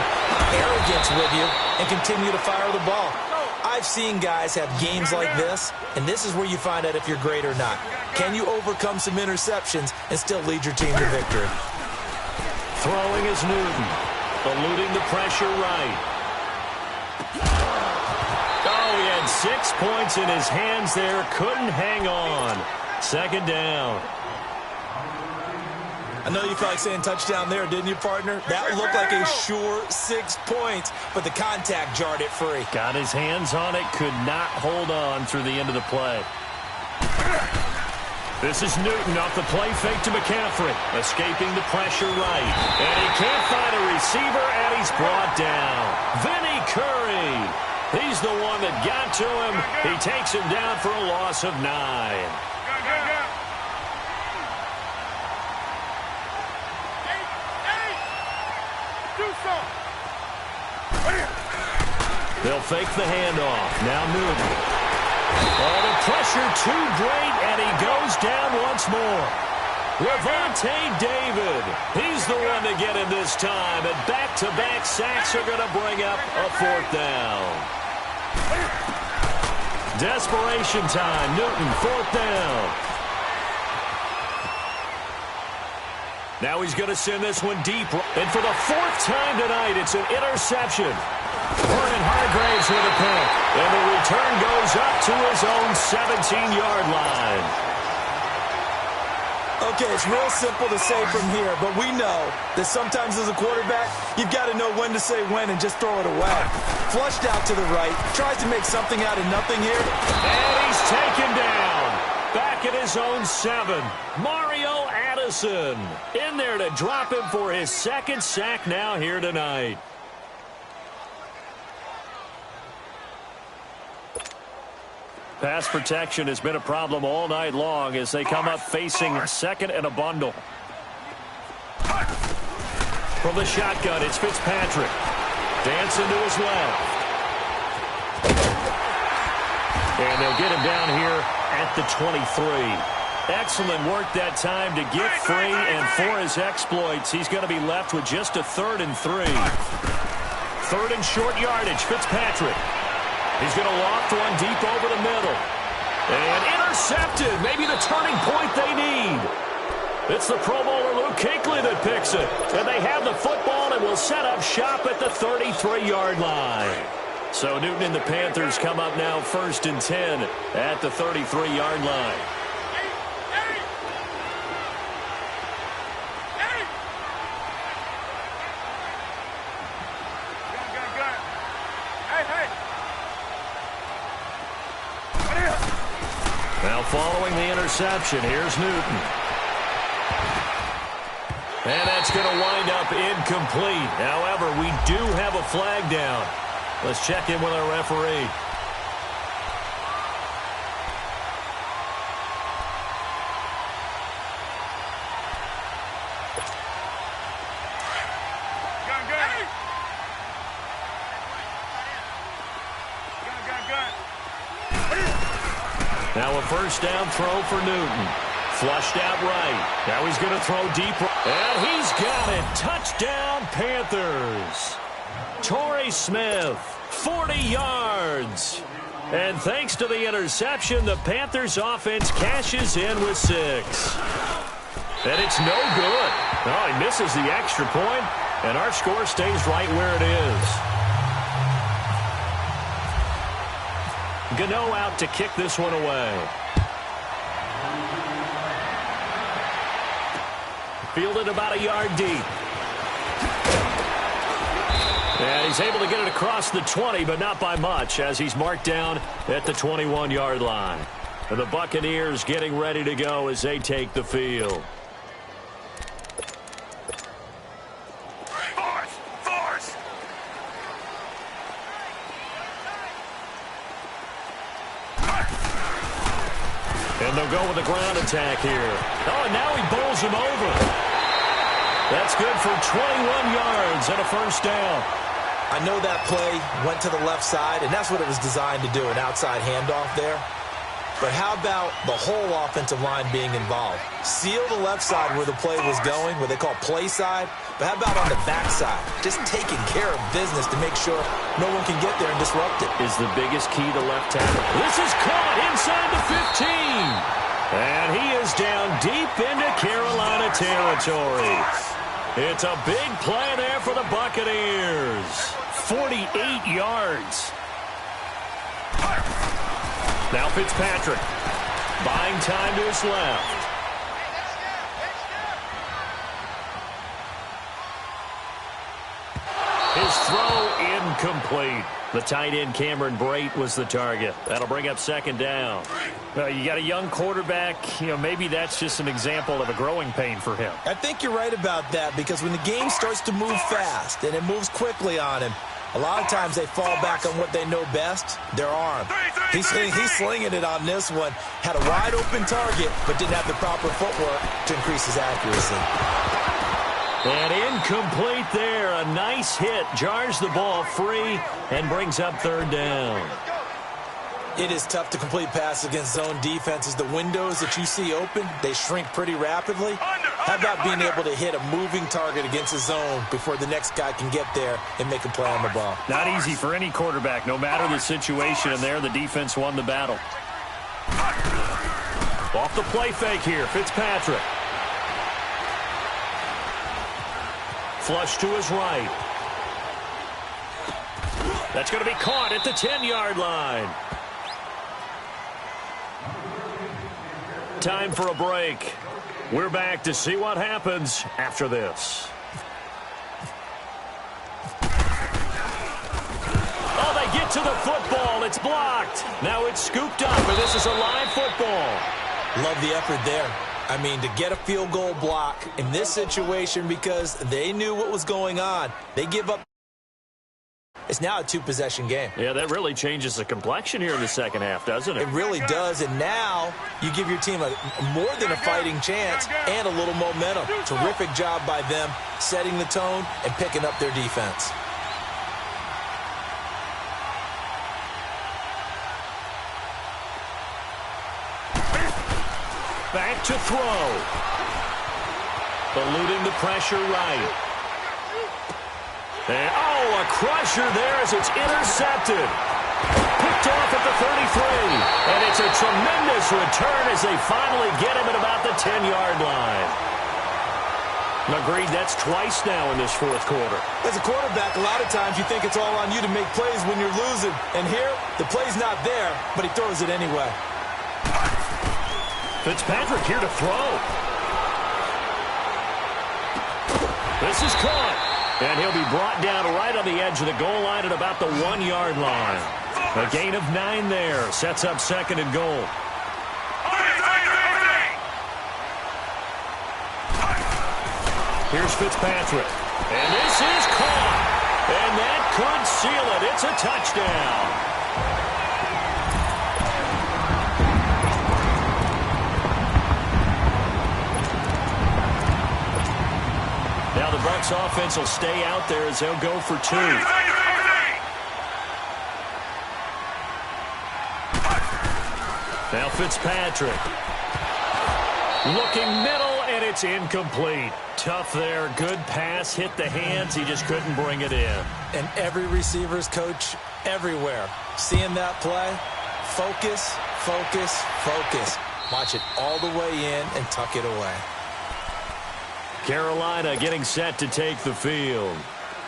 arrogance with you and continue to fire the ball. I've seen guys have games like this, and this is where you find out if you're great or not. Can you overcome some interceptions and still lead your team to victory? Throwing is Newton, eluding the pressure right. Oh, he had 6 points in his hands there. Couldn't hang on. 2nd down. I know you felt like saying touchdown there, didn't you, partner? That looked like a sure 6 points, but the contact jarred it free. Got his hands on it. Could not hold on through the end of the play. This is Newton off the play fake to McCaffrey. Escaping the pressure right. And he can't find a receiver, and he's brought down. Vinny Curry. He's the one that got to him. He takes him down for a loss of 9. They'll fake the handoff. Now Newton. Oh, the pressure too great, and he goes down once more. Levante David. He's the one to get him this time, and back-to-back sacks are going to bring up a 4th down. Desperation time. Newton, 4th down. Now he's going to send this one deep. And for the 4th time tonight, it's an interception. Vernon Hargraves with a pick. And the return goes up to his own 17-yard line. Okay, it's real simple to say from here, but we know that sometimes as a quarterback, you've got to know when to say when and just throw it away. Flushed out to the right, tries to make something out of nothing here. And he's taken down. Back at his own 7. Mario Addison in there to drop him for his 2nd sack now here tonight. Pass protection has been a problem all night long as they come up facing 2nd and a bundle. From the shotgun, it's Fitzpatrick. Dancing to his left. And they'll get him down here at the 23. Excellent work that time to get free, and for his exploits, he's going to be left with just a 3rd and 3. 3rd and short yardage, Fitzpatrick. He's going to loft one deep over the middle. And intercepted. Maybe the turning point they need. It's the Pro Bowler Luke Kuechly that picks it. And they have the football and will set up shop at the 33-yard line. So Newton and the Panthers come up now 1st and 10 at the 33-yard line. Now following the interception, here's Newton. And that's going to wind up incomplete. However, we do have a flag down. Let's check in with our referee. Now a first down throw for Newton. Flushed out right. Now he's going to throw deep. And he's got it. Touchdown, Panthers. Torrey Smith, 40 yards. And thanks to the interception, the Panthers offense cashes in with 6. And it's no good. Oh, he misses the extra point, and our score stays right where it is. Gano out to kick this one away. Fielded about a yard deep. And he's able to get it across the 20, but not by much, as he's marked down at the 21-yard line. And the Buccaneers getting ready to go as they take the field. Force! And they'll go with the ground attack here. Oh, and now he bowls him over. That's good for 21 yards and a first down. I know that play went to the left side, and that's what it was designed to do, an outside handoff there. But how about the whole offensive line being involved? Seal the left side where the play was going, what they call play side. But how about on the back side? Just taking care of business to make sure no one can get there and disrupt it. Is the biggest key to left tackle. This is caught inside the 15. And he is down deep into Carolina territory. It's a big play there for the Buccaneers. 48 yards. Now Fitzpatrick. Buying time to his left. His throw incomplete. The tight end Cameron Brate was the target. That'll bring up second down. You got a young quarterback. Maybe that's just an example of a growing pain for him. I think you're right about that, because when the game starts to move fast and it moves quickly on him, a lot of times they fall back on what they know best, their arm. He's slinging it on this one. Had a wide open target, but didn't have the proper footwork to increase his accuracy. And incomplete there. A nice hit. Jars the ball free and brings up third down. It is tough to complete passes against zone defenses. The windows that you see open, they shrink pretty rapidly. How about being able to hit a moving target against a zone before the next guy can get there and make a play on the ball? Not easy for any quarterback, no matter the situation. And there, the defense won the battle. Off the play fake here, Fitzpatrick. Flush to his right. That's going to be caught at the 10-yard line. Time for a break. We're back to see what happens after this. Oh, they get to the football. It's blocked. Now it's scooped up, and this is a live football. Love the effort there. I mean, to get a field goal block in this situation, because they knew what was going on. They give up. It's now a two-possession game. Yeah, that really changes the complexion here in the second half, doesn't it? It really does, and now you give your team more than a fighting chance and a little momentum. Terrific job by them setting the tone and picking up their defense. Back to throw. Eluding the pressure right. And, a crusher there as it's intercepted. Picked off at the 33. And it's a tremendous return as they finally get him at about the 10-yard line. Agreed, that's twice now in this fourth quarter. As a quarterback, a lot of times you think it's all on you to make plays when you're losing. And here, the play's not there, but he throws it anyway. Fitzpatrick here to throw. This is caught. And he'll be brought down right on the edge of the goal line at about the 1-yard line. A gain of 9 there. Sets up second and goal. Here's Fitzpatrick. And this is caught. And that could seal it. It's a touchdown. Now the Bucs offense will stay out there as they'll go for 2. Now Fitzpatrick. Looking middle, and it's incomplete. Tough there. Good pass. Hit the hands. He just couldn't bring it in. And every receiver's coach everywhere. Seeing that play, focus, focus, focus. Watch it all the way in and tuck it away. Carolina getting set to take the field.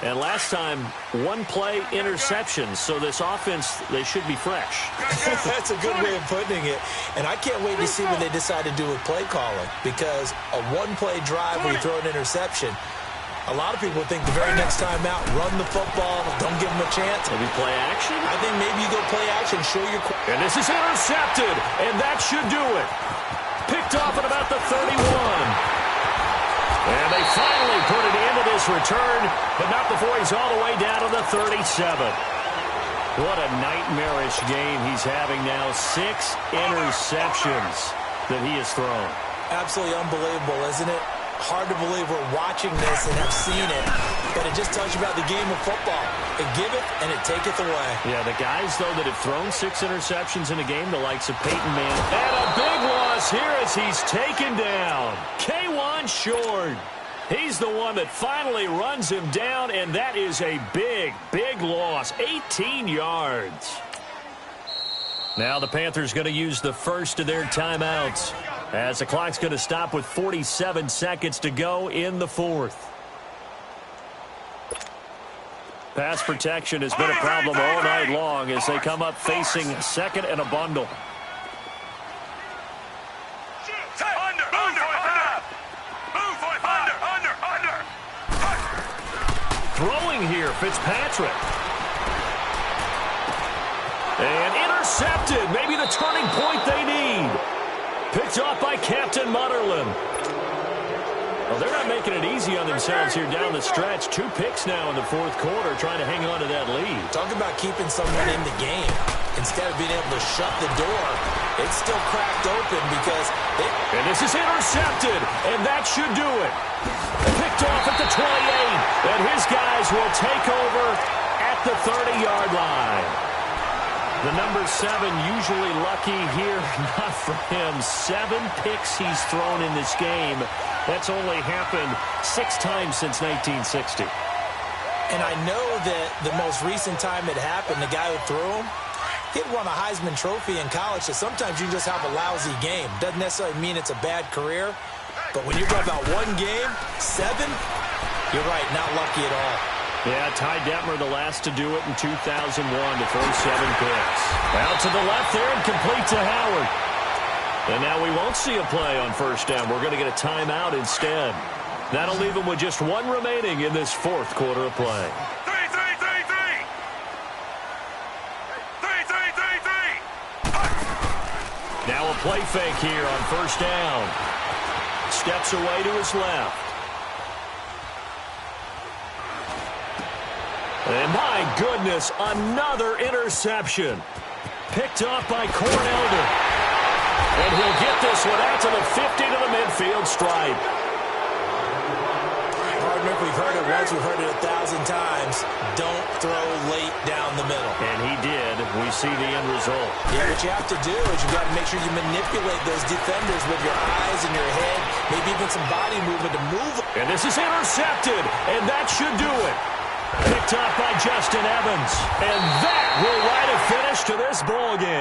And last time, 1-play interception. So this offense, they should be fresh. That's a good way of putting it. And I can't wait to see what they decide to do with play calling. Because a 1-play drive where you throw an interception, a lot of people think the very next time out, run the football, don't give them a chance. Maybe play action? I think maybe you go play action, show your... And this is intercepted, and that should do it. Picked off at about the 31. And they finally put it into this return, but not before he's all the way down to the 37. What a nightmarish game he's having now. 6 interceptions that he has thrown. Absolutely unbelievable, isn't it? Hard to believe we're watching this and have seen it, but it just tells you about the game of football. It giveth and it taketh away. Yeah, the guys, though, that have thrown 6 interceptions in a game, the likes of Peyton Manning. And a big loss here as he's taken down. K'Wan Short. He's the one that finally runs him down, and that is a big, big loss. 18 yards. Now the Panthers going to use the first of their timeouts as the clock's going to stop with 47 seconds to go in the fourth. Pass protection has been a problem all night long as they come up facing second and a bundle. Throwing here, Fitzpatrick. And intercepted. Maybe the turning point they need. Picked off by Captain Mutterland. Well, they're not making it easy on themselves here down the stretch. 2 picks now in the fourth quarter, trying to hang on to that lead. Talk about keeping someone in the game. Instead of being able to shut the door, it's still cracked open because they... And this is intercepted, and that should do it. Picked off at the 28, and his guys will take over at the 30-yard line. The number 7 usually lucky here. Not for him. 7 picks he's thrown in this game. That's only happened 6 times since 1960. And I know that the most recent time it happened, the guy who threw him, he had won a Heisman Trophy in college, so sometimes you just have a lousy game. Doesn't necessarily mean it's a bad career, but when you're talking about 1 game, 7, you're right, not lucky at all. Yeah, Ty Detmer, the last to do it in 2001 to throw 7 picks. Out to the left there and complete to Howard. And now we won't see a play on first down. We're going to get a timeout instead. That'll leave them with just 1 remaining in this fourth quarter of play. Now a play fake here on first down. Steps away to his left. And my goodness, another interception. Picked off by Cornelder. And he'll get this one out to the 50 to the midfield stripe. Partner, we've heard it once, we've heard it 1,000 times. Don't throw late down the middle. And he did. We see the end result. Yeah, what you have to do is you got to make sure you manipulate those defenders with your eyes and your head, maybe even some body movement to move. And this is intercepted, and that should do it. Picked off by Justin Evans. And that will write a finish finish to this ball game.